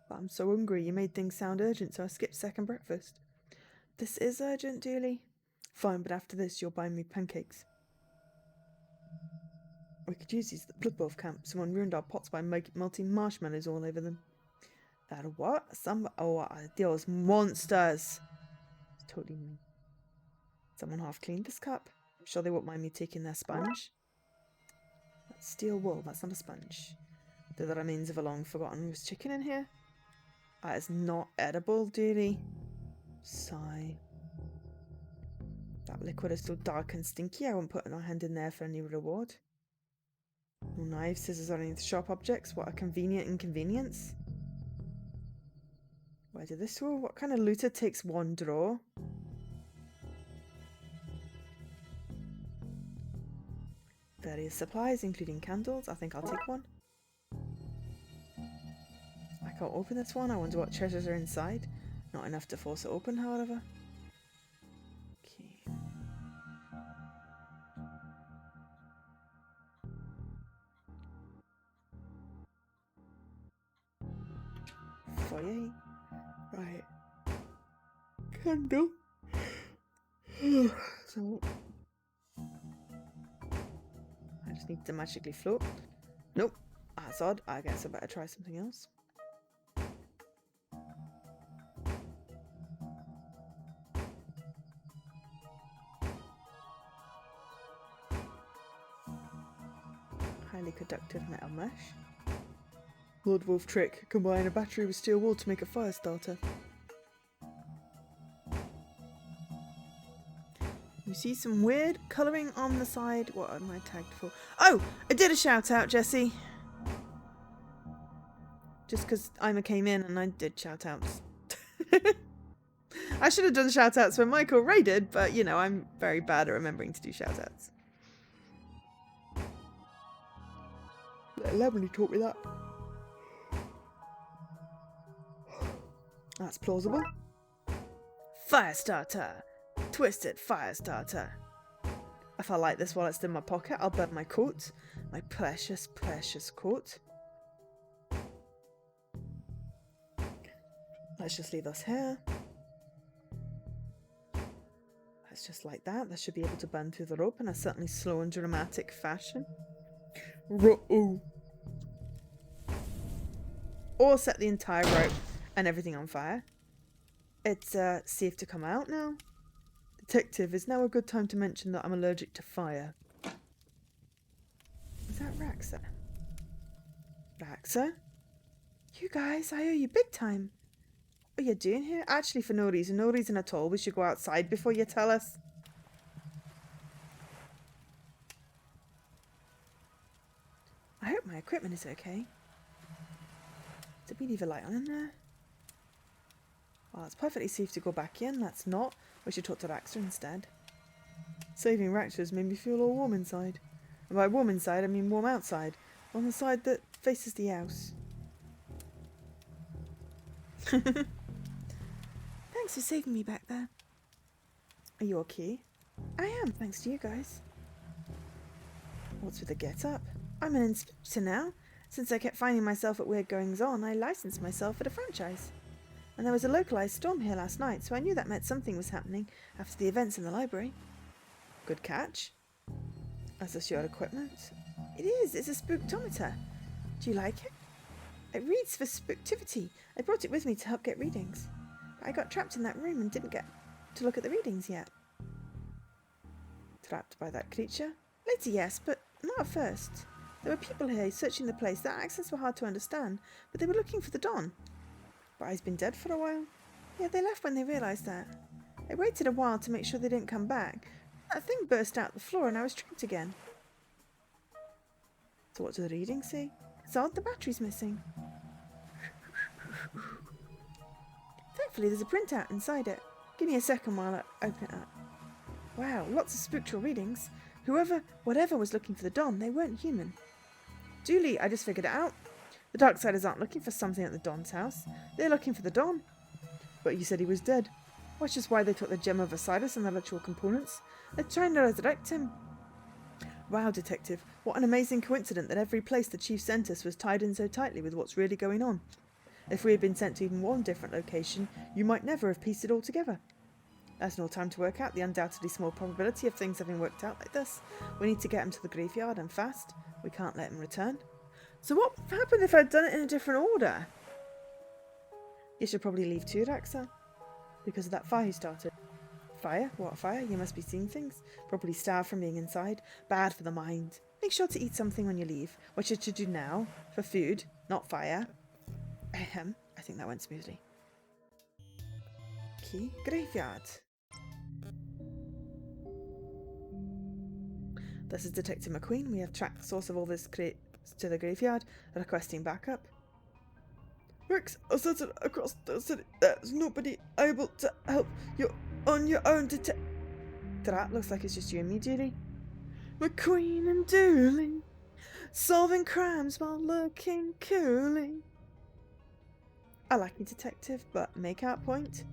But I'm so hungry, you made things sound urgent, so I skipped second breakfast. This is urgent, Julie. Fine, but after this, you'll buy me pancakes. We could use these at the Blood Bowl camp. Someone ruined our pots by melting marshmallows all over them. That what? Oh, those monsters! It's totally me. Someone half cleaned this cup. I'm sure they won't mind me taking their sponge. That's steel wool, that's not a sponge. They're the remains of a long forgotten roast chicken in here. That is not edible, dearie. Sigh. That liquid is so dark and stinky, I won't put my hand in there for any reward. No knives, scissors, or any sharp objects. What a convenient inconvenience. Where did this go? What kind of looter takes one drawer? Various supplies, including candles. I think I'll take one. I can't open this one. I wonder what treasures are inside. Not enough to force it open, however. Okay. Foyer. Right. Candle. So I just need to magically float. Nope. That's odd. I guess I better try something else. Highly conductive metal mesh. Lord Wolf trick. Combine a battery with steel wool to make a fire starter. You see some weird colouring on the side. What am I tagged for? Oh! I did a shout out, Jesse! Just because Ima came in and I did shout outs. I should have done shout outs when Michael raided, but you know, I'm very bad at remembering to do shout outs. Lemony taught me that. That's plausible. Fire starter! Twisted fire starter. If I light this while it's in my pocket, I'll burn my coat. My precious, precious coat. Let's just leave us here. Let's just like that. That should be able to burn through the rope in a certainly slow and dramatic fashion. Ruh-oh. Or set the entire rope and everything on fire. It's safe to come out now. Detective, is now a good time to mention that I'm allergic to fire. Is that Raxa? Raxa? You guys, I owe you big time. What are you doing here? Actually, for no reason at all. We should go outside before you tell us. I hope my equipment is okay. Did we leave a light on in there? Well, it's perfectly safe to go back in. That's not. We should talk to Raxa instead. Saving Raxa's made me feel all warm inside. And by warm inside, I mean warm outside. On the side that faces the house. Thanks for saving me back there. Are you okay? I am, thanks to you guys. What's with the get-up? I'm an inspector now. Since I kept finding myself at weird goings-on, I licensed myself at a franchise. And there was a localised storm here last night, so I knew that meant something was happening after the events in the library. Good catch. Is this your equipment? It is. It's a spooktometer. Do you like it? It reads for spooktivity. I brought it with me to help get readings. But I got trapped in that room and didn't get to look at the readings yet. Trapped by that creature? Later, yes, but not at first. There were people here searching the place. Their accents were hard to understand, but they were looking for the Don. But I've been dead for a while. Yeah, they left when they realised that. I waited a while to make sure they didn't come back. That thing burst out the floor and I was trapped again. So what do the readings say? It's odd, the battery's missing. Thankfully there's a printout inside it. Give me a second while I open it up. Wow, lots of spectral readings. Whatever was looking for the Don, they weren't human. Julie, I just figured it out. The Darksiders aren't looking for something at the Don's house. They're looking for the Don. But you said he was dead. Which is why they took the gem of Osiris and the ritual components. They're trying to resurrect him. Wow, Detective, what an amazing coincidence that every place the Chief sent us was tied in so tightly with what's really going on. If we had been sent to even one different location, you might never have pieced it all together. There's no time to work out the undoubtedly small probability of things having worked out like this. We need to get him to the graveyard and fast. We can't let him return. So what happened if I'd done it in a different order? You should probably leave too, Raxa. Because of that fire you started. Fire? What fire? You must be seeing things. Probably starved from being inside. Bad for the mind. Make sure to eat something when you leave. What you should do now. For food, not fire. Ahem. I think that went smoothly. Key? Graveyard. This is Detective McQueen. We have tracked the source of all this to the graveyard, requesting backup. Rex, asserted across the city. There's nobody able to help you on your own. That looks like it's just you and me, Judy. McQueen and Dooley, solving crimes while looking coolly. I like you, Detective, but make out point.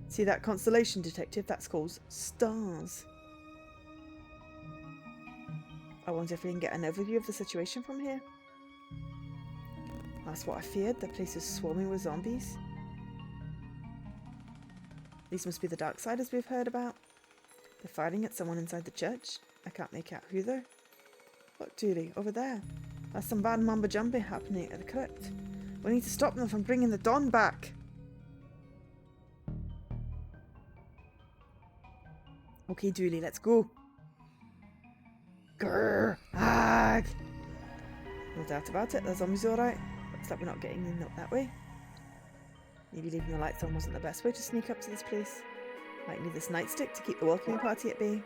See that constellation, Detective? That's called stars. I wonder if we can get an overview of the situation from here. That's what I feared. The place is swarming with zombies. These must be the Darksiders we've heard about. They're firing at someone inside the church. I can't make out who though. Look, Julie, over there. There's some bad mumbo jumbo happening at the crypt. We need to stop them from bringing the dawn back. Okay, Julie, let's go. Grrr! Ag! No doubt about it, the zombies alright. Looks like we're not getting in that way. Maybe leaving the lights on wasn't the best way to sneak up to this place. Might need this nightstick to keep the welcoming party at bay.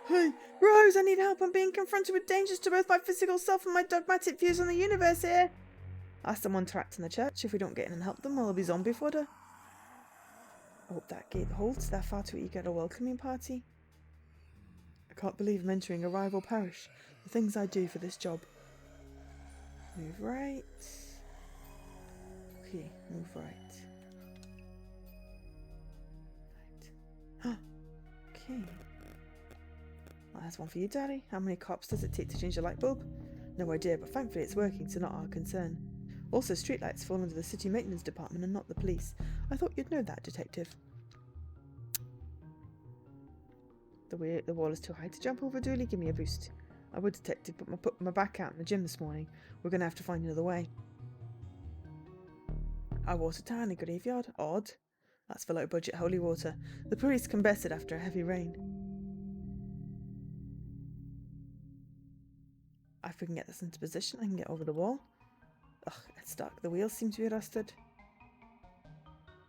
Hey, Rose, I need help. I'm being confronted with dangers to both my physical self and my dogmatic views on the universe here. Ask someone trapped in the church. If we don't get in and help them, we'll be zombie fodder. I hope that gate holds. They're far too eager to welcoming party. I can't believe I'm entering a rival parish. The things I do for this job. Move right. Okay, move right. Right. Okay. Well, that's one for you, Daddy. How many cops does it take to change a light bulb? No idea, but thankfully it's working, so not our concern. Also, streetlights fall under the city maintenance department and not the police. I thought you'd know that, Detective. The wall is too high to jump over, Dooley. Give me a boost. I would, Detective, but I put my back out in the gym this morning. We're going to have to find another way. Our water tower graveyard? Odd. That's for low-budget holy water. The police can best it after a heavy rain. If we can get this into position, I can get over the wall. Ugh, it's stuck. The wheels seem to be rusted.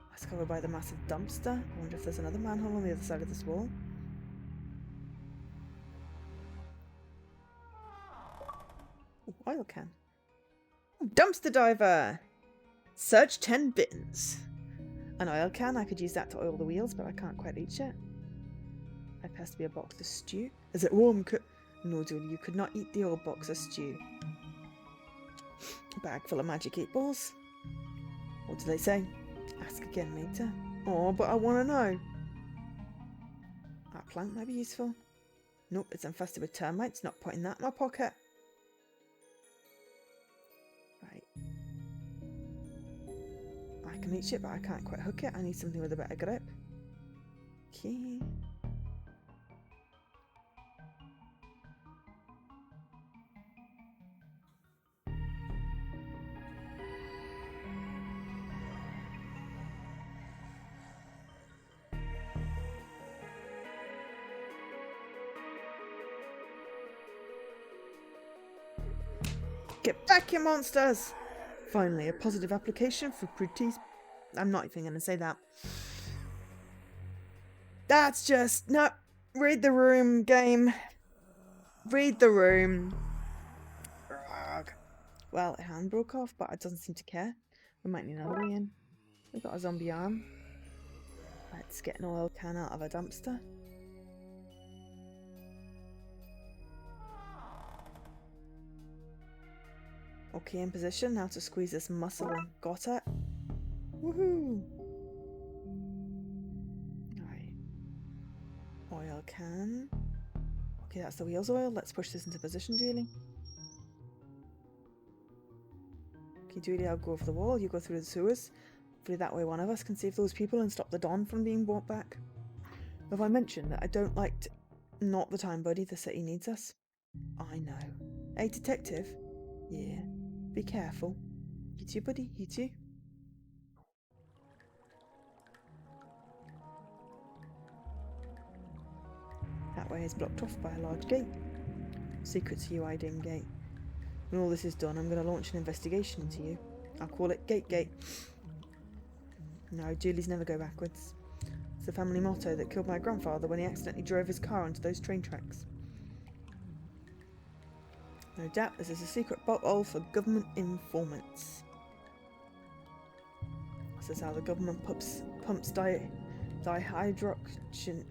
That's covered by the massive dumpster. I wonder if there's another manhole on the other side of this wall. Ooh, oil can. Ooh, dumpster diver! Search 10 bins. An oil can, I could use that to oil the wheels, but I can't quite reach it. There has to be a box of stew. Is it warm? No, Julie, you could not eat the old box of stew. A bag full of magic 8 balls. What do they say? Ask again later. Oh, but I want to know. That plant might be useful. Nope, it's infested with termites. Not putting that in my pocket. Right. I can reach it, but I can't quite hook it. I need something with a better grip. Okay. Get back, you monsters! Finally, a positive application for pretty... I'm not even going to say that. That's just... No. Read the room, game. Read the room. Ugh. Well, a hand broke off, but it doesn't seem to care. We might need another way in. We've got a zombie arm. Let's get an oil can out of a dumpster. Okay, in position. Now to squeeze this muscle in. Got it. Woohoo! Oil can. Okay, that's the wheels oil. Let's push this into position, Julie. Okay, Julie, I'll go over the wall. You go through the sewers. Hopefully that way one of us can save those people and stop the Don from being brought back. Have I mentioned that I don't like to... Not the time, buddy. The city needs us. I know. Hey, detective. Yeah. Be careful. You too, buddy. You too. That way is blocked off by a large gate. Secrets UID gate. When all this is done, I'm going to launch an investigation into you. I'll call it Gate. No, Julie's never go backwards. It's the family motto that killed my grandfather when he accidentally drove his car onto those train tracks. No doubt this is a secret bottle for government informants. This is how the government pumps dihydrogen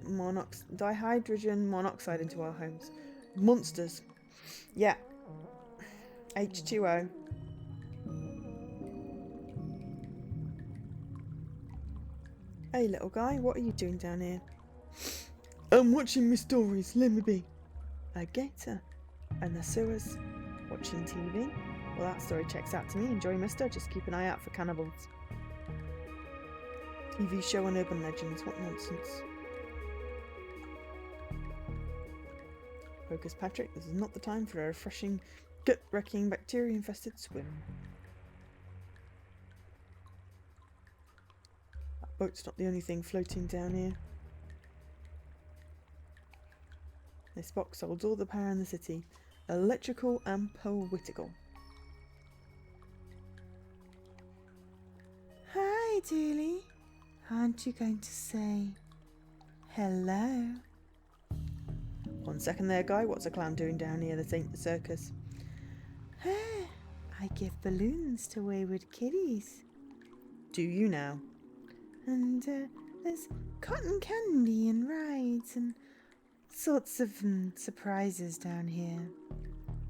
monoxide into our homes. Monsters. Yeah. H2O. Hey little guy, what are you doing down here? I'm watching my stories, let me be. A gator. And the sewers. Watching TV. Well, that story checks out to me. Enjoy, mister. Just keep an eye out for cannibals. TV show on urban legends. What nonsense. Focus, Patrick. This is not the time for a refreshing, gut-wrecking, bacteria-infested swim. That boat's not the only thing floating down here. This box holds all the power in the city. Electrical and political. Hi, Dooley. Aren't you going to say hello? 1 second there, guy. What's a clown doing down here that ain't the circus? I give balloons to wayward kiddies. Do you now? And there's cotton candy and rides and sorts of surprises down here.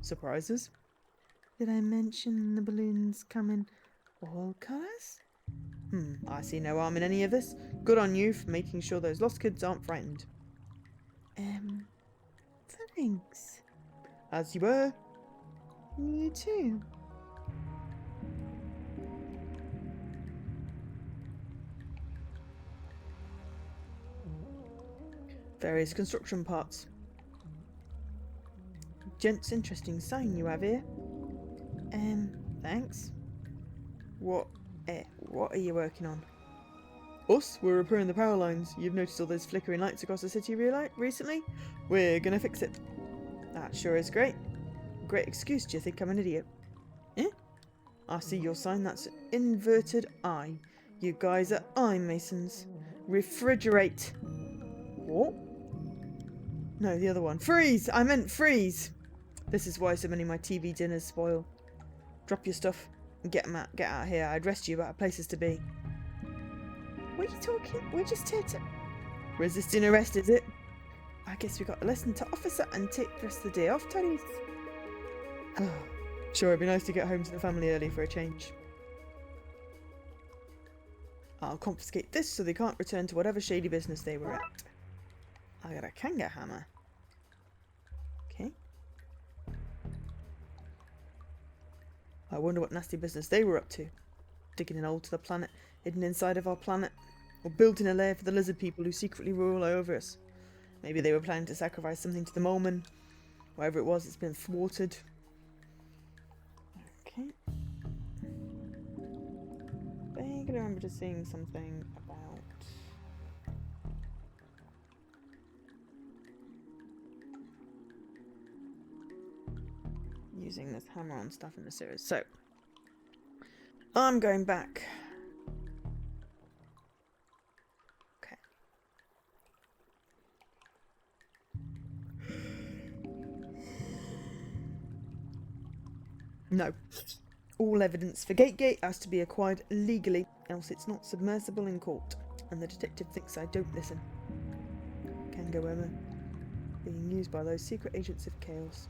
Surprises? Did I mention the balloons come in all colours? I see no harm in any of this. Good on you for making sure those lost kids aren't frightened. Thanks. As you were. You too. Various construction parts. Gents, interesting sign you have here. Thanks. What are you working on? Us? We're repairing the power lines. You've noticed all those flickering lights across the city recently? We're gonna fix it. That sure is great. Great excuse. Do you think I'm an idiot? Eh? I see your sign. That's an inverted eye. You guys are eye masons. Refrigerate. What? No, the other one. Freeze! I meant freeze! This is why so many of my TV dinners spoil. Drop your stuff and get out of here. I'd rest you about places to be. What are you talking? We're just here to... Resisting arrest, is it? I guess we got a lesson to officer and take the rest of the day off, Teddy's. Sure, it'd be nice to get home to the family early for a change. I'll confiscate this so they can't return to whatever shady business they were at. I got a Kanga hammer. Okay. I wonder what nasty business they were up to. Digging an hole to the planet, hidden inside of our planet. Or building a lair for the lizard people who secretly rule over us. Maybe they were planning to sacrifice something to the Moleman. Whatever it was, it's been thwarted. Okay. I vaguely remember just seeing something about... using this hammer on stuff in the series. So, I'm going back. Okay. No. All evidence for Gate has to be acquired legally, else it's not submersible in court. And the detective thinks I don't listen. Kango Emma. Being used by those secret agents of chaos.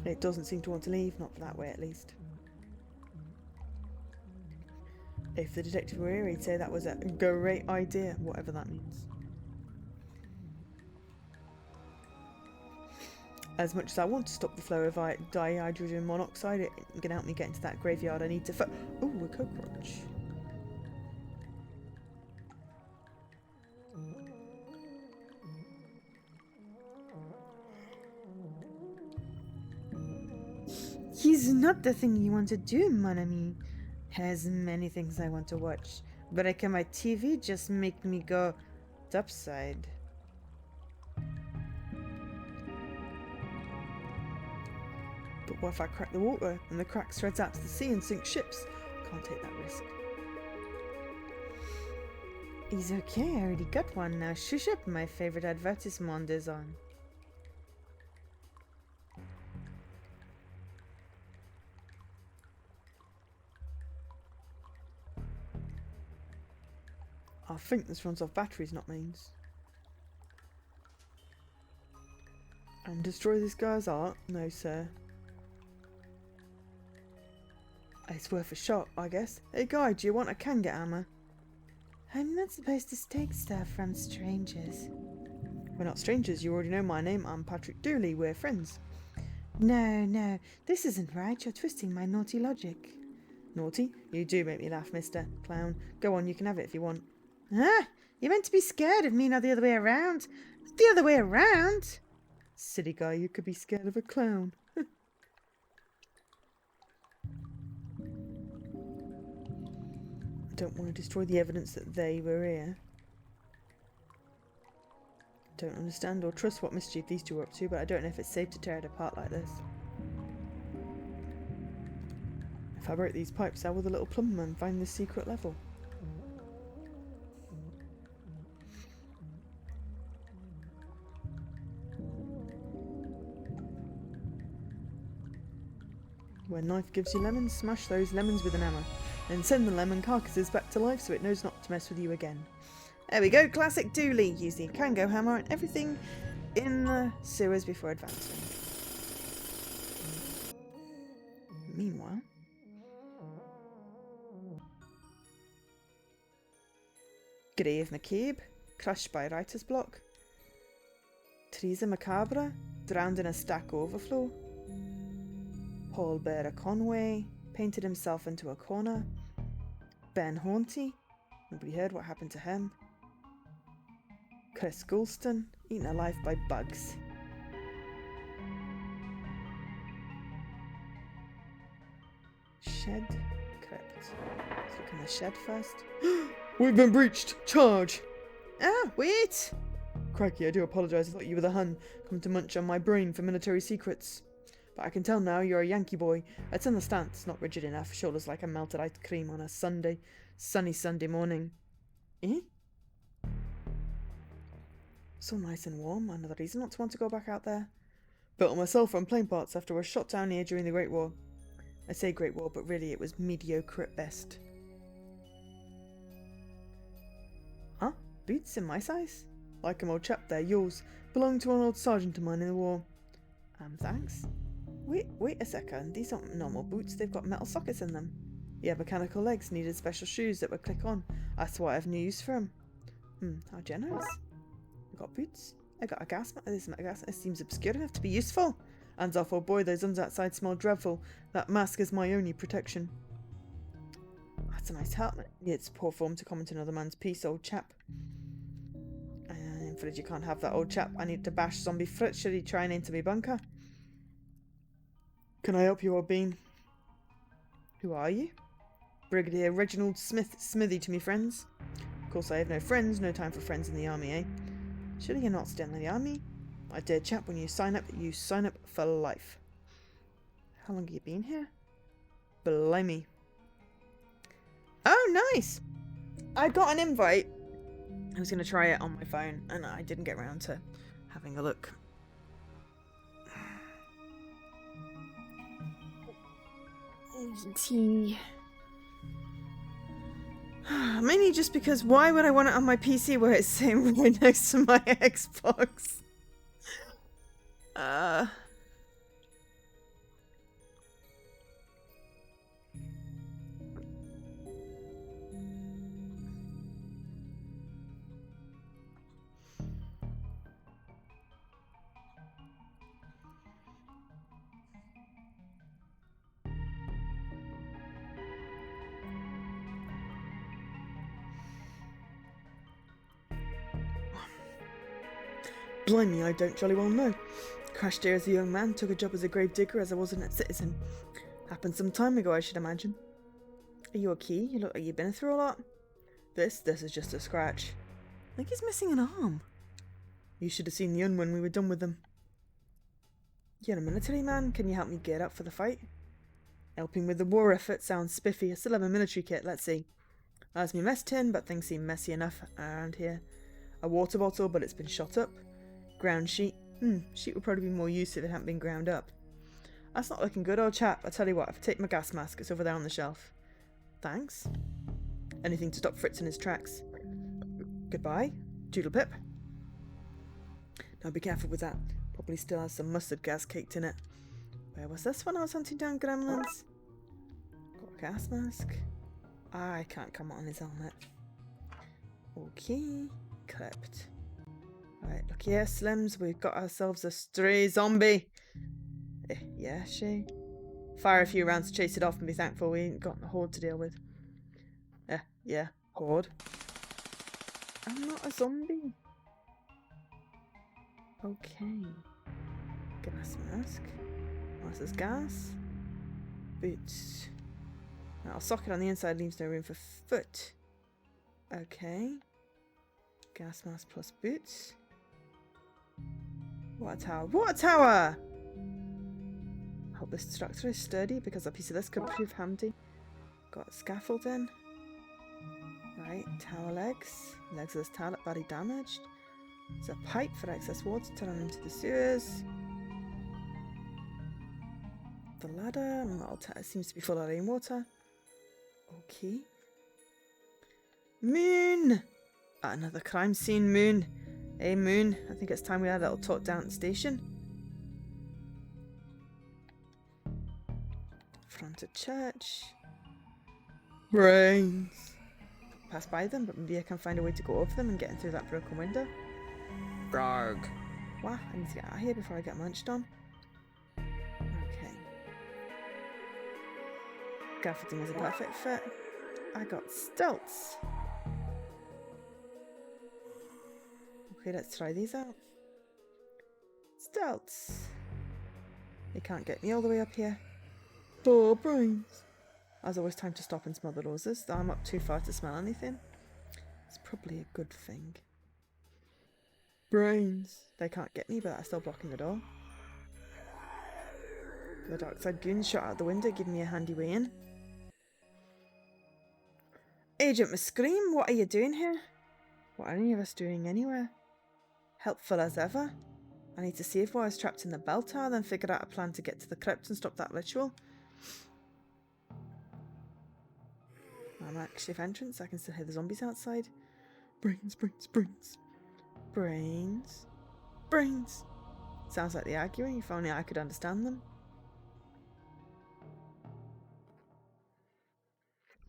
It doesn't seem to want to leave, not that way at least. If the detective were here, he'd say that was a great idea, whatever that means. As much as I want to stop the flow of dihydrogen monoxide, it ain't gonna help me get into that graveyard. I need to ooh, a cockroach. He's not the thing you want to do, mon ami. Has many things I want to watch, but I can my TV just make me go Darkside. But what if I crack the water and the crack spreads out to the sea and sinks ships? Can't take that risk. He's okay, I already got one. Now shush up, my favorite advertisement is on. I think this runs off batteries, not mains. And destroy this guy's art? No, sir. It's worth a shot, I guess. Hey guy, do you want a kanga hammer? I'm not supposed to take stuff from strangers. We're not strangers, you already know my name. I'm Patrick Dooley, we're friends. No, this isn't right. You're twisting my naughty logic. Naughty? You do make me laugh, Mr. Clown. Go on, you can have it if you want. Ah, you're meant to be scared of me, not the other way around. The other way around? Silly guy, you could be scared of a clown. I don't want to destroy the evidence that they were here. Don't understand or trust what mischief these two are up to, but I don't know if it's safe to tear it apart like this. If I break these pipes, how will the little plumber man find this secret level? When life gives you lemons, smash those lemons with an hammer. Then send the lemon carcasses back to life so it knows not to mess with you again. There we go, classic Dooley. Use the Kango hammer and everything in the sewers before advancing. Meanwhile... Grave Macabre, crushed by writer's block. Teresa Macabre, drowned in a stack overflow. Paul Bearer Conway, painted himself into a corner. Ben Haunty, nobody heard what happened to him. Chris Goulston, eaten alive by bugs. Shed crypt. Let's look in the shed first. We've been breached! Charge! Ah, wait! Crikey, I do apologise. I thought you were the Hun, come to munch on my brain for military secrets. But I can tell now you're a Yankee boy. It's in the stance, not rigid enough, shoulders like a melted ice cream on a sunny Sunday morning. Eh? So nice and warm, another reason not to want to go back out there. Built on myself from plane parts after I was shot down here during the Great War. I say Great War, but really it was mediocre at best. Huh? Boots in my size? Like 'em, old chap, they're yours. Belonged to an old sergeant of mine in the war. Thanks. Wait a second. These aren't normal boots, they've got metal sockets in them. Yeah, mechanical legs needed special shoes that would click on. That's why I've no use for them. How generous. I got boots. I got a gas mask. This seems obscure enough to be useful. Hands off, oh boy, those uns outside smell dreadful. That mask is my only protection. That's a nice helmet. It's poor form to comment on another man's piece, old chap. I'm afraid you can't have that, old chap. I need to bash zombie Fritz should he try and enter my bunker. Can I help you, old bean? Who are you? Brigadier Reginald Smithy to me friends. Of course I have no friends, no time for friends in the army, eh? Surely you're not still in the army? My dear chap, when you sign up for life. How long have you been here? Blimey. Oh, nice! I got an invite. I was going to try it on my phone, and I didn't get around to having a look. Tea. Mainly just because why would I want it on my PC where it's sitting right next to my Xbox? Blimey, I don't jolly well know. Crashed here as a young man, took a job as a grave digger as I wasn't a citizen. Happened some time ago, I should imagine. Are you okay? You look like you've been through a lot. This is just a scratch. I think he's missing an arm. You should have seen the Un when we were done with them. You're a military man. Can you help me get up for the fight? Helping with the war effort sounds spiffy. I still have a military kit. Let's see. That's my mess tin, but things seem messy enough around here. A water bottle, but it's been shot up. Ground sheet. Sheet would probably be more use if it hadn't been ground up. That's not looking good, old chap. I tell you what, if I take my gas mask, it's over there on the shelf. Thanks. Anything to stop Fritz in his tracks. Goodbye. Doodle pip. Now be careful with that. Probably still has some mustard gas caked in it. Where was this when I was hunting down gremlins? Got a gas mask. I can't come on his helmet. Okay. Clipped. Right, look here, Slims. We've got ourselves a stray zombie. Yeah, she. Fire a few rounds to chase it off and be thankful we ain't got a horde to deal with. Yeah, horde. I'm not a zombie. Okay. Gas mask. What's this gas? Boots. Now, socket on the inside leaves no room for foot. Okay. Gas mask plus boots. Water tower. Water tower! Hope this structure is sturdy because a piece of this could prove handy. Got scaffolding. Right, tower legs. Legs of this tower look badly damaged. There's a pipe for excess water to run into the sewers. The ladder. Seems to be full of rainwater. Okay. Moon! Another crime scene, Moon. Hey, Moon. I think it's time we had a little talk down at the station. Front of church. Brains. Pass by them, but maybe I can find a way to go over them and get in through that broken window. Grog. What? I need to get out of here before I get munched on. Okay. Scaffolding is a perfect fit. I got stilts. Okay, let's try these out. Stilts. They can't get me all the way up here. Oh, brains. There's always time to stop and smell the roses, though I'm up too far to smell anything. It's probably a good thing. Brains. They can't get me, but I'm still blocking the door. The Darkside goons shot out the window, giving me a handy way in. Agent Muscream, what are you doing here? What are any of us doing anywhere? Helpful as ever. I need to save while I was trapped in the bell tower, then figure out a plan to get to the crypt and stop that ritual. I'm actually entrance. I can still hear the zombies outside. Brains, brains, brains. Brains. Brains. Sounds like they're arguing. If only I could understand them.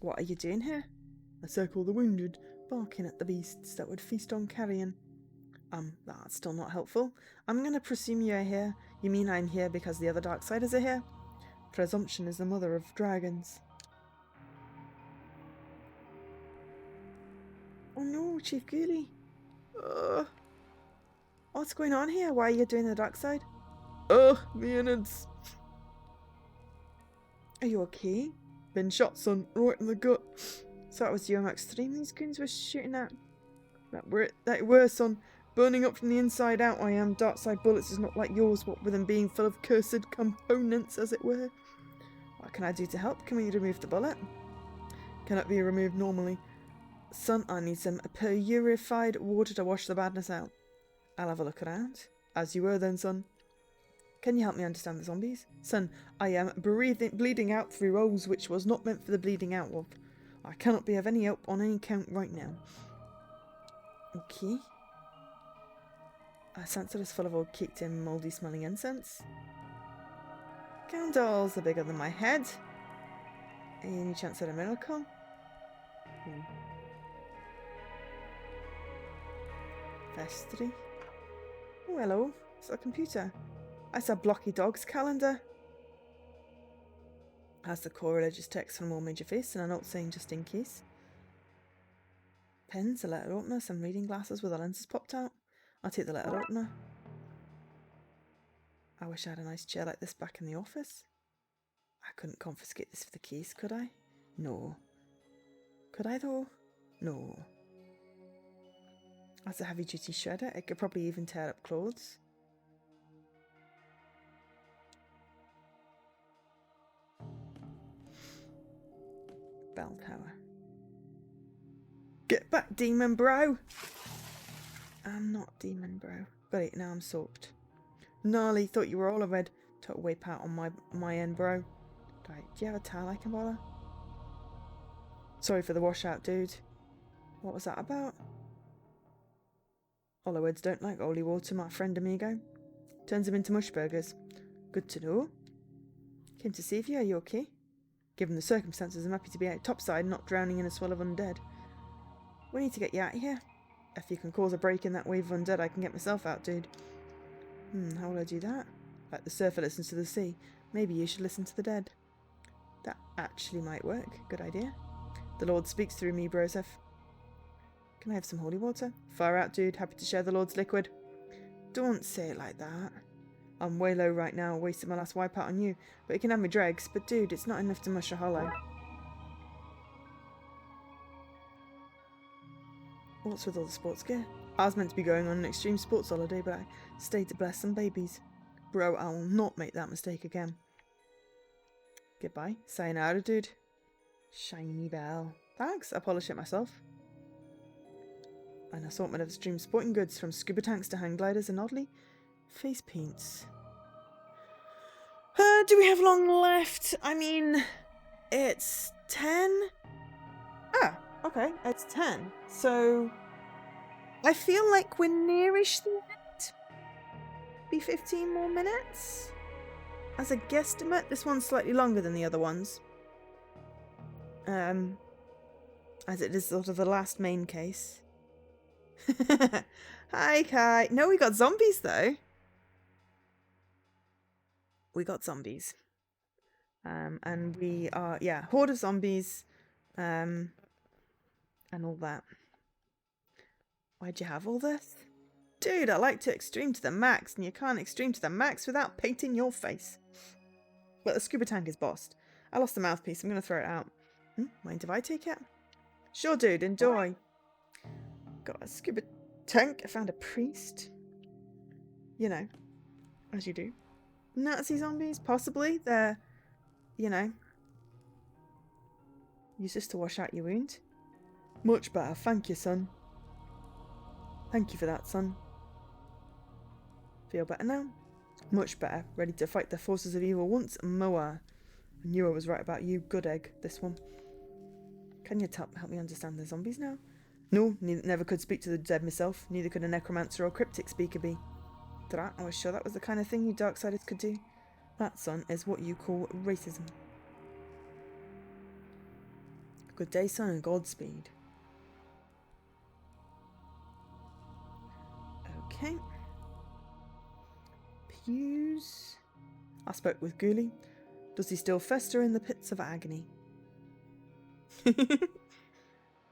What are you doing here? I circle the wounded, barking at the beasts that would feast on carrion. That's still not helpful. I'm going to presume you're here. You mean I'm here because the other Darksiders are here? Presumption is the mother of dragons. Oh no, Chief Ghoulie. What's going on here? Why are you doing the Darkside? The innards. Are you okay? Been shot, son, right in the gut. So it was you and Extreme these goons were shooting at? That were, son. Burning up from the inside out I am. Darkside bullets is not like yours, what with them being full of cursed components, as it were. What can I do to help? Can we remove the bullet? Cannot be removed normally. Son, I need some purified water to wash the badness out. I'll have a look around. As you were then, son. Can you help me understand the zombies? Son, I am bleeding out through holes which was not meant for the bleeding out of. I cannot be of any help on any count right now. Okay. A sensor is full of old kicked in mouldy smelling incense. Candles are bigger than my head. Any chance at a miracle? Vestry. Oh, hello. It's a computer. It's a blocky dog's calendar. Has the core religious text from all major faiths and a note saying just in case. Pens, a letter opener, some reading glasses with the lenses popped out. I'll take the letter opener. I wish I had a nice chair like this back in the office. I couldn't confiscate this for the keys, could I? No. Could I though? No. As a heavy-duty shredder, it could probably even tear up clothes. Bell tower. Get back, demon bro! I'm not demon bro. Got it, now I'm soaked. Gnarly, thought you were all a red. Took a wipe out on my end, bro. Right, do you have a towel I can borrow? Sorry for the washout, dude. What was that about? Hollow-heads don't like holy water, my friend amigo. Turns them into mush burgers. Good to know. Came to see if you. Are you okay? Given the circumstances, I'm happy to be out topside, not drowning in a swell of undead. We need to get you out of here. If you can cause a break in that wave of undead, I can get myself out, dude. How will I do that? Like the surfer listens to the sea. Maybe you should listen to the dead. That actually might work. Good idea. The Lord speaks through me, Broseph. Can I have some holy water? Far out, dude. Happy to share the Lord's liquid. Don't say it like that. I'm way low right now, wasting my last wipeout on you. But you can have my dregs. But dude, it's not enough to mush a hollow. What's with all the sports gear? I was meant to be going on an extreme sports holiday, but I stayed to bless some babies. Bro, I will not make that mistake again. Goodbye. Sayonara, dude. Shiny bell. Thanks, I polish it myself. An assortment of extreme sporting goods, from scuba tanks to hang gliders and oddly, face paints. Do we have long left? I mean, it's 10? Ah, okay, it's 10. So, I feel like we're nearish the end. Be 15 more minutes? As a guesstimate, this one's slightly longer than the other ones. As it is sort of the last main case. Hi, Kai. No, we got zombies, though. We got zombies. And we are, yeah, horde of zombies. And all that. Why'd you have all this? Dude, I like to extreme to the max, and you can't extreme to the max without painting your face. Well, the scuba tank is bossed. I lost the mouthpiece. I'm going to throw it out. Mind if I take it? Sure, dude. Enjoy. Got a scuba tank. I found a priest. You know, as you do. Nazi zombies, possibly. They're, you know. Use this to wash out your wound. Much better. Thank you, son. Thank you for that, son. Feel better now? Much better. Ready to fight the forces of evil once more. I knew I was right about you. Good egg, this one. Can you help me understand the zombies now? No, never could speak to the dead myself. Neither could a necromancer or cryptic speaker be. Drat, I was sure that was the kind of thing you Darksiders could do. That, son, is what you call racism. Good day, son, and Godspeed. Okay. Pews. I spoke with Ghoulie. Does he still fester in the pits of agony?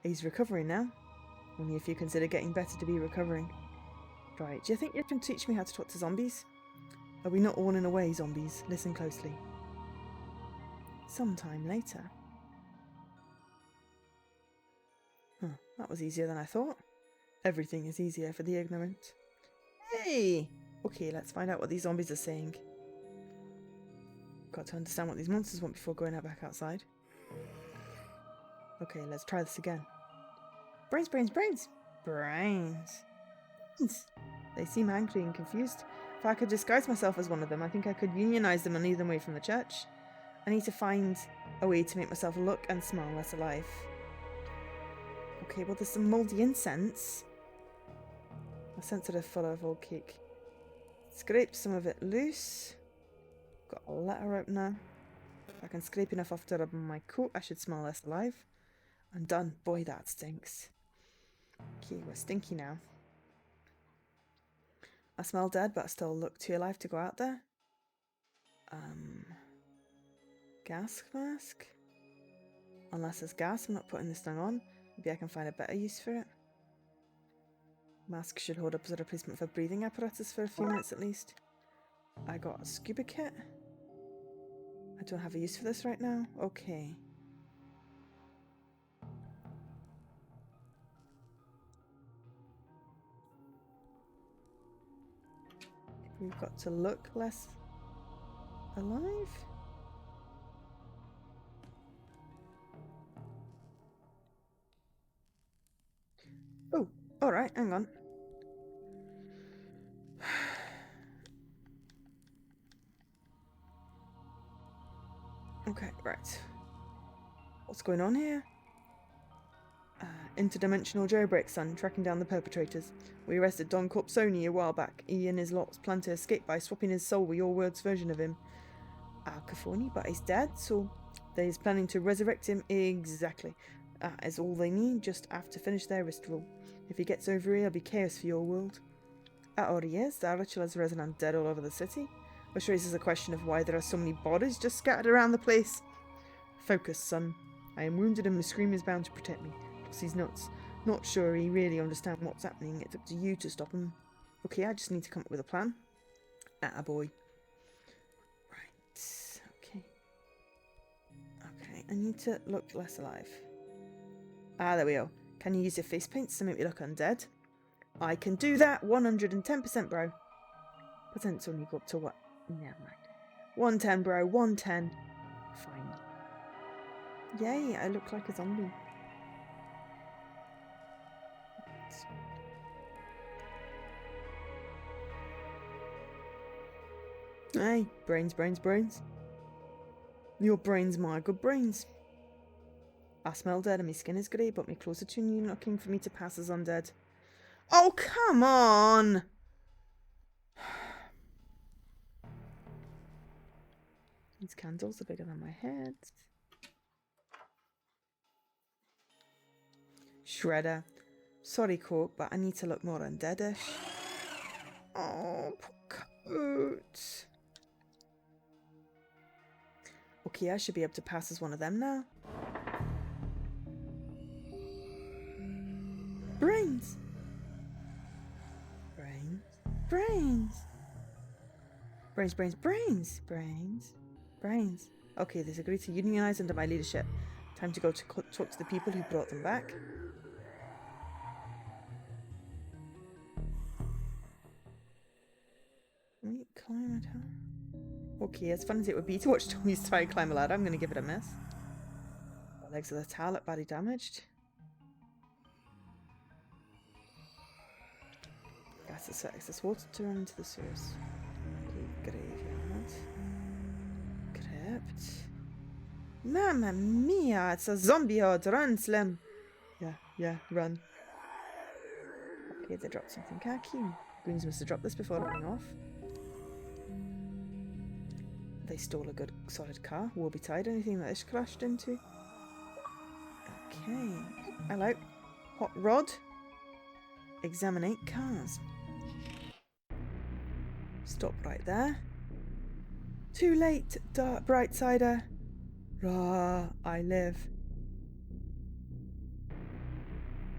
He's recovering now. Only if you consider getting better to be recovering. Right, do you think you can teach me how to talk to zombies? Are we not all in a way, zombies? Listen closely. Sometime later. Huh, that was easier than I thought. Everything is easier for the ignorant. Hey! Okay, let's find out what these zombies are saying. Got to understand what these monsters want before going back outside. Okay, let's try this again. Brains, brains, brains! Brains! They seem angry and confused. If I could disguise myself as one of them, I think I could unionize them and lead them away from the church. I need to find a way to make myself look and smell less alive. Okay, well, there's some mouldy incense. A sensitive full of old cake. Scrape some of it loose. Got a letter opener. If I can scrape enough off to rub on my coat, I should smell less alive. I'm done. Boy, that stinks. Okay, we're stinky now. I smell dead, but I still look too alive to go out there. Gas mask? Unless there's gas, I'm not putting this thing on. Maybe I can find a better use for it. Mask should hold up as a replacement for breathing apparatus for a few minutes at least. I got a scuba kit. I don't have a use for this right now. Okay. We've got to look less alive. Oh, alright, hang on. Okay, right. What's going on here? Interdimensional jailbreak, son, tracking down the perpetrators. We arrested Don Corpsoni a while back. He and his lots plan to escape by swapping his soul with your world's version of him. Al Capone, but he's dead, so they're planning to resurrect him. Exactly. That is all they need, just have to finish their ritual. If he gets over here, it'll be chaos for your world. That already is. The ritual has arisen undead all over the city, which raises a question of why there are so many bodies just scattered around the place. Focus, son. I am wounded and Muscream is bound to protect me. Plus he's nuts. Not sure he really understands what's happening. It's up to you to stop him. Okay, I just need to come up with a plan. Attaboy. Right. Okay. Okay, I need to look less alive. Ah, there we go. Can you use your face paints to make me look undead? I can do that. 110%, bro. Percent's only go up to what? Never mind. 110, bro. 110. Fine. Yay, I look like a zombie. Hey, brains, brains, brains. Your brains, my good brains. I smell dead and my skin is grey, but my clothes are too new looking for me to pass as undead. Oh, come on! These candles are bigger than my head. Shredder. Sorry, Coke, but I need to look more undeadish. Oh, poor coat. Okay, I should be able to pass as one of them now. Brains. Brains. Brains. Brains, brains, brains. Brains. Brains. Okay, they've agreed to unionize under my leadership. Time to go to talk to the people who brought them back. Right, climb a tower. Okay, as fun as it would be to watch Tommy's try and climb a ladder, I'm going to give it a miss. The legs of the tower look badly damaged. Gas to set excess water to run into the sewers. Okay, graveyard. Crypt. Mamma mia, it's a zombie horde. Run, Slim. Yeah, run. Okay, they dropped something khaki. Goons must have dropped this before running off. They stole a good solid car. Woe betide anything that this crashed into. Okay. Hello. Hot rod. Examine 8 cars. Stop right there. Too late, dark brightsider. Rah, I live.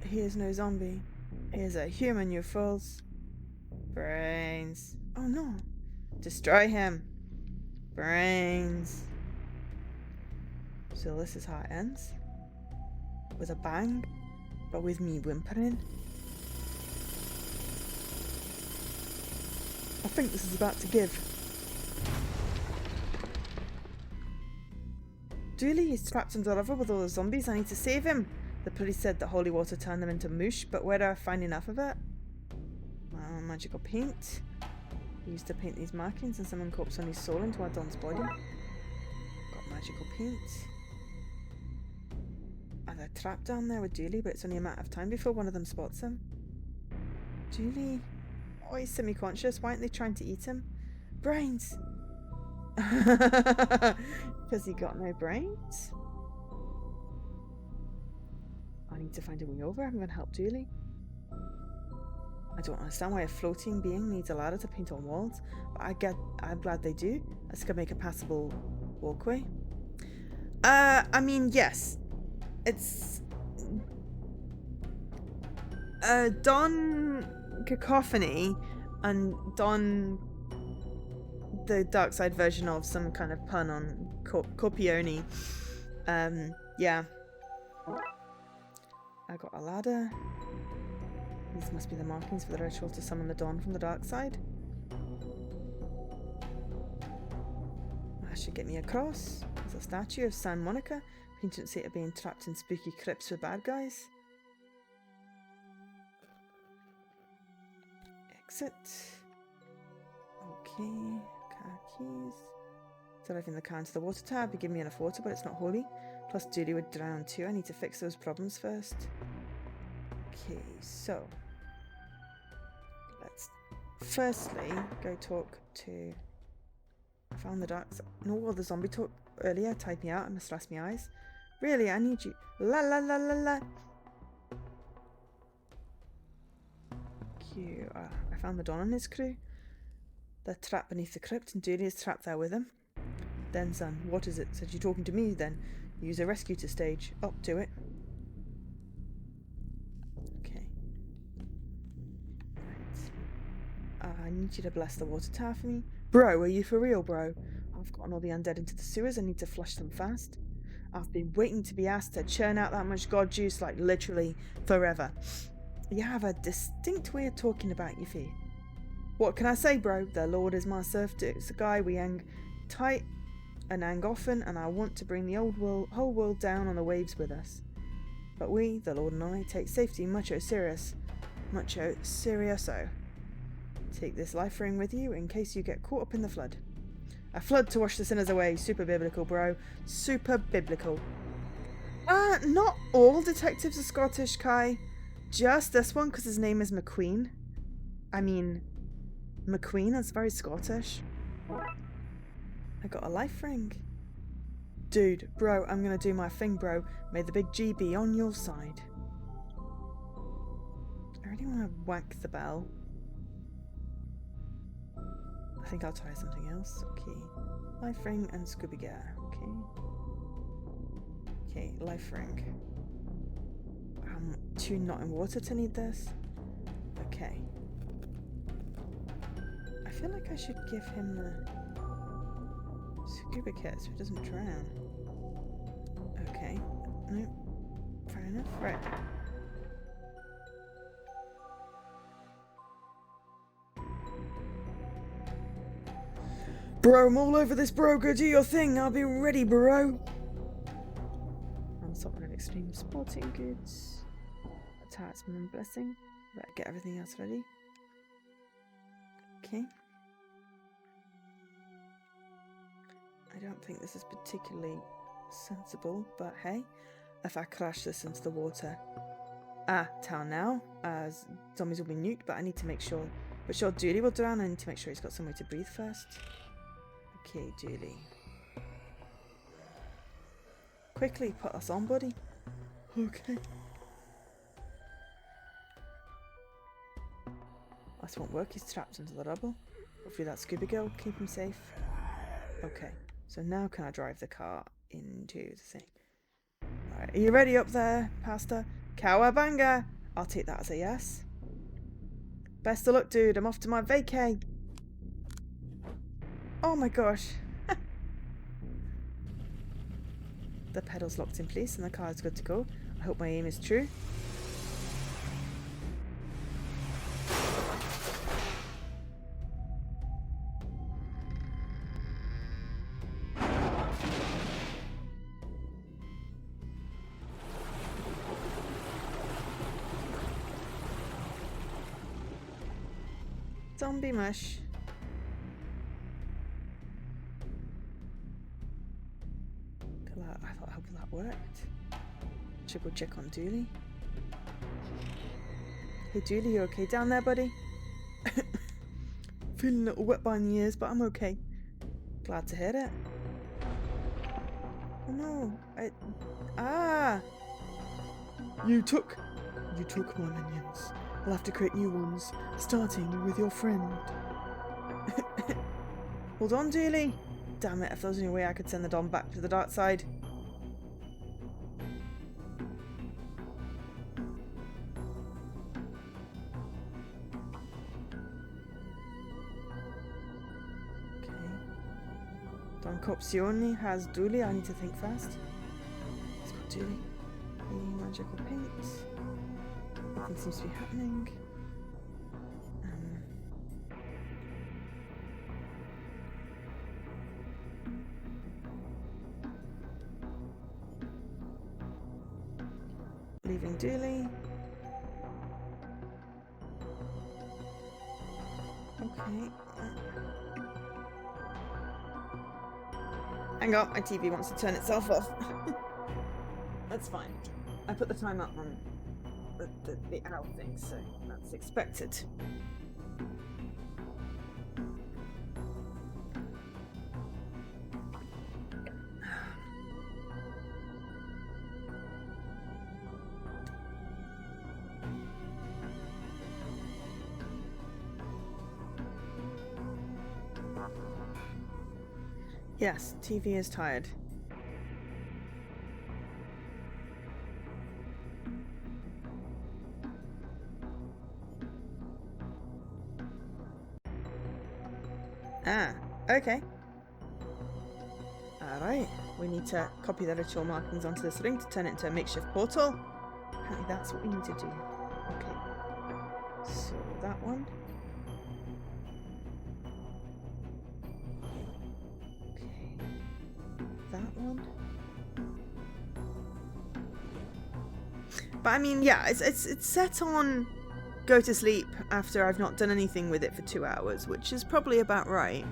He is no zombie. He is a human, you fools. Brains. Oh no. Destroy him. Brains. So this is how it ends. With a bang, but with me whimpering. I think this is about to give. Dooley is trapped under the river with all the zombies. I need to save him. The police said that holy water turned them into mush, but where do I find enough of it? Magical paint. Used to paint these markings and summon corpse on his soul into our Don's body. Got magical paint. And they're trapped down there with Dooley, but it's only a matter of time before one of them spots him. Dooley. Oh, he's semi-conscious. Why aren't they trying to eat him? Brains! Because he got no brains? I need to find a way over. I'm going to help Dooley. I don't understand why a floating being needs a ladder to paint on walls, but I'm glad they do. This could make a passable walkway. I mean, yes. It's... Don cacophony and don the Darkside version of some kind of pun on Corpione. Yeah. I got a ladder. These must be the markings for the ritual to summon the dawn from the dark side. That should get me across. There's a statue of San Monica, ancient saint of being trapped in spooky crypts with bad guys. Exit. Okay. Car keys. Driving the car into the water tower. Be giving me enough water, but it's not holy. Plus, Judy would drown too. I need to fix those problems first. Okay, so let's firstly go talk to. I found the dark side. No, well, the zombie talk earlier. Typed me out. I must rest my eyes. Really, I need you. La la la la la. Cute. I found the Don and his crew. They're trapped beneath the crypt, and Judy is trapped there with them. Then, son, what is it? Said you talking to me then? Use a rescue to stage. Up to it. Okay. Right. I need you to bless the water tower for me. Bro, are you for real, bro? I've gotten all the undead into the sewers. I need to flush them fast. I've been waiting to be asked to churn out that much god juice, like literally forever. You have a distinct way of talking about your feet. What can I say, bro? The Lord is my serf too. It's a guy we hang tight and hang often, and I want to bring the whole world down on the waves with us. But we, the Lord and I, take safety mucho serious. Mucho serioso. Take this life ring with you in case you get caught up in the flood. A flood to wash the sinners away. Super biblical, bro. Super biblical. Not all detectives are Scottish, Kai. Just this one, because his name is McQueen. I mean, McQueen is very Scottish. I got a life ring. Dude, bro, I'm gonna do my thing, bro. May the big G be on your side. I really want to whack the bell. I think I'll try something else. Okay. Life ring and Scooby Gear. Okay. Okay, life ring. I'm too not in water to need this. Okay. I feel like I should give him the scuba kit so he doesn't drown. Okay. Nope. Fair enough. Right. Bro, I'm all over this, bro. Go do your thing. I'll be ready, bro. Assortment of extreme sporting goods. A talisman and blessing. Better get everything else ready. Okay. I don't think this is particularly sensible, but hey, if I crash this into the water. Town now. Zombies will be nuked, but I need to make sure. But sure, Julie will drown. I need to make sure he's got somewhere to breathe first. Okay, Julie. Quickly, put us on, buddy. Okay. This won't work, he's trapped into the rubble. Hopefully that scuba girl will keep him safe. Okay, so now can I drive the car into the thing? Alright, are you ready up there, Pastor? Cowabunga! I'll take that as a yes. Best of luck, dude. I'm off to my vacay. Oh my gosh. The pedal's locked in place and the car is good to go. I hope my aim is true. Zombie mush. I hope that worked. Should go check on Dooley. Hey Dooley, you okay down there, buddy? Feeling a little wet behind the ears, but I'm okay. Glad to hear it. Oh no, You took my minions. I'll have to create new ones, starting with your friend. Hold on, Dooley. Damn it, if there was any way I could send the Dom back to the dark side. Don Copsione has Dooley. I need to think fast. He's got Dooley. The magical paint. Nothing seems to be happening. Leaving Dooley. Okay. Hang on, my TV wants to turn itself off. That's fine. I put the time up on the hour thing, so that's expected. Yes, TV is tired. Ah, okay. Alright, we need to copy the ritual markings onto this ring to turn it into a makeshift portal. Apparently that's what we need to do. Okay, so that one. Okay, that one. But I mean, yeah, it's set on go to sleep after I've not done anything with it for 2 hours, which is probably about right.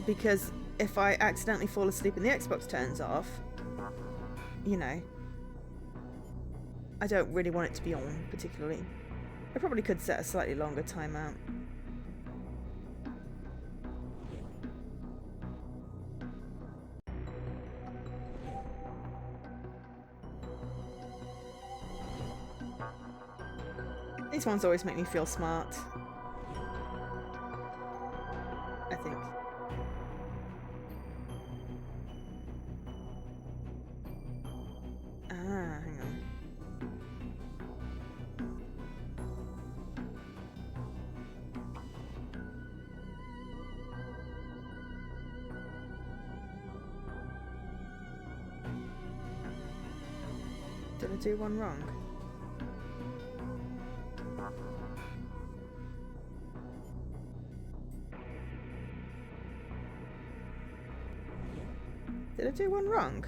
Because if I accidentally fall asleep and the Xbox turns off, you know, I don't really want it to be on particularly. I probably could set a slightly longer timeout. These ones always make me feel smart, I think. Ah, hang on. Did I do one wrong? Did I do one wrong?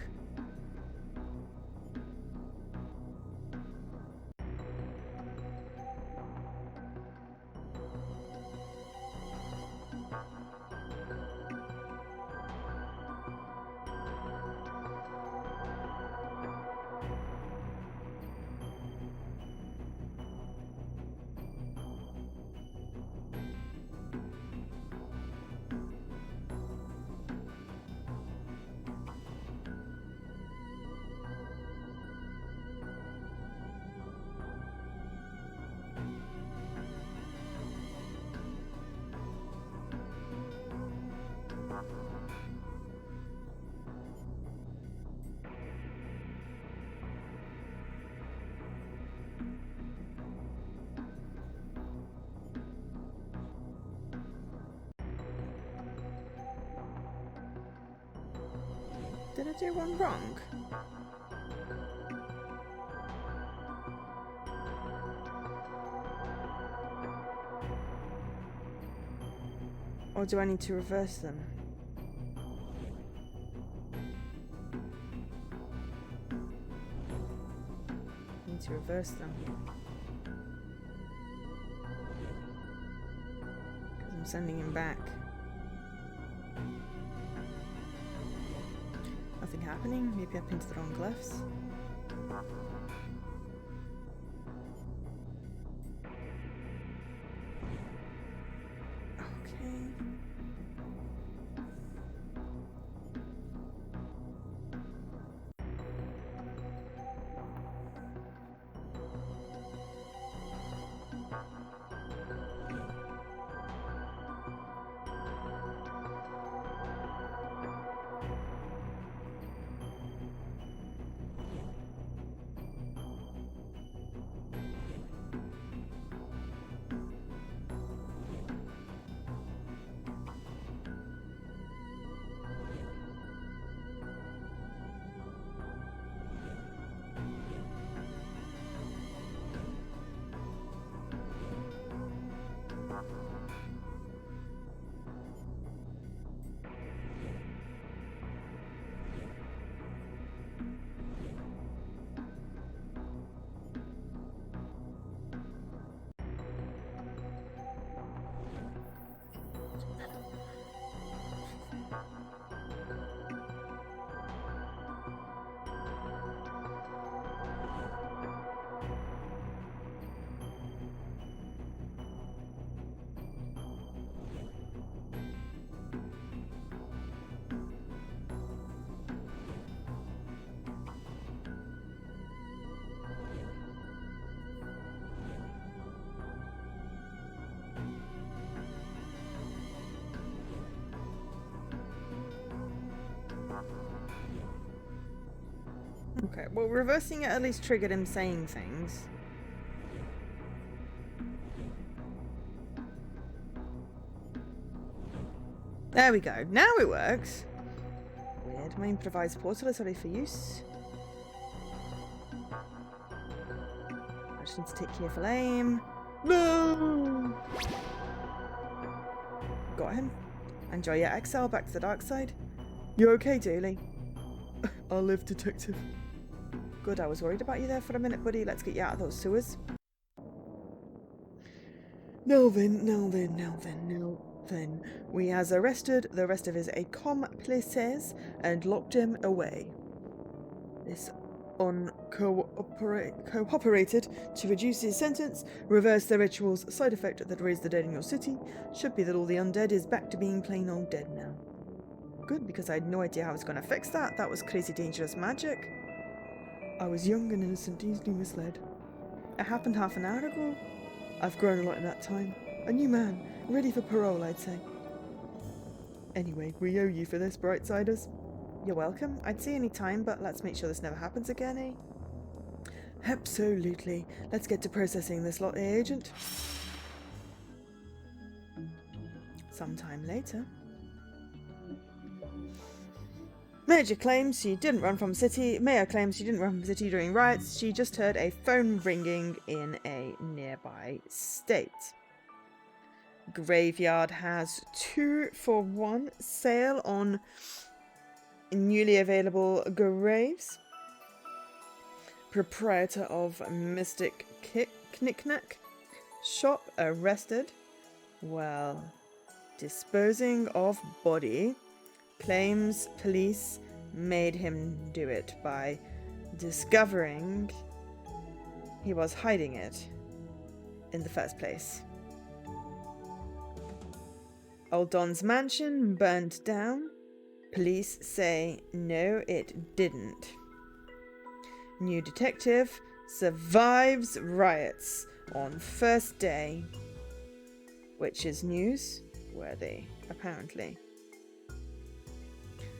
Did I do one wrong? Or do I need to reverse them? I need to reverse them. Because I'm sending him back. Nothing happening? Maybe I pinned the wrong glyphs? Okay, well, reversing it at least triggered him saying things. There we go. Now it works. Weird. My improvised portal is ready for use. I just need to take careful aim. No! Got him. Enjoy your exile back to the dark side. You okay, Dooley? I'll live, detective. Good, I was worried about you there for a minute, buddy. Let's get you out of those sewers. Now then. We has arrested the rest of his accomplices and locked him away. This cooperated to reduce his sentence, reverse the ritual's side effect that raised the dead in your city. Should be that all the undead is back to being plain old dead now. Good, because I had no idea how I was going to fix that. That was crazy dangerous magic. I was young and innocent, easily misled. It happened half an hour ago. I've grown a lot in that time. A new man, ready for parole, I'd say. Anyway, we owe you for this, Brightsiders. You're welcome. I'd say any time, but let's make sure this never happens again, eh? Absolutely. Let's get to processing this lot, eh, Agent? Sometime later. Major claims she didn't run from city. Mayor claims she didn't run from city during riots. She just heard a phone ringing in a nearby state. Graveyard has 2-for-1 sale on newly available graves. Proprietor of Mystic Knickknack shop arrested. Well, disposing of body. Claims police made him do it by discovering he was hiding it in the first place. Old Don's mansion burnt down. Police say no, it didn't. New detective survives riots on first day, which is newsworthy, apparently.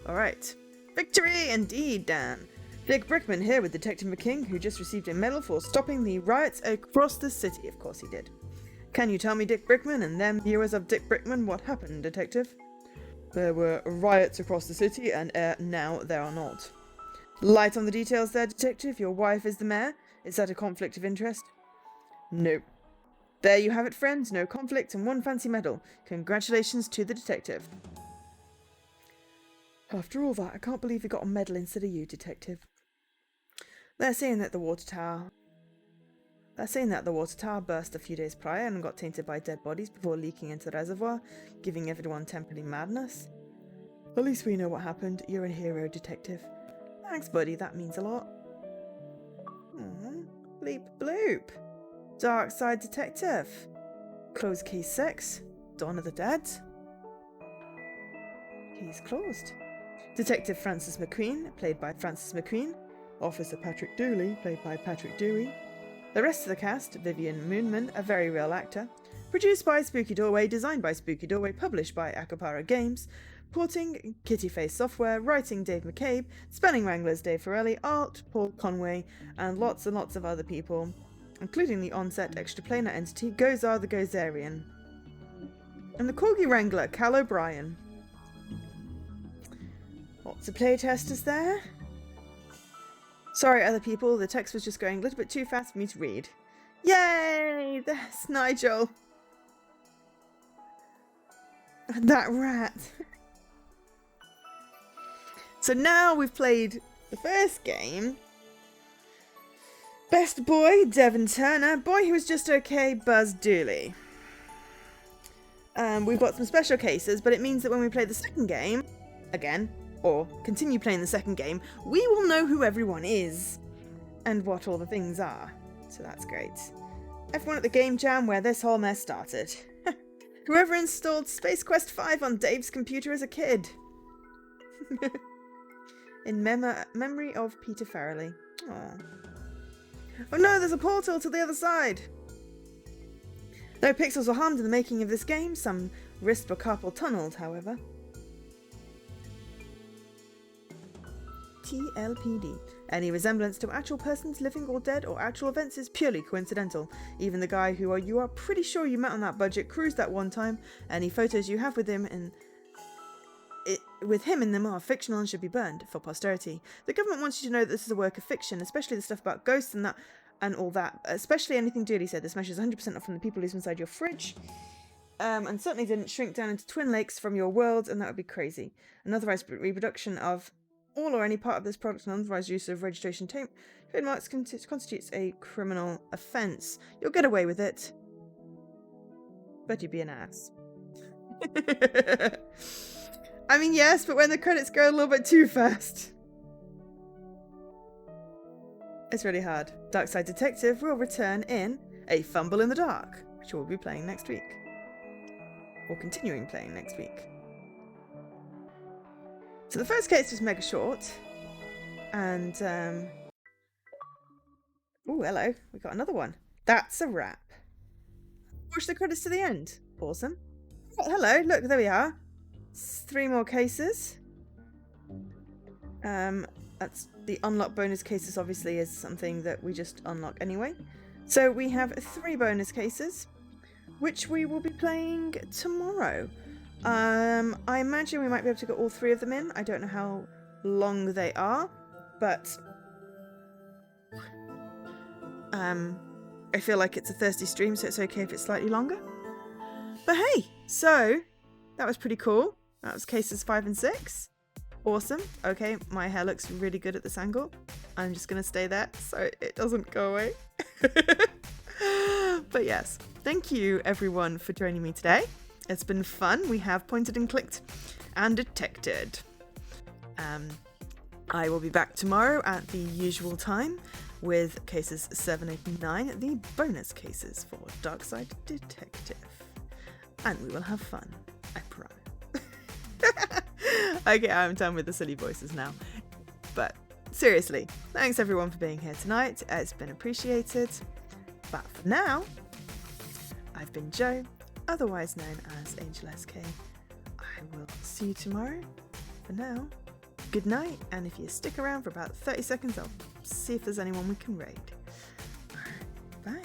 Alright. Victory indeed, Dan. Dick Brickman here with Detective McKing, who just received a medal for stopping the riots across the city. Of course he did. Can you tell me, Dick Brickman, and them viewers of Dick Brickman, what happened, Detective? There were riots across the city, and now there are not. Light on the details there, Detective. Your wife is the mayor. Is that a conflict of interest? Nope. There you have it, friends. No conflict and one fancy medal. Congratulations to the detective. After all that, I can't believe he got a medal instead of you, Detective. They're saying that the water tower burst a few days prior and got tainted by dead bodies before leaking into the reservoir, giving everyone temporary madness. At least we know what happened. You're a hero, Detective. Thanks, buddy. That means a lot. Bleep bloop. Darkside Detective. Close case 6. Dawn of the Dead. Case closed. Detective Francis McQueen, played by Francis McQueen. Officer Patrick Dooley, played by Patrick Dewey. The rest of the cast, Vivian Moonman, a very real actor. Produced by Spooky Doorway, designed by Spooky Doorway, published by Acapara Games. Porting, Kitty Face Software. Writing, Dave McCabe. Spelling Wranglers, Dave Forelli. Art, Paul Conway. And lots of other people, including the on-set extra planar entity, Gozar the Gozerian. And the Corgi Wrangler, Cal O'Brien. Lots of playtesters there. Sorry, other people, the text was just going a little bit too fast for me to read. Yay! There's Nigel. And that rat. So now we've played the first game. Best boy, Devon Turner. Boy who was just okay, Buzz Dooley. We've got some special cases, but it means that when we play the second game, again, or continue playing the second game, we will know who everyone is and what all the things are. So that's great. Everyone at the game jam where this whole mess started. Whoever installed Space Quest 5 on Dave's computer as a kid. In memory of Peter Farrelly. Aww. Oh no, there's a portal to the other side! No pixels were harmed in the making of this game. Some wrists were carpal tunneled, however. TLPD. Any resemblance to actual persons living or dead or actual events is purely coincidental. Even the guy who you are pretty sure you met on that budget cruised that one time. Any photos you have with him in them are fictional and should be burned for posterity. The government wants you to know that this is a work of fiction, especially the stuff about ghosts and that and all that. Especially anything Julie said. This measures 100% off from the people who's inside your fridge. And certainly didn't shrink down into twin lakes from your world, and that would be crazy. Unauthorized reproduction of all or any part of this product and unauthorized use of registration trademarks constitutes a criminal offence. You'll get away with it. But you'd be an ass. I mean, yes, but when the credits go a little bit too fast. It's really hard. Darkside Detective will return in A Fumble in the Dark, which we'll be playing next week. Or continuing playing next week. So the first case was mega short. And, oh, hello. We got another one. That's a wrap. Watch the credits to the end. Awesome. Oh, hello. Look, there we are. 3 more cases. That's the unlock bonus cases obviously is something that we just unlock anyway. So we have 3 bonus cases, which we will be playing tomorrow. I imagine we might be able to get all 3 of them in. I don't know how long they are, but I feel like it's a thirsty stream, so it's okay if it's slightly longer. But hey, so that was pretty cool. That was cases 5 and 6. Awesome. Okay, my hair looks really good at this angle. I'm just going to stay there so it doesn't go away. But yes, thank you everyone for joining me today. It's been fun. We have pointed and clicked and detected. I will be back tomorrow at the usual time with cases 7, 8, and 9, the bonus cases for Darkside Detective. And we will have fun, I promise. Okay, I'm done with the silly voices now. But seriously, thanks everyone for being here tonight. It's been appreciated. But for now, I've been Jo, otherwise known as Angel SK. I will see you tomorrow. For now, good night, and if you stick around for about 30 seconds, I'll see if there's anyone we can raid. Bye.